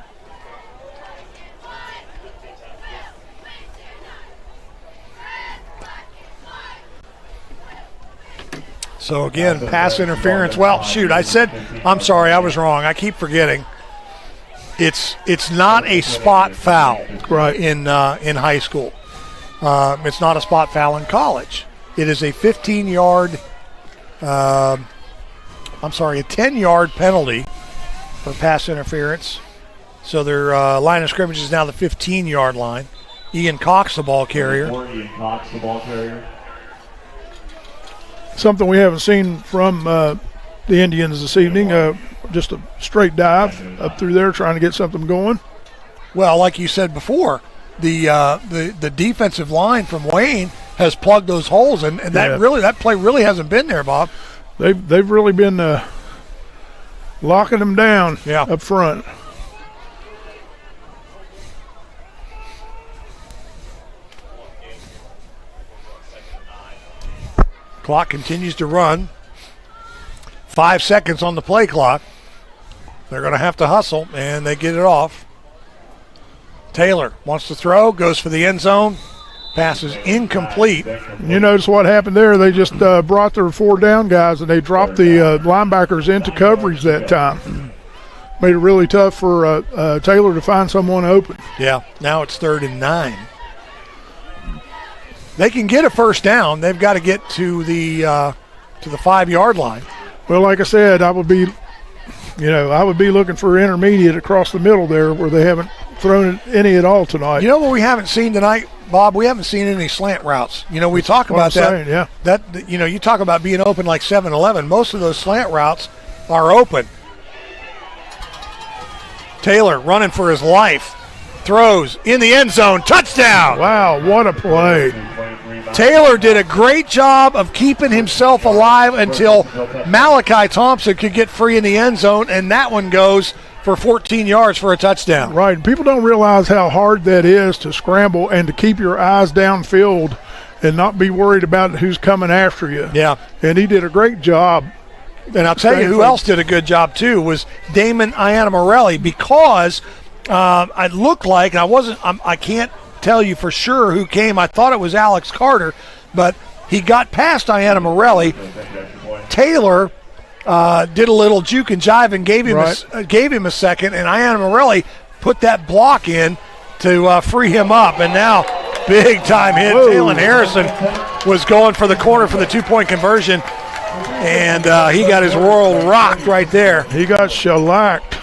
So, again, pass interference. Well, shoot, I'm sorry, I was wrong. I keep forgetting. It's not a spot foul in high school. It's not a spot foul in college. It is a 15-yard, a 10-yard penalty for pass interference. So their line of scrimmage is now the 15-yard line. Ian Cox, the ball carrier. Something we haven't seen from the Indians this evening, just a straight dive up through there trying to get something going. Well, like you said before, the defensive line from Wayne has plugged those holes, and that play really hasn't been there, Bob. They've really been locking them down up front. Clock continues to run. 5 seconds on the play clock. They're going to have to hustle, and they get it off. Taylor wants to throw, goes for the end zone. Pass is incomplete. You notice what happened there? They just brought their 4 down guys, and they dropped the linebackers into coverage that time. Made it really tough for Taylor to find someone open. Yeah, now it's 3rd and 9. They can get a first down. They've got to get to the 5-yard line. Well, like I said, I would be looking for intermediate across the middle there where they haven't thrown any at all tonight. You know what we haven't seen tonight, Bob? We haven't seen any slant routes. We talk about that. That you talk about being open like 7-Eleven. Most of those slant routes are open. Taylor running for his life. Throws in the end zone. Touchdown. Wow, what a play. Taylor did a great job of keeping himself alive until Malachi Thompson could get free in the end zone, and that one goes for 14 yards for a touchdown. Right. People don't realize how hard that is to scramble and to keep your eyes downfield and not be worried about who's coming after you. Yeah. And he did a great job And I'll tell you who else did a good job too was Damon Iannamorelli, because it looked like, and I can't tell you for sure who came. I thought it was Alex Carter, but he got past Iannamorelli. Taylor did a little juke and jive and gave him a second, and Iannamorelli put that block in to free him up. And now, big time hit. Taylor Harrison was going for the corner for the 2-point conversion, and he got his world rocked right there. He got shellacked.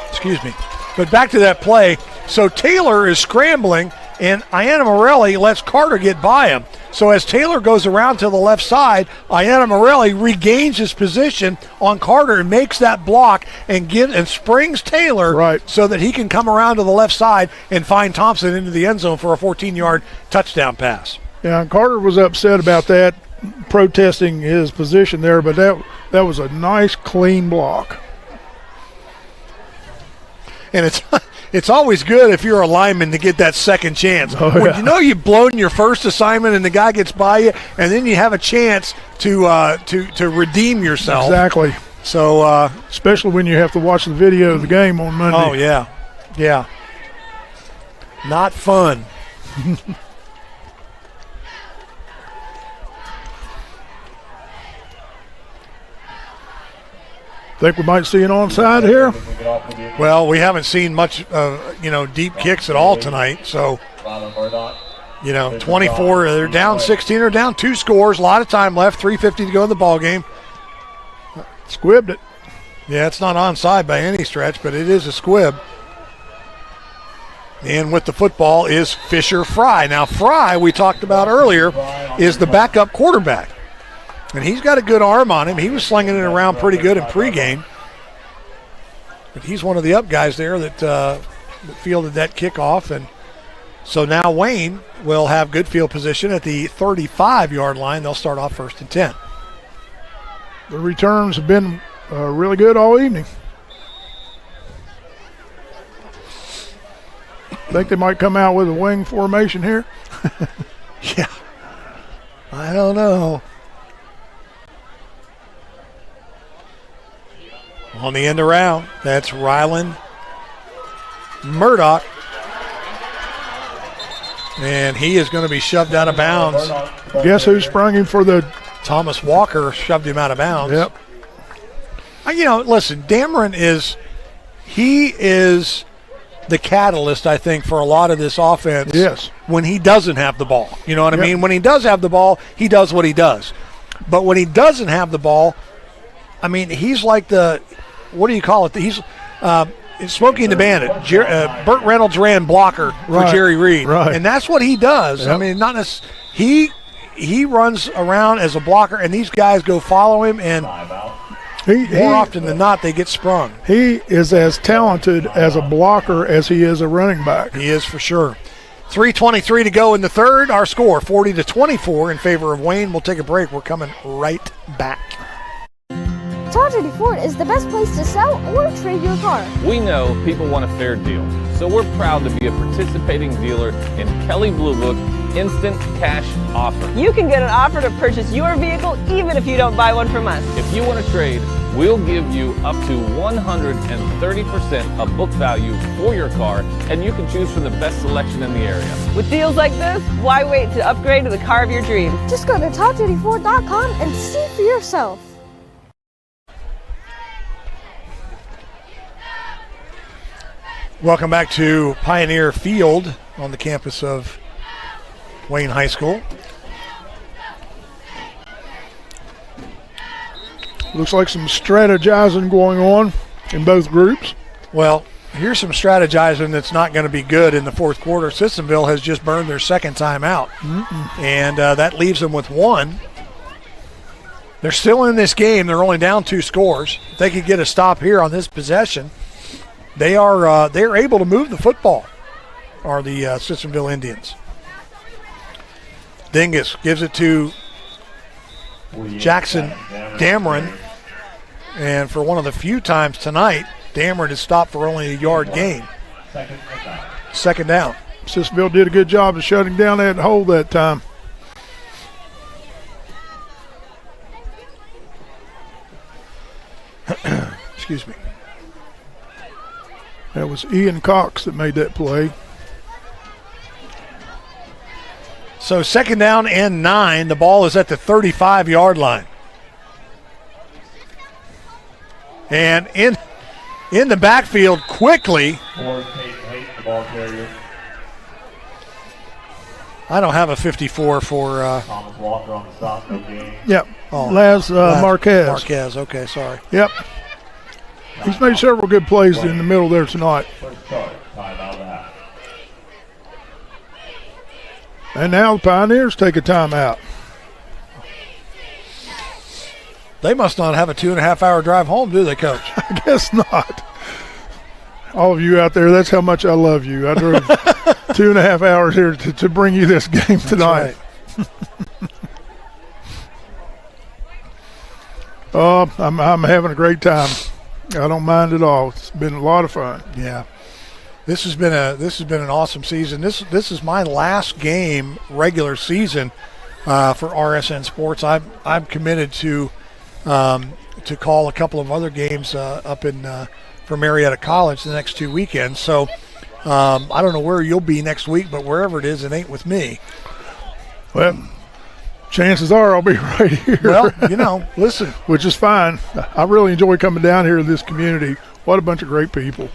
Excuse me. But back to that play. So Taylor is scrambling, and Iannamorelli lets Carter get by him. So as Taylor goes around to the left side, Iannamorelli regains his position on Carter and makes that block and springs Taylor so that he can come around to the left side and find Thompson into the end zone for a 14-yard touchdown pass. Yeah, and Carter was upset about that, protesting his position there, but that was a nice, clean block. And it's always good if you're a lineman to get that second chance. When you know you've blown your first assignment and the guy gets by you, and then you have a chance to redeem yourself. Exactly. So especially when you have to watch the video of the game on Monday. Oh yeah. Not fun. Think we might see an onside here? Well, we haven't seen much deep kicks at all tonight. So, 24, they're down 16 or down 2 scores. A lot of time left, 3:50 to go in the ball game. Squibbed it. Yeah, it's not onside by any stretch, but it is a squib. And with the football is Fisher Fry. Now, Fry, we talked about earlier, is the backup quarterback. And he's got a good arm on him. He was slinging it around pretty good in pregame. But he's one of the up guys there that fielded that kickoff. And so now Wayne will have good field position at the 35-yard line. They'll start off 1st and 10. The returns have been really good all evening. Think they might come out with a wing formation here? Yeah. I don't know. On the end around, that's Ryland Murdoch. And he is going to be shoved out of bounds. Guess who sprung him for the... Thomas Walker shoved him out of bounds. Yep. Listen, Dameron is the catalyst, I think, for a lot of this offense. Yes. When he doesn't have the ball. You know what I mean? When he does have the ball, he does what he does. But when he doesn't have the ball, I mean, he's like what do you call it? He's Smokey and the Bandit. Burt Reynolds ran blocker for Jerry Reed. Right. And that's what he does. Yep. I mean, not necessarily. He runs around as a blocker, and these guys go follow him, and more often than not, they get sprung. He is as talented as a blocker as he is a running back. He is for sure. 3:23 to go in the third. Our score, 40-24 in favor of Wayne. We'll take a break. We're coming right back. Tragedy Ford is the best place to sell or trade your car. We know people want a fair deal, so we're proud to be a participating dealer in Kelley Blue Book Instant Cash Offer. You can get an offer to purchase your vehicle even if you don't buy one from us. If you want to trade, we'll give you up to 130% of book value for your car, and you can choose from the best selection in the area. With deals like this, why wait to upgrade to the car of your dreams? Just go to TopDutyFord.com and see for yourself. Welcome back to Pioneer Field on the campus of Wayne High School. Looks like some strategizing going on in both groups. Well, here's some strategizing that's not going to be good in the fourth quarter. Sissonville has just burned their second time out, and that leaves them with one. They're still in this game. They're only down 2 scores. If they could get a stop here on this possession, they're able to move the football, are the Sissonville Indians. Dingus gives it to Jackson Dameron, and for one of the few times tonight, Dameron is stopped for only a yard gain. Second down. Sissonville did a good job of shutting down that hole that time. Excuse me. That was Ian Cox that made that play. So 2nd down and 9. The ball is at the 35-yard line. And in the backfield quickly. The ball carrier. I don't have a 54 for. Thomas Walker on the stop, no game. Yep. Laz Marquez. Marquez, okay, sorry. Yep. He's made several good plays in the middle there tonight. First start, time out of the half. And now the Pioneers take a timeout. They must not have a 2.5-hour drive home, do they, Coach? I guess not. All of you out there, that's how much I love you. I drove 2.5 hours here to bring you this game tonight. Right. I'm having a great time. I don't mind at all. It's been a lot of fun. Yeah. This has been an awesome season. This is my last game regular season for RSN Sports. I'm committed to call a couple of other games up in for Marietta College the next 2 weekends. So I don't know where you'll be next week, but wherever it is, it ain't with me. Well, chances are I'll be right here. Well, listen. Which is fine. I really enjoy coming down here to this community. What a bunch of great people.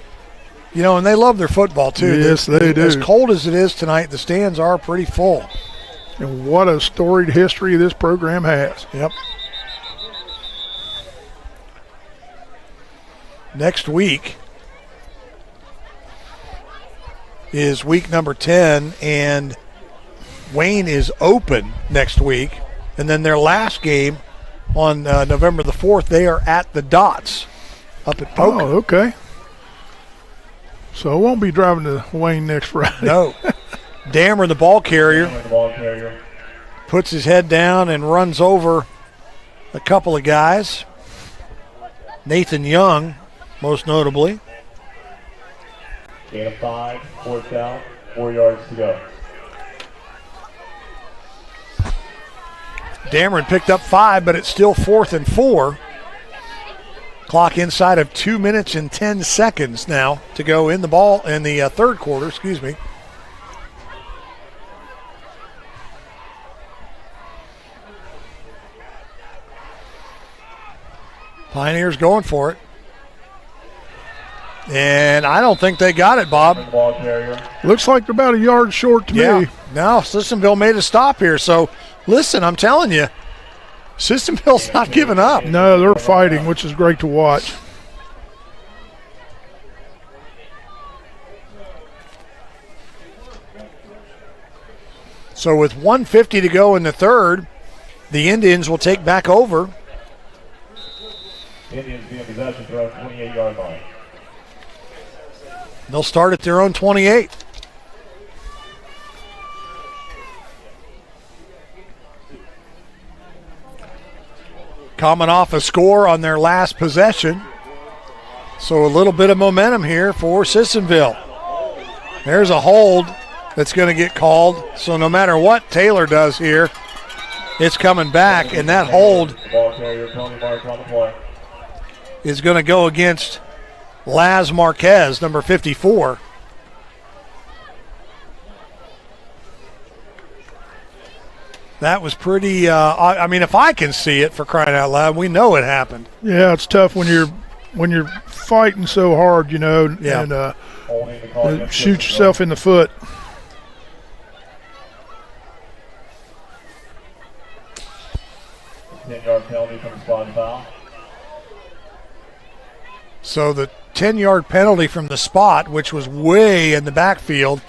And they love their football, too. Yes, they do. As cold as it is tonight, the stands are pretty full. And what a storied history this program has. Yep. Next week is week number 10, and Wayne is open next week. And then their last game on November the 4th, they are at the Dots up at Polk. Oh, okay. So I won't be driving to Wayne next Friday. No. Dammer, the ball carrier, puts his head down and runs over a couple of guys. Nathan Young, most notably. Gain of 5, 4th down, 4 yards to go. Dameron picked up 5, but it's still 4th and 4. Clock inside of 2 minutes and 10 seconds now to go in the third quarter, excuse me. Pioneers going for it. And I don't think they got it, Bob. Looks like they're about a yard short to me. No, Sissonville made a stop here. So, listen, I'm telling you, Sissonville's not giving up. No, they're fighting, which is great to watch. So with 1:50 to go in the third, the Indians will take back over. Indians being possession throw 28-yard line. They'll start at their own 28. Coming off a score on their last possession. So a little bit of momentum here for Sissonville. There's a hold that's going to get called. So no matter what Taylor does here, it's coming back, and that hold is going to go against Laz Marquez, number 54. That was pretty, I mean, if I can see it, for crying out loud, we know it happened. Yeah, it's tough when you're fighting so hard, and shoot yourself in the foot. Penalty from the spot foul. So the 10-yard penalty from the spot, which was way in the backfield,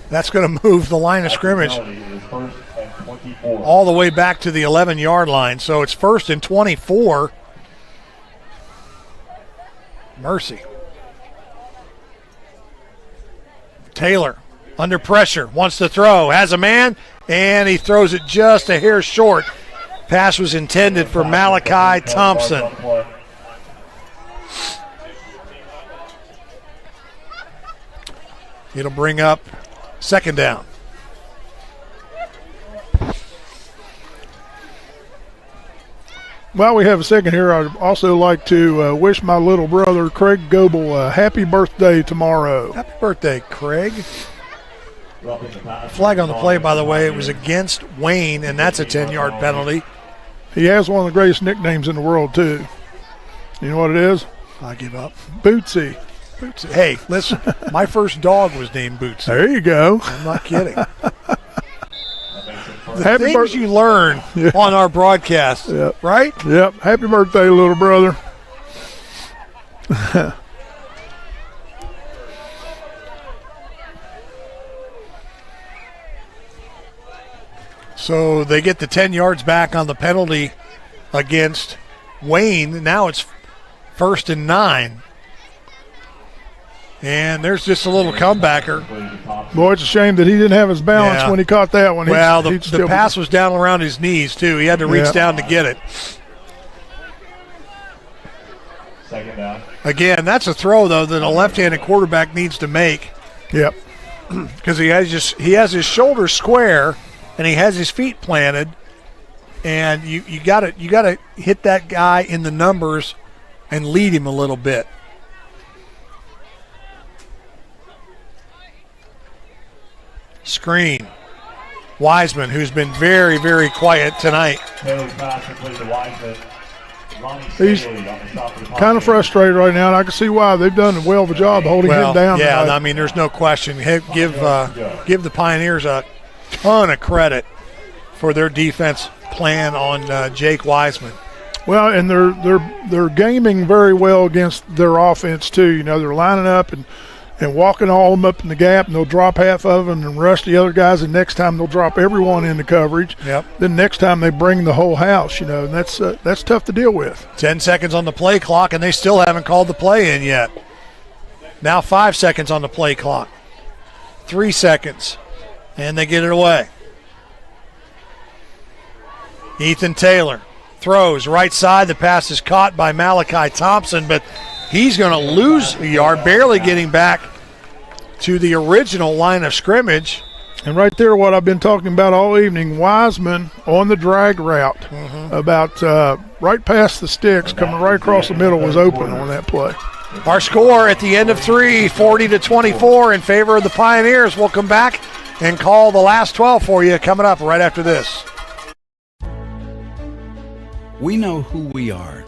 that's going to move the line of scrimmage all the way back to the 11-yard line. So it's 1st and 24. Mercy. Taylor under pressure, wants to throw, has a man, and he throws it just a hair short. Pass was intended for Malachi Thompson. It'll bring up 2nd down. While we have a second here, I'd also like to wish my little brother, Craig Goebel, a happy birthday tomorrow. Happy birthday, Craig. Flag on the play, by the way. It was against Wayne, and that's a 10-yard penalty. He has one of the greatest nicknames in the world, too. You know what it is? I give up. Bootsy. Bootsy. Hey, listen, my first dog was named Bootsy. There you go. I'm not kidding. The things you learn on our broadcast, right? Yep. Happy birthday, little brother. So they get the 10 yards back on the penalty against Wayne. Now it's 1st and 9. And there's just a little comebacker. Boy, it's a shame that he didn't have his balance when he caught that one. Well, the pass was down around his knees, too. He had to reach down to get it. Second down. Again, that's a throw, though, that a left-handed quarterback needs to make. Yep. Because he has his shoulders square and he has his feet planted, and you gotta hit that guy in the numbers and lead him a little bit. Screen. Wiseman, who's been very, very quiet tonight. He's kind of frustrated right now, and I can see why. They've done a well of a job holding him down. Yeah, tonight. I mean, there's no question. Give the Pioneers a ton of credit for their defense plan on Jake Wiseman. Well, and they're gaming very well against their offense too. You know, they're lining up and walking all of them up in the gap, and they'll drop half of them and rush the other guys, and next time they'll drop everyone into coverage. Yep. Then next time they bring the whole house, you know, and that's tough to deal with. 10 seconds on the play clock, and they still haven't called the play in yet. Now 5 seconds on the play clock. 3 seconds, and they get it away. Ethan Taylor throws right side. The pass is caught by Malachi Thompson, but he's going to lose a yard, barely getting back to the original line of scrimmage. And right there, what I've been talking about all evening, Wiseman on the drag route, about right past the sticks, coming right across the middle, was open on that play. Our score at the end of 3, 40-24 in favor of the Pioneers. We'll come back and call the last 12 for you coming up right after this. We know who we are,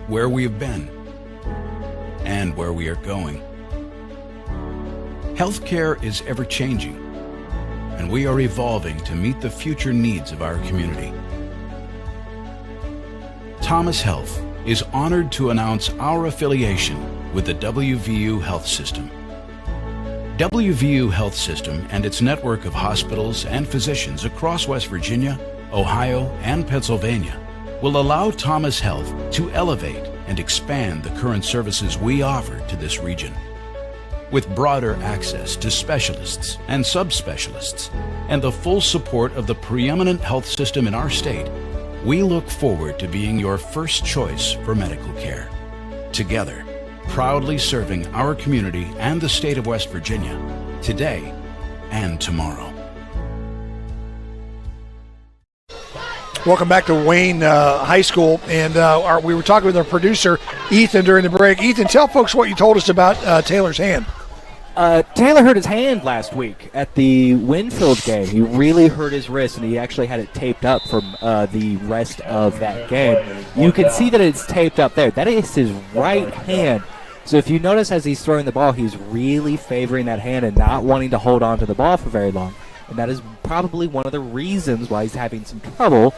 where we have been, and where we are going. Healthcare is ever-changing, and we are evolving to meet the future needs of our community. Thomas Health is honored to announce our affiliation with the WVU Health System. WVU Health System and its network of hospitals and physicians across West Virginia, Ohio, and Pennsylvania will allow Thomas Health to elevate and expand the current services we offer to this region. With broader access to specialists and subspecialists and the full support of the preeminent health system in our state, we look forward to being your first choice for medical care. Together, proudly serving our community and the state of West Virginia, today and tomorrow. Welcome back to Wayne High School, and we were talking with our producer, Ethan, during the break. Ethan, tell folks what you told us about Taylor's hand. Taylor hurt his hand last week at the Winfield game. He really hurt his wrist, and he actually had it taped up from the rest of that game. You can see that it's taped up there. That is his right hand. So if you notice as he's throwing the ball, he's really favoring that hand and not wanting to hold on to the ball for very long. And that is probably one of the reasons why he's having some trouble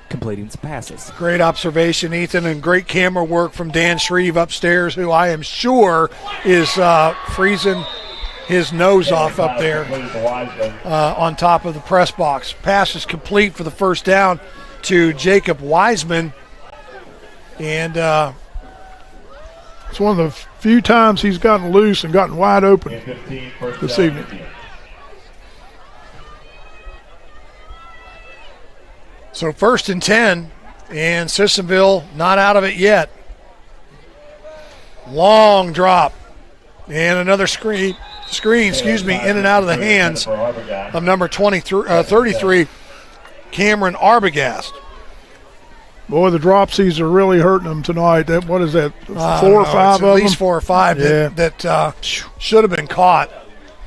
completing some passes. Great observation, Ethan, and great camera work from Dan Shreve upstairs, who I am sure is freezing his nose off up there on top of the press box. Pass is complete for the first down to Jacob Wiseman. And it's one of the few times he's gotten loose and gotten wide open this evening. So 1st and 10, and Sissonville not out of it yet. Long drop, and another screen, in and out of the hands of number 33, Cameron Arbogast. Boy, the dropsies are really hurting them tonight. What is that, 4 or 5 of them? At least 4 or 5 Yeah. that should have been caught.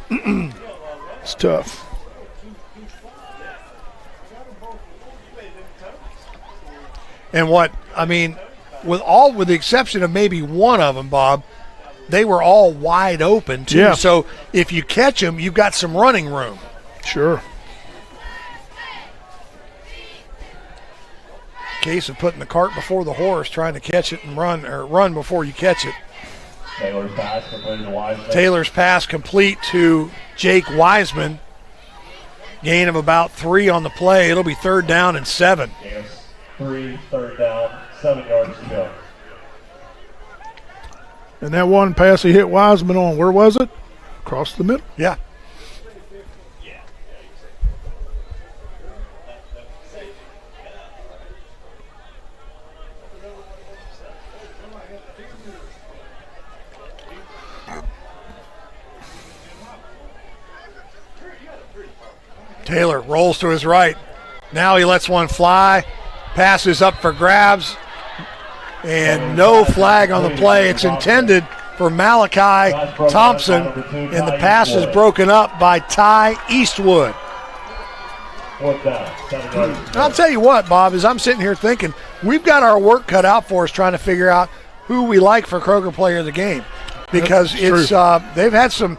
It's tough. And with the exception of maybe one of them, Bob, they were all wide open too. Yeah. So if you catch them, you've got some running room. Sure. Case of putting the cart before the horse, trying to catch it and run, or run before you catch it. Taylor's pass complete to Jake Wiseman. Gain of about 3 on the play. It'll be 3rd down and 7. 3, 3rd down, 7 yards to go. And that one pass he hit Wiseman on, where was it? Across the middle. Yeah. Taylor rolls to his right. Now he lets one fly. Passes up for grabs. And no flag on the play. It's intended for Malachi Thompson. And the pass is broken up by Ty Eastwood. And I'll tell you what, Bob, as I'm sitting here thinking, we've got our work cut out for us trying to figure out who we like for Kroger Player of the Game. Because it's they've had some,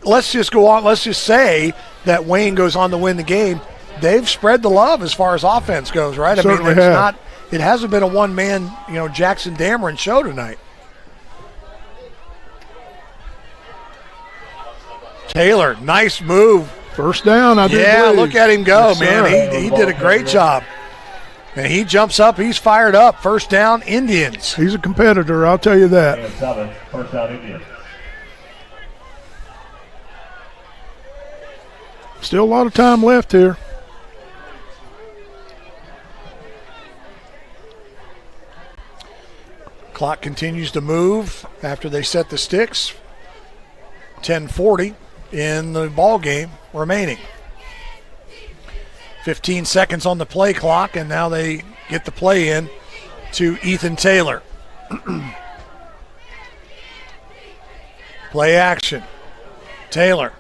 let's just go on. Let's just say that Wayne goes on to win the game. They've spread the love as far as offense goes, right? Certainly it's have. not. It hasn't been a one-man, Jackson Dameron show tonight. Taylor, nice move. First down, I do believe. Look at him go, Yes, man. sir. He did a great job. And he jumps up. He's fired up. First down, Indians. He's a competitor, I'll tell you that. 7, 1st down, Indians. Still a lot of time left here. Clock continues to move after they set the sticks. 10:40 in the ball game remaining. 15 seconds on the play clock, and now they get the play in to Ethan Taylor. Play action. Taylor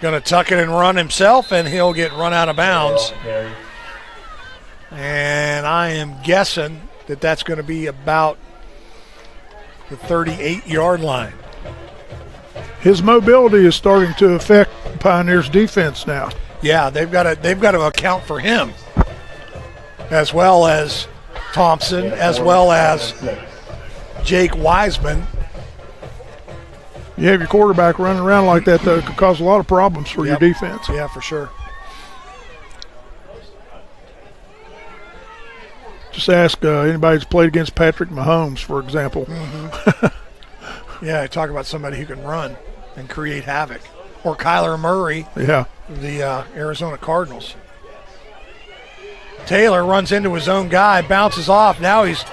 going to tuck it and run himself, and he'll get run out of bounds. And I am guessing that that's going to be about the 38-yard line. His mobility is starting to affect Pioneers' defense now. Yeah, they've got to account for him, as well as Thompson, as well as Jake Wiseman. You have your quarterback running around like that, though, it could cause a lot of problems for your defense. Yeah, for sure. Just ask anybody who's played against Patrick Mahomes, for example. Mm-hmm. Yeah, talk about somebody who can run and create havoc. Or Kyler Murray, the Arizona Cardinals. Taylor runs into his own guy, bounces off. Now he's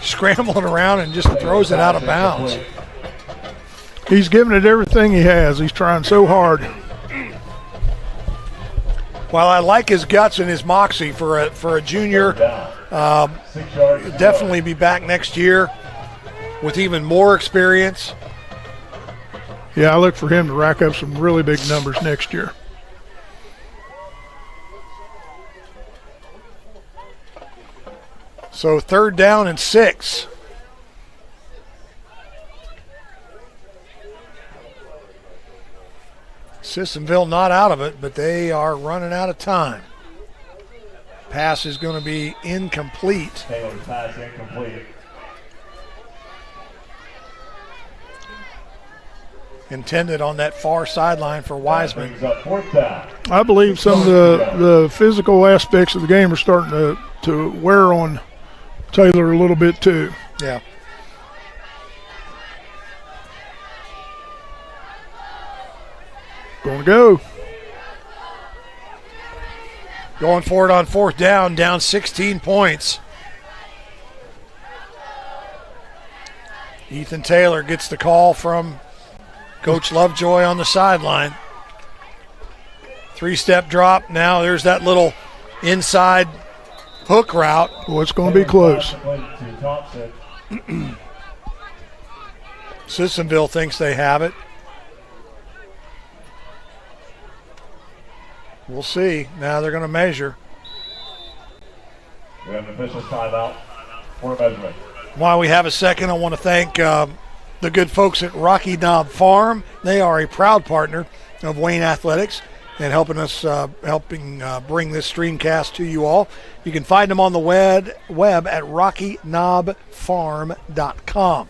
scrambling around and just throws it out of bounds. He's giving it everything he has. He's trying so hard. While I like his guts and his moxie for a junior, definitely be back next year with even more experience. Yeah, I look for him to rack up some really big numbers next year. So 3rd down and 6. Sissonville not out of it, but they are running out of time. Pass is going to be incomplete. Taylor's pass incomplete. Intended on that far sideline for Wiseman. I believe some of the physical aspects of the game are starting to wear on Taylor a little bit too. Yeah. Going to go. Going for it on 4th down, down 16 points. Ethan Taylor gets the call from Coach Lovejoy on the sideline. 3-step drop. Now there's that little inside hook route. Well, it's going to be close. Sissonville thinks they have it. We'll see. Now they're going to measure. We have an official timeout for measurement. While we have a second, I want to thank the good folks at Rocky Knob Farm. They are a proud partner of Wayne Athletics and helping us bring this streamcast to you all. You can find them on the web at rockyknobfarm.com.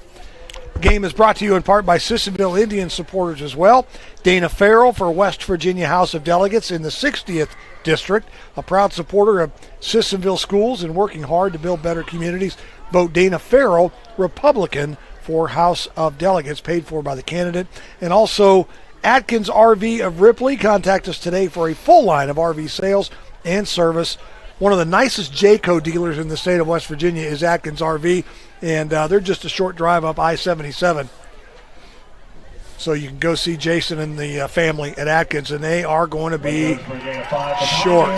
The game is brought to you in part by Sissonville Indian supporters as well. Dana Farrell for West Virginia House of Delegates in the 60th District, a proud supporter of Sissonville schools and working hard to build better communities. Vote Dana Farrell, Republican, for House of Delegates, paid for by the candidate. And also Atkins RV of Ripley. Contact us today for a full line of RV sales and service. One of the nicest Jayco dealers in the state of West Virginia is Atkins RV, and they're just a short drive up I-77. So you can go see Jason and the family at Atkins, and they are going to be short.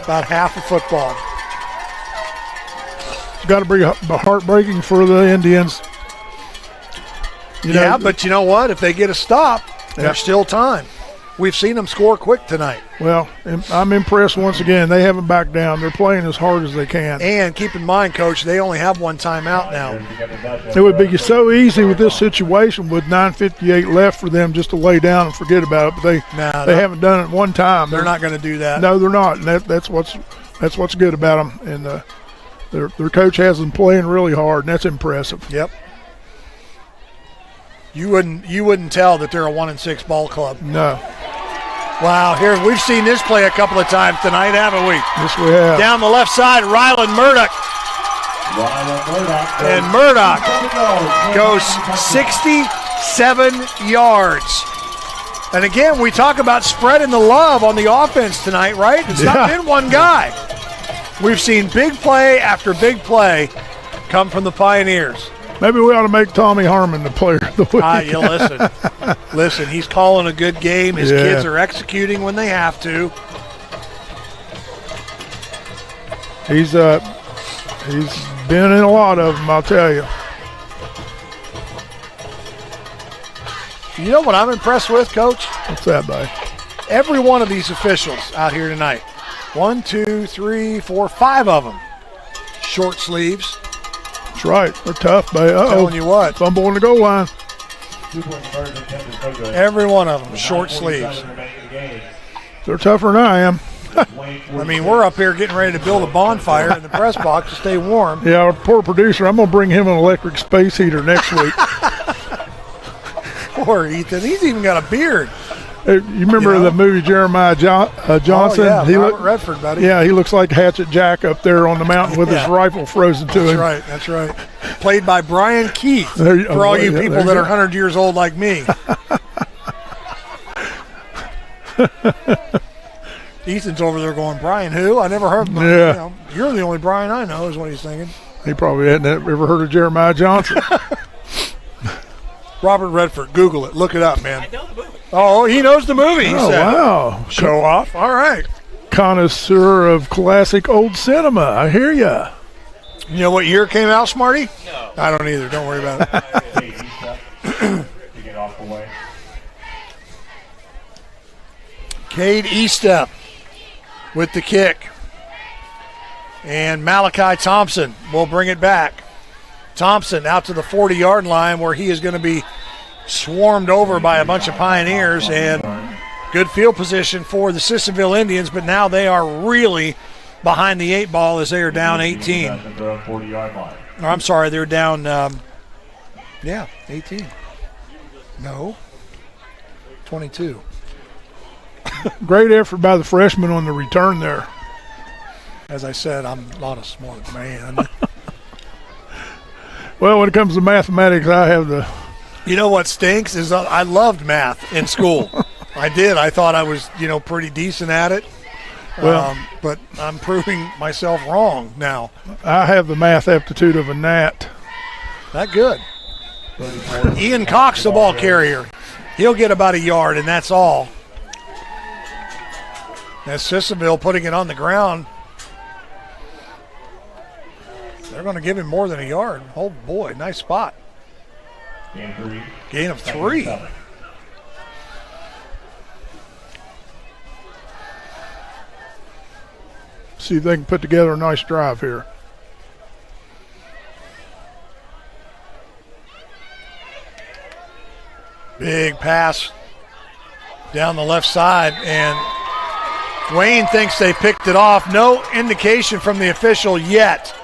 About half a football. It's got to be heartbreaking for the Indians. But you know what? If they get a stop, there's still time. We've seen them score quick tonight. Well, I'm impressed once again. They haven't backed down. They're playing as hard as they can. And keep in mind, Coach, they only have one timeout now. It would be so easy with this situation with 9:58 left for them just to lay down and forget about it. But they haven't done it one time. They're not going to do that. No, they're not. And that's what's good about them. And their coach has them playing really hard, and that's impressive. Yep. You wouldn't tell that they're a 1-6 ball club. No. Wow, here we've seen this play a couple of times tonight, haven't we? Yes, we have. Down the left side, Rylan Murdoch. And Murdoch goes 67 yards. And again, we talk about spreading the love on the offense tonight, right? It's not been one guy. We've seen big play after big play come from the Pioneers. Maybe we ought to make Tommy Harmon the player of the week. Listen, he's calling a good game. His kids are executing when they have to. He's been in a lot of them, I'll tell you. You know what I'm impressed with, Coach? What's that, buddy? Every one of these officials out here tonight. 1, 2, 3, 4, 5 of them. Short sleeves. That's right. They're tough, buddy. I'm telling you what. Fumble on the goal line. Every one of them, short sleeves. They're tougher than I am. I mean, we're up here getting ready to build a bonfire in the press box to stay warm. Yeah, our poor producer, I'm going to bring him an electric space heater next week. Poor Ethan. He's even got a beard. Hey, you remember the movie Jeremiah Johnson? Oh, yeah, Robert Redford, buddy. Yeah, he looks like Hatchet Jack up there on the mountain with his rifle frozen to him. That's right. Played by Brian Keith, for all you people that are 100 years old like me. Ethan's over there going, Brian who? I never heard of him. Yeah. You're the only Brian I know is what he's thinking. He probably hadn't ever heard of Jeremiah Johnson. Robert Redford. Google it. Look it up, man. I know the movie. Oh, he knows the movie, he said. Wow. Show off. All right. Connoisseur of classic old cinema. I hear ya. You know what year it came out, Smarty? No. I don't either. Don't worry about it. Cade Eastep with the kick. And Malachi Thompson will bring it back. Thompson out to the 40-yard line where he is going to be swarmed over by a bunch of Pioneers, and good field position for the Sissonville Indians, but now they are really behind the 8 ball as they are down 18. Or, I'm sorry, they're down, 18. No, 22. Great effort by the freshman on the return there. As I said, I'm not a smart man. Well, when it comes to mathematics, I have the... You know what stinks is I loved math in school. I did. I thought I was, pretty decent at it. Well, but I'm proving myself wrong now. I have the math aptitude of a gnat. That good. Ian Cox, the ball carrier. He'll get about a yard, and that's all. As Sissonville putting it on the ground. They're going to give him more than a yard. Oh, boy, nice spot. Gain of 3. See if they can put together a nice drive here. Big pass down the left side, and Wayne thinks they picked it off. No indication from the official yet.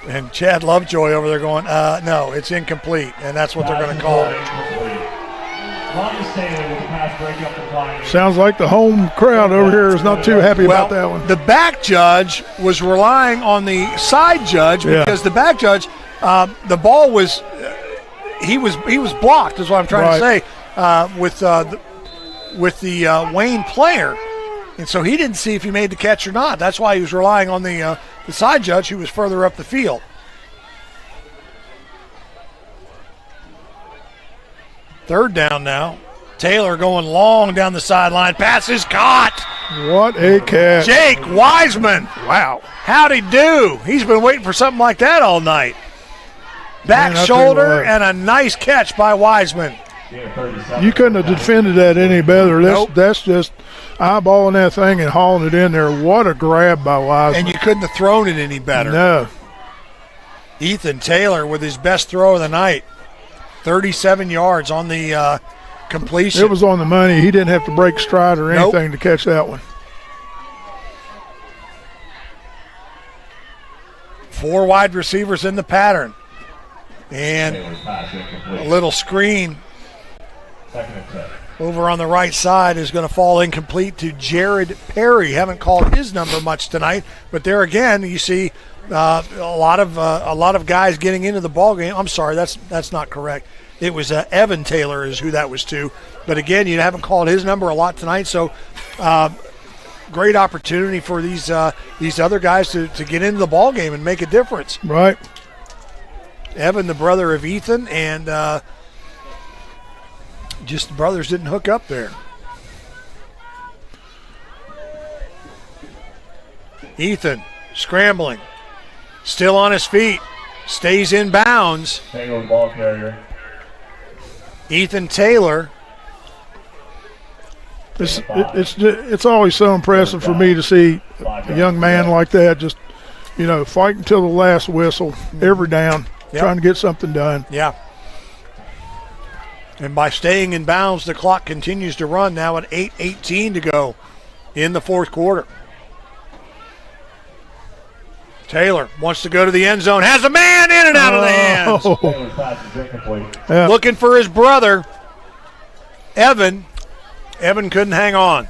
And Chad Lovejoy over there going, no, it's incomplete, and that's what they're going to call it. Sounds like the home crowd over here is not too happy about that one. The back judge was relying on the side judge because the back judge, the ball was, he was blocked, is what I'm trying to say, with the Wayne player, and so he didn't see if he made the catch or not. That's why he was relying on the side judge who was further up the field. Third down now. Taylor going long down the sideline. Pass is caught. What a catch. Jake Wiseman. Wow. How'd he do? He's been waiting for something like that all night. Back shoulder and a nice catch by Wiseman. You couldn't have defended that any better. That's just eyeballing that thing and hauling it in there. What a grab by Wiseman. And you couldn't have thrown it any better. No. Ethan Taylor with his best throw of the night. 37 yards on the completion. It was on the money. He didn't have to break stride or anything to catch that one. 4 wide receivers in the pattern. And a little screen over on the right side is going to fall incomplete to Jared Perry. Haven't called his number much tonight, but there again you see a lot of guys getting into the ball game. I'm sorry, that's not correct. It was Evan Taylor is who that was to, but again you haven't called his number a lot tonight, so great opportunity for these other guys to get into the ball game and make a difference. Right. Evan, the brother of Ethan, and just the brothers didn't hook up there. Ethan scrambling, still on his feet, stays in bounds. Taylor, the ball carrier. Ethan Taylor. It's always so impressive for me to see a young man like that just, fight until the last whistle, every down, trying to get something done. Yeah. And by staying in bounds, the clock continues to run now at 8:18 to go in the fourth quarter. Taylor wants to go to the end zone, has a man in and out of the hands. Yeah. Looking for his brother, Evan. Evan couldn't hang on.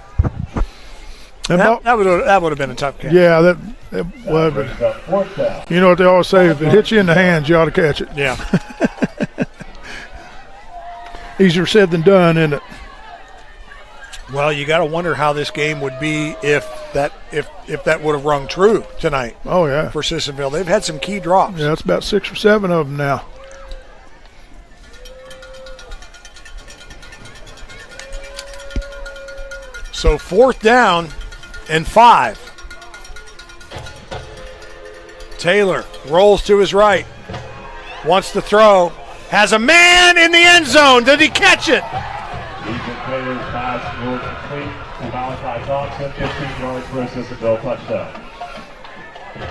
That would have been a tough catch. Yeah, that would. You know what they always say, if it hits you in the hands, you ought to catch it. Yeah. Easier said than done, isn't it? Well, you got to wonder how this game would be if that would have rung true tonight. Oh yeah, for Sissonville, they've had some key drops. Yeah, it's about 6 or 7 of them now. So 4th down and 5. Taylor rolls to his right, wants to throw, has a man in the end zone. Did he catch it? Ethan Taylor's pass will complete to Malachi Thompson, 15 yards for a Sissonville touchdown.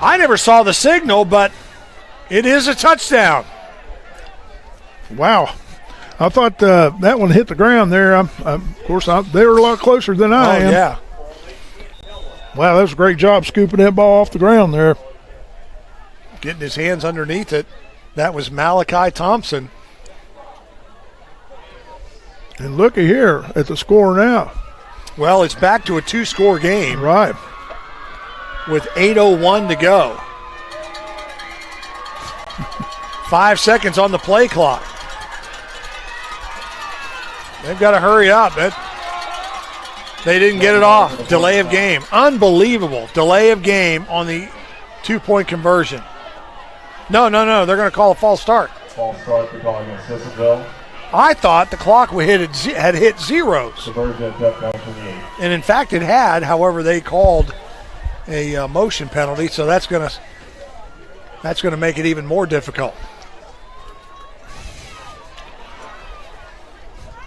I never saw the signal, but it is a touchdown. Wow. I thought that one hit the ground there. Of course, they were a lot closer than I am. Yeah. Wow, that was a great job scooping that ball off the ground there. Getting his hands underneath it. That was Malachi Thompson. And looky here at the score now. Well, it's back to a 2-score game. Right. With 8:01 to go. 5 seconds on the play clock. They've got to hurry up. They didn't get it off. Delay of game. Unbelievable. Delay of game on the 2-point conversion. No. They're going to call a false start. False start, they're calling it Sissonville. I thought the clock had hit zeros. And in fact, it had. However, they called a motion penalty, so that's going to make it even more difficult.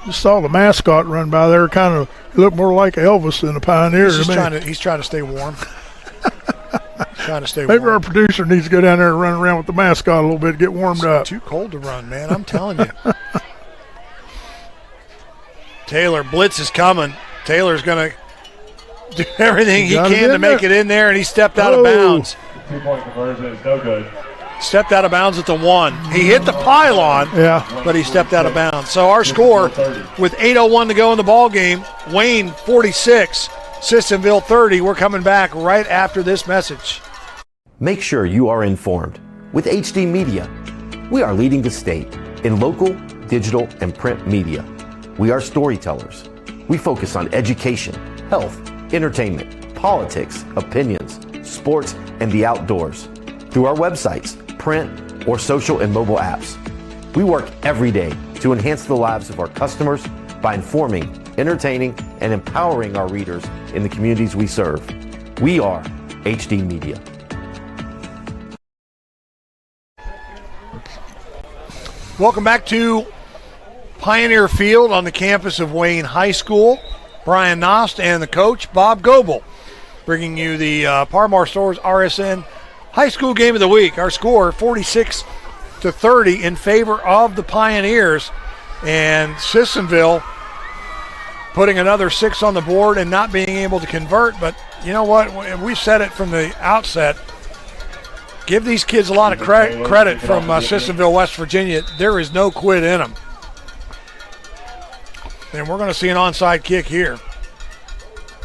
Just saw the mascot run by there. Kind of looked more like Elvis than the Pioneer. He's trying to stay warm. Maybe our producer needs to go down there and run around with the mascot a little bit, get warmed up. Too cold to run, man. I'm telling you. Taylor, blitz is coming. Taylor's going to do everything he can to make it in there, and he stepped out of bounds. 2-point conversion is no good. Stepped out of bounds at the 1. He hit the pylon, but he stepped out of bounds. So our score, with 8:01 to go in the ball game, Wayne 46, Sissonville 30. We're coming back right after this message. Make sure you are informed. With HD Media, we are leading the state in local, digital, and print media. We are storytellers. We focus on education, health, entertainment, politics, opinions, sports, and the outdoors. Through our websites, print, or social and mobile apps. We work every day to enhance the lives of our customers by informing, entertaining, and empowering our readers in the communities we serve. We are HD Media. Welcome back to Pioneer Field on the campus of Wayne High School. Brian Nost and the coach, Bob Goebel, bringing you the Parmar Stores RSN High School Game of the Week. Our score, 46-30 in favor of the Pioneers. And Sissonville putting another 6 on the board and not being able to convert. But you know what? We've said it from the outset. Give these kids a lot of credit from Sissonville, West Virginia. There is no quit in them. And we're going to see an onside kick here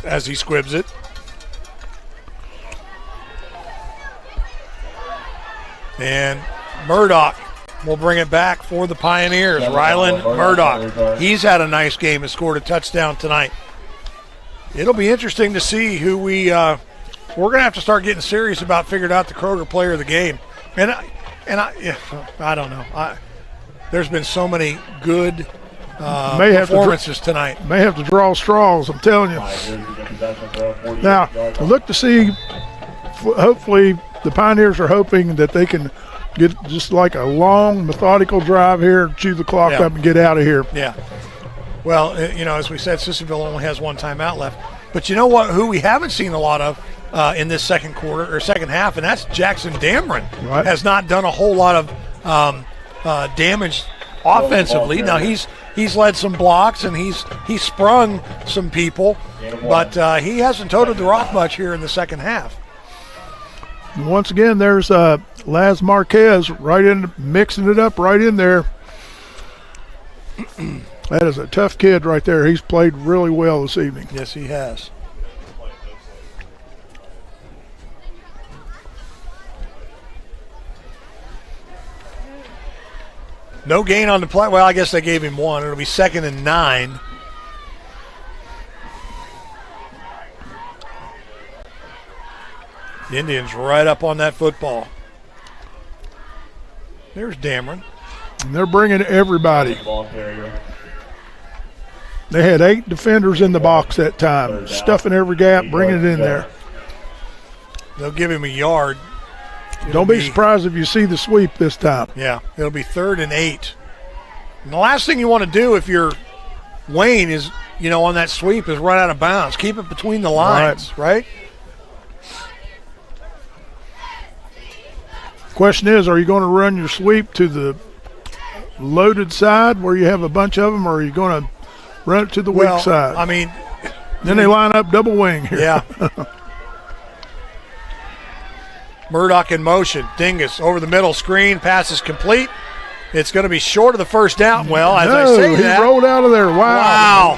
as he squibs it. And Murdoch will bring it back for the Pioneers. Ryland Murdoch. He's had a nice game and scored a touchdown tonight. It'll be interesting to see who we're going to have to start getting serious about figuring out the Kroger player of the game. And I don't know. There's been so many good performances tonight. May have to draw straws, I'm telling you. Now, look to see, hopefully the Pioneers are hoping that they can get just like a long, methodical drive here, chew the clock up and get out of here. Yeah. Well, as we said, Sissonville only has one timeout left. But you know what? Who we haven't seen a lot of in this second half, and that's Jackson Dameron. Right. Has not done a whole lot of damage offensively. Now he's led some blocks and he's sprung some people, but he hasn't toted the rock much here in the second half. Once again, there's Laz Marquez mixing it up right in there. That is a tough kid right there. He's played really well this evening. Yes, he has. No gain on the play. Well, I guess they gave him one. It'll be 2nd and 9. The Indians right up on that football. There's Dameron. And they're bringing everybody. They had 8 defenders in the box that time, stuffing every gap, bringing it in there. They'll give him a yard. Don't be surprised if you see the sweep this time. Yeah, it'll be 3rd and 8. And the last thing you want to do if you're Wayne is, on that sweep is run out of bounds. Keep it between the lines, right? Question is, are you going to run your sweep to the loaded side where you have a bunch of them, or are you going to run it to the weak side? I mean, then they line up double wing here. Yeah. Murdoch in motion. Dingus over the middle screen. Pass is complete. It's going to be short of the first down. Well, as I say that. He rolled out of there. Wow.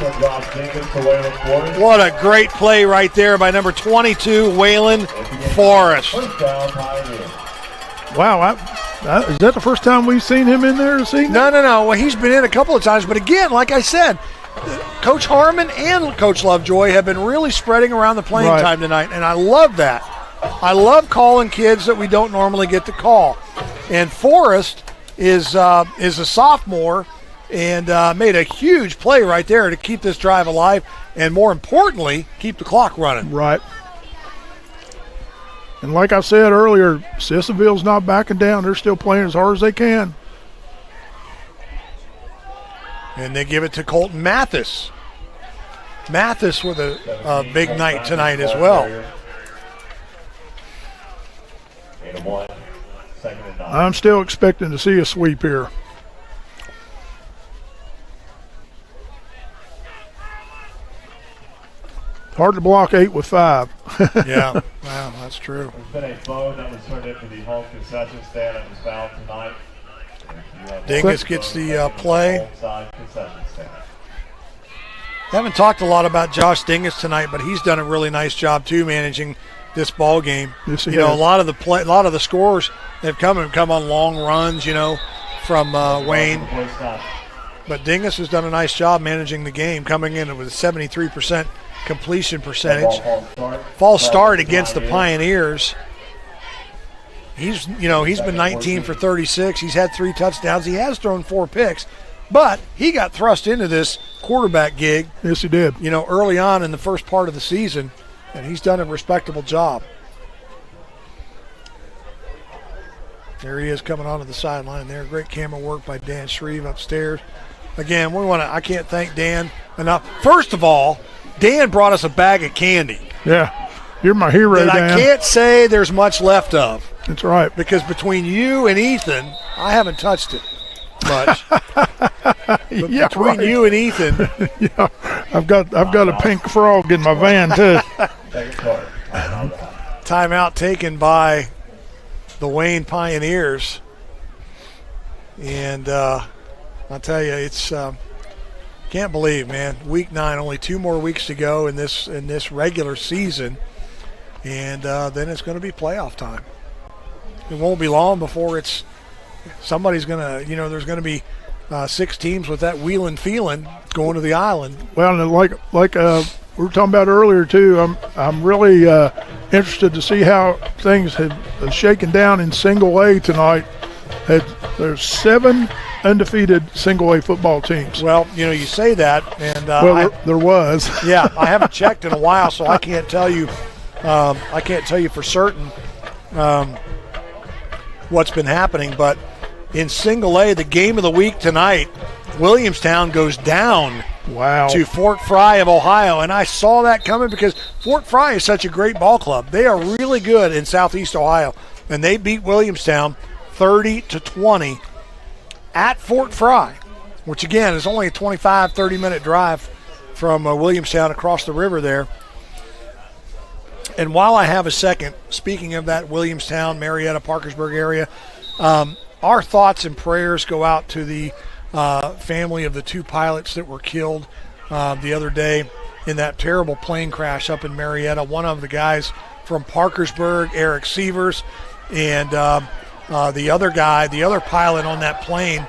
What a great play right there by number 22, Waylon Forrest. Wow. Is that the first time we've seen him in there this evening? No. Well, he's been in a couple of times. But again, like I said, Coach Harmon and Coach Lovejoy have been really spreading around the playing time tonight, and I love that. I love calling kids that we don't normally get to call. And Forrest is a sophomore, and made a huge play right there to keep this drive alive and, more importantly, keep the clock running. Right. And like I said earlier, Sissonville's not backing down. They're still playing as hard as they can. And they give it to Colton Mathis. Mathis with a big night tonight as well. I'm still expecting to see a sweep here. Hard to block 8 with 5. Yeah, wow, that's true. There's been a phone that was turned into the home concession stand that was found tonight. Dingus gets the play. Haven't talked a lot about Josh Dingus tonight, but he's done a really nice job too managing this ball game. Yes, you know, a lot of the scores have come on long runs, you know, from Wayne. But Dingus has done a nice job managing the game, coming in with a 73% completion percentage. False start against the Pioneers. He's been 19 for 36. He's had 3 touchdowns. He has thrown 4 picks, but he got thrust into this quarterback gig. Yes, he did. You know, early on in the first part of the season, and he's done a respectable job. There he is coming onto the sideline there. Great camera work by Dan Shreve upstairs. Again, I can't thank Dan enough. First of all, Dan brought us a bag of candy. Yeah, you're my hero, that Dan. I can't say there's much left of. That's right. Because between you and Ethan, I haven't touched it much. Yeah, between right. you and Ethan, yeah, I've got a pink frog in my van too. Timeout taken by the Wayne Pioneers, and I'll tell you, it's can't believe, man. Week 9, only 2 more weeks to go in this regular season, and then it's going to be playoff time. It won't be long before somebody's going to, there's going to be 6 teams with that wheeling feeling going to the island. Well, and like we were talking about earlier too, I'm really interested to see how things have shaken down in single A tonight. There's 7 undefeated single A football teams. Well, you say that, and there was. Yeah, I haven't checked in a while, so I can't tell you. I can't tell you for certain what's been happening. But in single A, the game of the week tonight, Williamstown goes down. Wow. To Fort Fry of Ohio, and I saw that coming because Fort Fry is such a great ball club. They are really good in Southeast Ohio, and they beat Williamstown 30-20 at Fort Fry, which again is only a 25-30-minute drive from Williamstown across the river there. And while I have a second, speaking of that Williamstown, Marietta, Parkersburg area, our thoughts and prayers go out to the family of the 2 pilots that were killed the other day in that terrible plane crash up in Marietta. One of the guys from Parkersburg, Eric Sievers, and the other guy, the other pilot on that plane,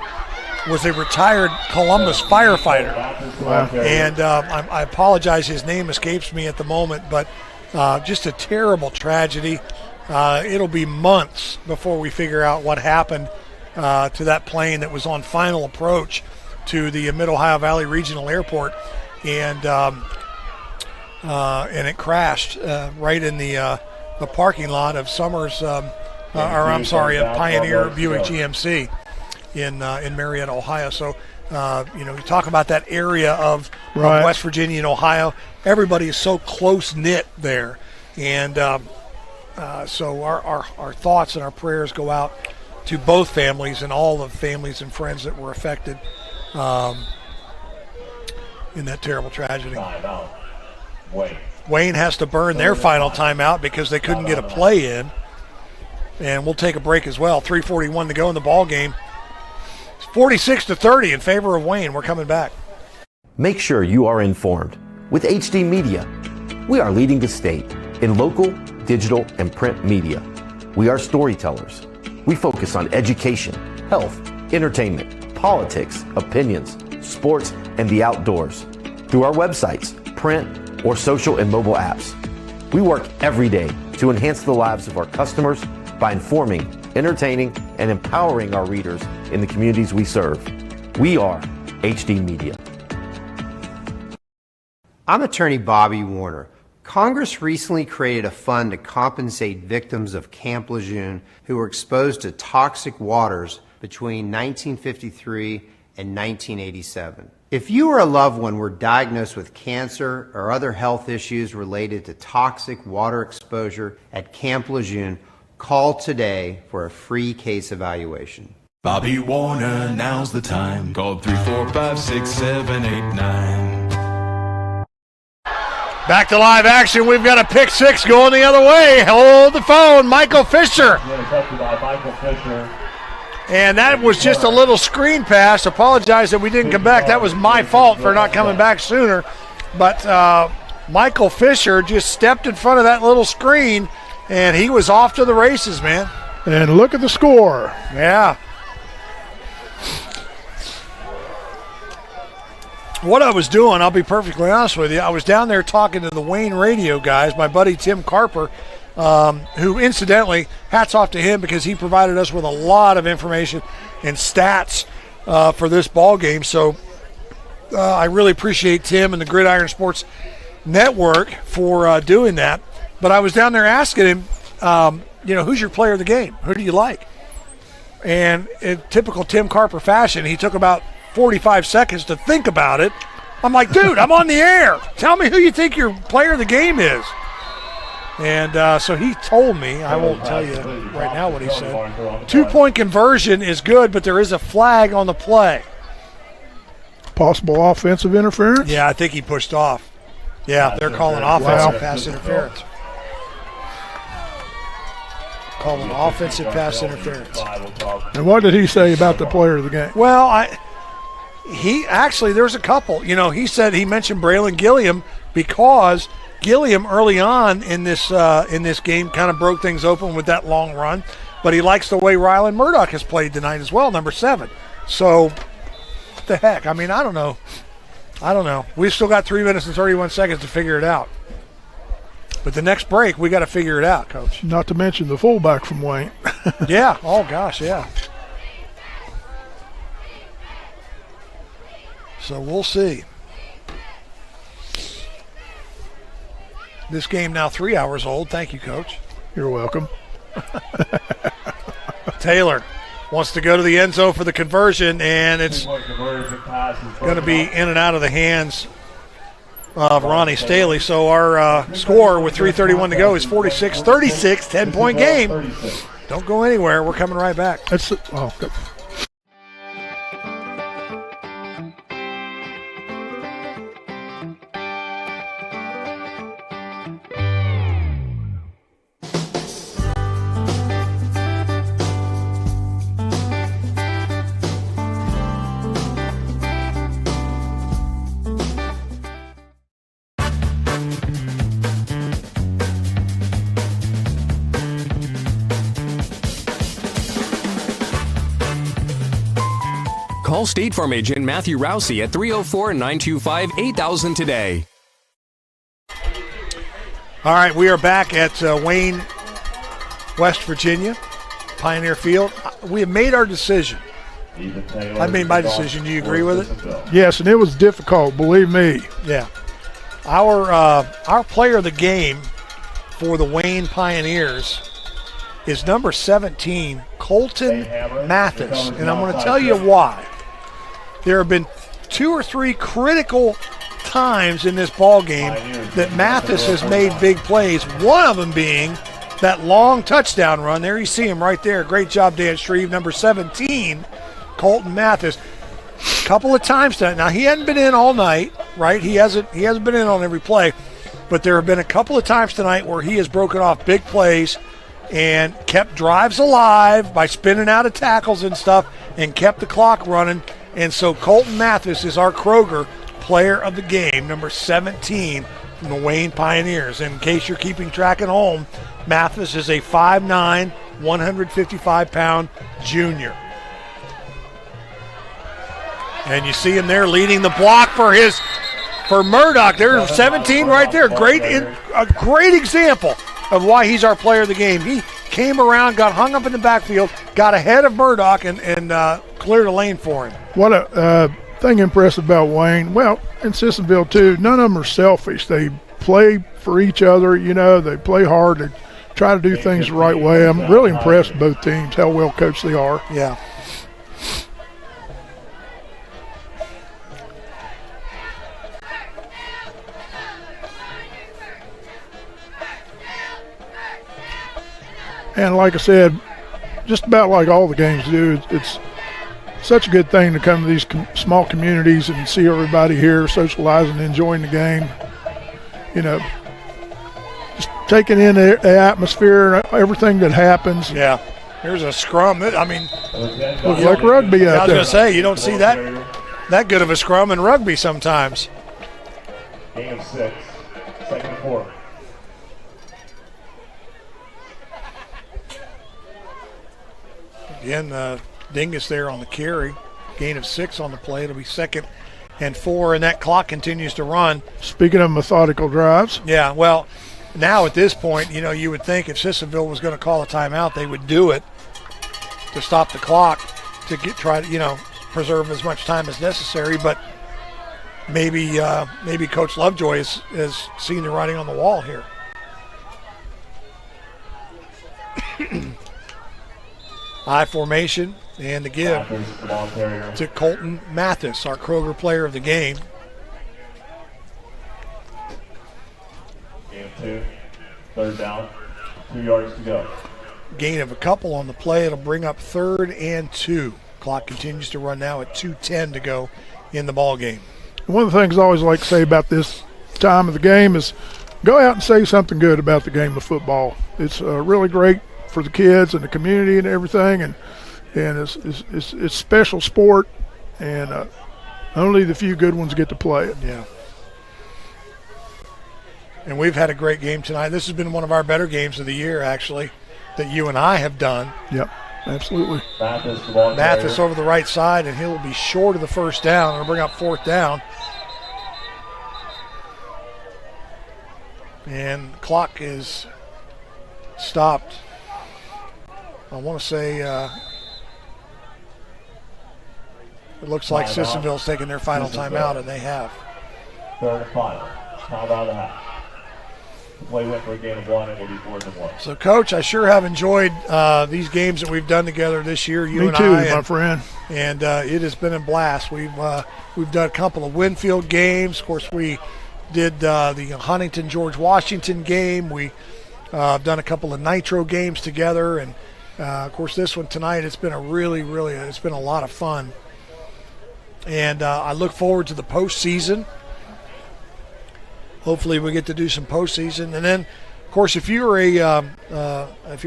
was a retired Columbus firefighter. Wow. And I apologize, his name escapes me at the moment, but just a terrible tragedy. It'll be months before we figure out what happened to that plane that was on final approach to the Mid-Ohio Valley Regional Airport, and it crashed right in the parking lot of Pioneer Buick GMC in Marietta, Ohio. So, you talk about that area of West Virginia and Ohio. Everybody is so close-knit there, and so our thoughts and our prayers go out to both families and all the families and friends that were affected in that terrible tragedy. Wayne has to burn their final timeout because they couldn't get a play in. And we'll take a break as well. 3:41 to go in the ball game. 46-30 in favor of Wayne. We're coming back. Make sure you are informed. With HD Media, we are leading the state in local, digital, and print media. We are storytellers. We focus on education, health, entertainment, politics, opinions, sports, and the outdoors. Through our websites, print, or social and mobile apps. We work every day to enhance the lives of our customers by informing, entertaining, and empowering our readers in the communities we serve. We are HD Media. I'm attorney Bobby Warner. Congress recently created a fund to compensate victims of Camp Lejeune who were exposed to toxic waters between 1953 and 1987. If you or a loved one were diagnosed with cancer or other health issues related to toxic water exposure at Camp Lejeune, call today for a free case evaluation. Bobby Warner, now's the time. Call 345-6789. Back to live action. We've got a pick six going the other way. Hold the phone. Michael Fisher. And that was just a little screen pass. Apologize that we didn't come back. That was my fault for not coming back sooner. But Michael Fisher just stepped in front of that little screen, and he was off to the races, man. And look at the score. Yeah. What I was doing, I'll be perfectly honest with you, I was down there talking to the Wayne radio guys, my buddy Tim Carper, who incidentally, hats off to him because he provided us with a lot of information and stats for this ball game. So I really appreciate Tim and the Gridiron Sports Network for doing that. But I was down there asking him, who's your player of the game? Who do you like? And in typical Tim Carper fashion, he took about 45 seconds to think about it. I'm like, dude, I'm on the air. Tell me who you think your player of the game is. And so he told me, I won't tell you right now what he said. 2-point conversion is good, but there is a flag on the play. Possible offensive interference? Yeah, I think he pushed off. Yeah, they're calling offensive pass interference. Calling offensive pass interference. And what did he say about the player of the game? Well, there's a couple. He said he mentioned Braylon Gilliam because Gilliam early on in this game kind of broke things open with that long run, but he likes the way Rylan Murdoch has played tonight as well, number 7. So, what the heck? I mean, I don't know. We've still got 3 minutes and 31 seconds to figure it out. But the next break, we got to figure it out, Coach. Not to mention the fullback from Wayne. Yeah. Oh, gosh, yeah. So we'll see. This game now 3 hours old. Thank you, Coach. You're welcome. Taylor wants to go to the end zone for the conversion, and it's going to be in and out of the hands of Ronnie Staley. So our score with 3:31 to go is 46-36, 10-point game. Don't go anywhere. We're coming right back. Good. Call State Farm agent Matthew Rousey at 304-925-8000 today. All right, we are back at Wayne, West Virginia, Pioneer Field. We have made our decision. I made my decision. Do you agree with it? Yes, and it was difficult, believe me. Yeah. Our player of the game for the Wayne Pioneers is number 17, Colton Mathis. And I'm going to tell you why. There have been 2 or 3 critical times in this ball game that Mathis has made big plays, one of them being that long touchdown run. There you see him right there. Great job, Dan Shreve. Number 17, Colton Mathis. A couple of times tonight. Now, he hadn't been in all night, right? He hasn't been in on every play. But there have been a couple of times tonight where he has broken off big plays and kept drives alive by spinning out of tackles and stuff and kept the clock running. And so Colton Mathis is our Kroger player of the game, number 17 from the Wayne Pioneers. And in case you're keeping track at home, Mathis is a 5'9", 155-pound junior. And you see him there leading the block for Murdoch. There's 17 right there. A great example of why he's our player of the game. He came around, got hung up in the backfield, got ahead of Murdoch, and cleared a lane for him. thing impressive about Wayne, well, and Sissonville too, none of them are selfish. They play for each other, you know, they play hard, they try to do things the right way. I'm really impressed with both teams, how well coached they are. Yeah. And like I said, just about like all the games do, it's such a good thing to come to these small communities and see everybody here socializing, enjoying the game. You know, just taking in the atmosphere and everything that happens. Yeah. Here's a scrum. I mean, looks like rugby out there. I was going to say, you don't see that good of a scrum in rugby sometimes. Game of 6, second and 4. Again, Dingus there on the carry. Gain of 6 on the play. It'll be 2nd and 4, and that clock continues to run. Speaking of methodical drives. Yeah, well, now at this point, you know, you would think if Sissonville was going to call a timeout, they would do it to stop the clock to try to, you know, preserve as much time as necessary. But maybe Coach Lovejoy has seen the writing on the wall here. High formation and the give to Colton Mathis, our Kroger player of the game. Game 2, 3rd down, 2 yards to go. Gain of a couple on the play. It'll bring up 3rd and 2. Clock continues to run now at 2:10 to go in the ball game. One of the things I always like to say about this time of the game is go out and say something good about the game of football. It's really great for the kids and the community and everything, and it's special sport, and only the few good ones get to play it. Yeah. And we've had a great game tonight. This has been one of our better games of the year, actually, that you and I have done. Yep, absolutely. Mathis over the right side, and he'll be short of the first down. It'll bring up 4th down. And the clock is stopped. I want to say it looks like Sissonville's taking their final timeout, and they have. 3rd and 5. Time out of the half. The play went for a gain of 1, and it'll be 4th and 1. So, Coach, I sure have enjoyed these games that we've done together this year. Me too, my friend. And it has been a blast. We've done a couple of Winfield games. Of course, we did the Huntington George Washington game. We have done a couple of Nitro games together, and of course, this one tonight, it's been it's been a lot of fun. And I look forward to the postseason. Hopefully we get to do some postseason. And then, of course, if you're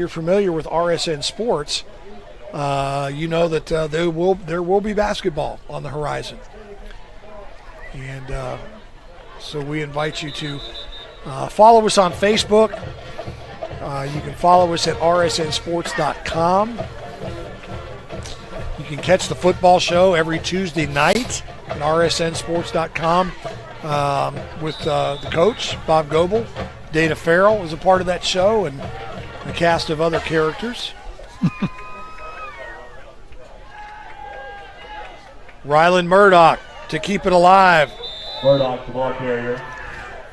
familiar with RSN Sports, you know that there will be basketball on the horizon. And so we invite you to follow us on Facebook. You can follow us at rsnsports.com. You can catch the football show every Tuesday night at rsnsports.com with the coach, Bob Goebel. Dana Farrell is a part of that show, and a cast of other characters. Rylan Murdoch to keep it alive. Murdoch, the ball carrier.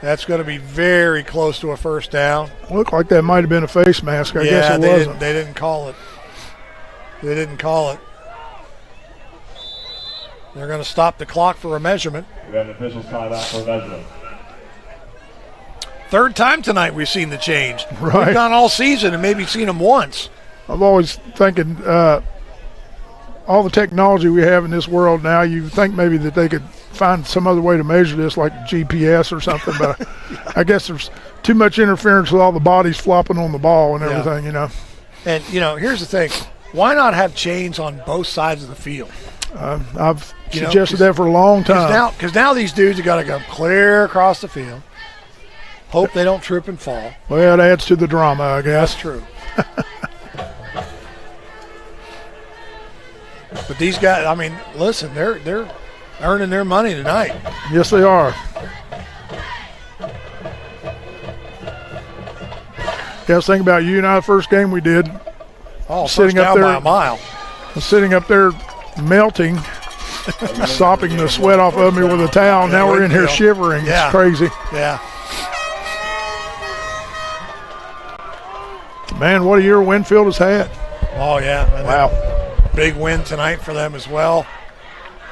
That's going to be very close to a first down. Looked like that might have been a face mask. I guess it wasn't. They didn't call it. They didn't call it. They're going to stop the clock for a measurement. We got an official's timeout for a measurement. 3rd time tonight we've seen the change. Right. We've gone all season and maybe seen them once. I'm always thinking all the technology we have in this world now, you think maybe that they could find some other way to measure this, like GPS or something, but I guess there's too much interference with all the bodies flopping on the ball and everything, you know. And, you know, here's the thing. Why not have chains on both sides of the field? I've suggested that for a long time. Because now these dudes have got to go clear across the field. Hope they don't trip and fall. Well, it adds to the drama, I guess. That's true. But these guys, I mean, listen, they're earning their money tonight. Yes, they are. Yeah, I was thinking about you and I, the first game we did. Oh, sitting up there by a mile. Sitting up there melting sopping the sweat off of me with a towel. Now we're in here shivering. Yeah. It's crazy. Yeah. Man, what a year Winfield has had. Oh, yeah. And wow. Big win tonight for them as well.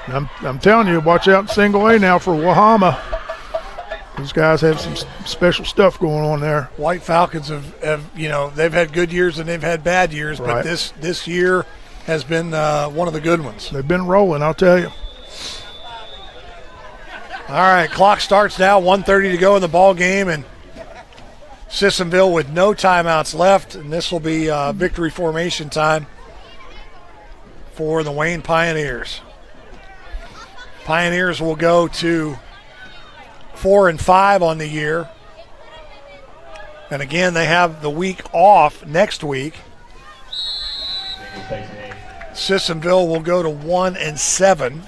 I'm telling you, watch out in single A now for Wahama. These guys have some special stuff going on there. White Falcons have they've had good years and they've had bad years, right. But this year has been one of the good ones. They've been rolling, I'll tell you. All right, clock starts now, 1:30 to go in the ball game, and Sissonville with no timeouts left, and this will be victory formation time for the Wayne Pioneers. Pioneers will go to 4-5 on the year. And again, they have the week off next week. Sissonville will go to 1-7.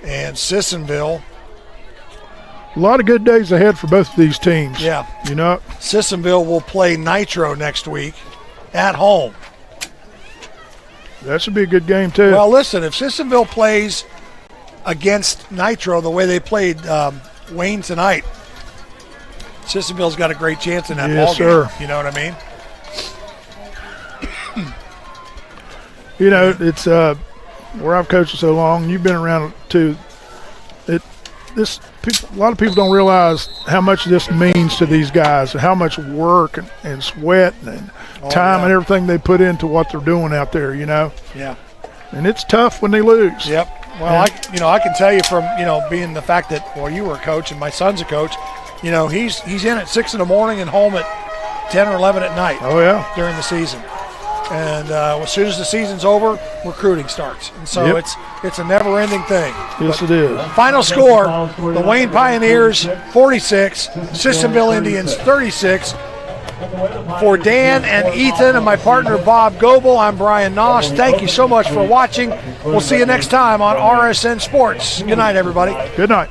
And Sissonville. A lot of good days ahead for both of these teams. Yeah. You know, Sissonville will play Nitro next week at home. That should be a good game, too. Well, listen, if Sissonville plays against Nitro the way they played Wayne tonight, Sissonville's got a great chance in that ball game. You know what I mean? You know, it's where I've coached so long, and you've been around too. A lot of people don't realize how much this means to these guys, how much work and sweat and time and everything they put into what they're doing out there, you know. Yeah. And it's tough when they lose. Yep. Well, I can tell you from, being the fact that, you were a coach and my son's a coach, he's in at 6 in the morning and home at 10 or 11 at night. Oh, yeah. During the season. And as soon as the season's over, recruiting starts. And so it's a never-ending thing. Yes, it is. Final score, the Wayne Pioneers 46, Sissonville Indians 36. For Dan and Ethan and my partner Bob Goebel, I'm Brian Noss. Thank you so much for watching. We'll see you next time on RSN Sports. Good night, everybody. Good night.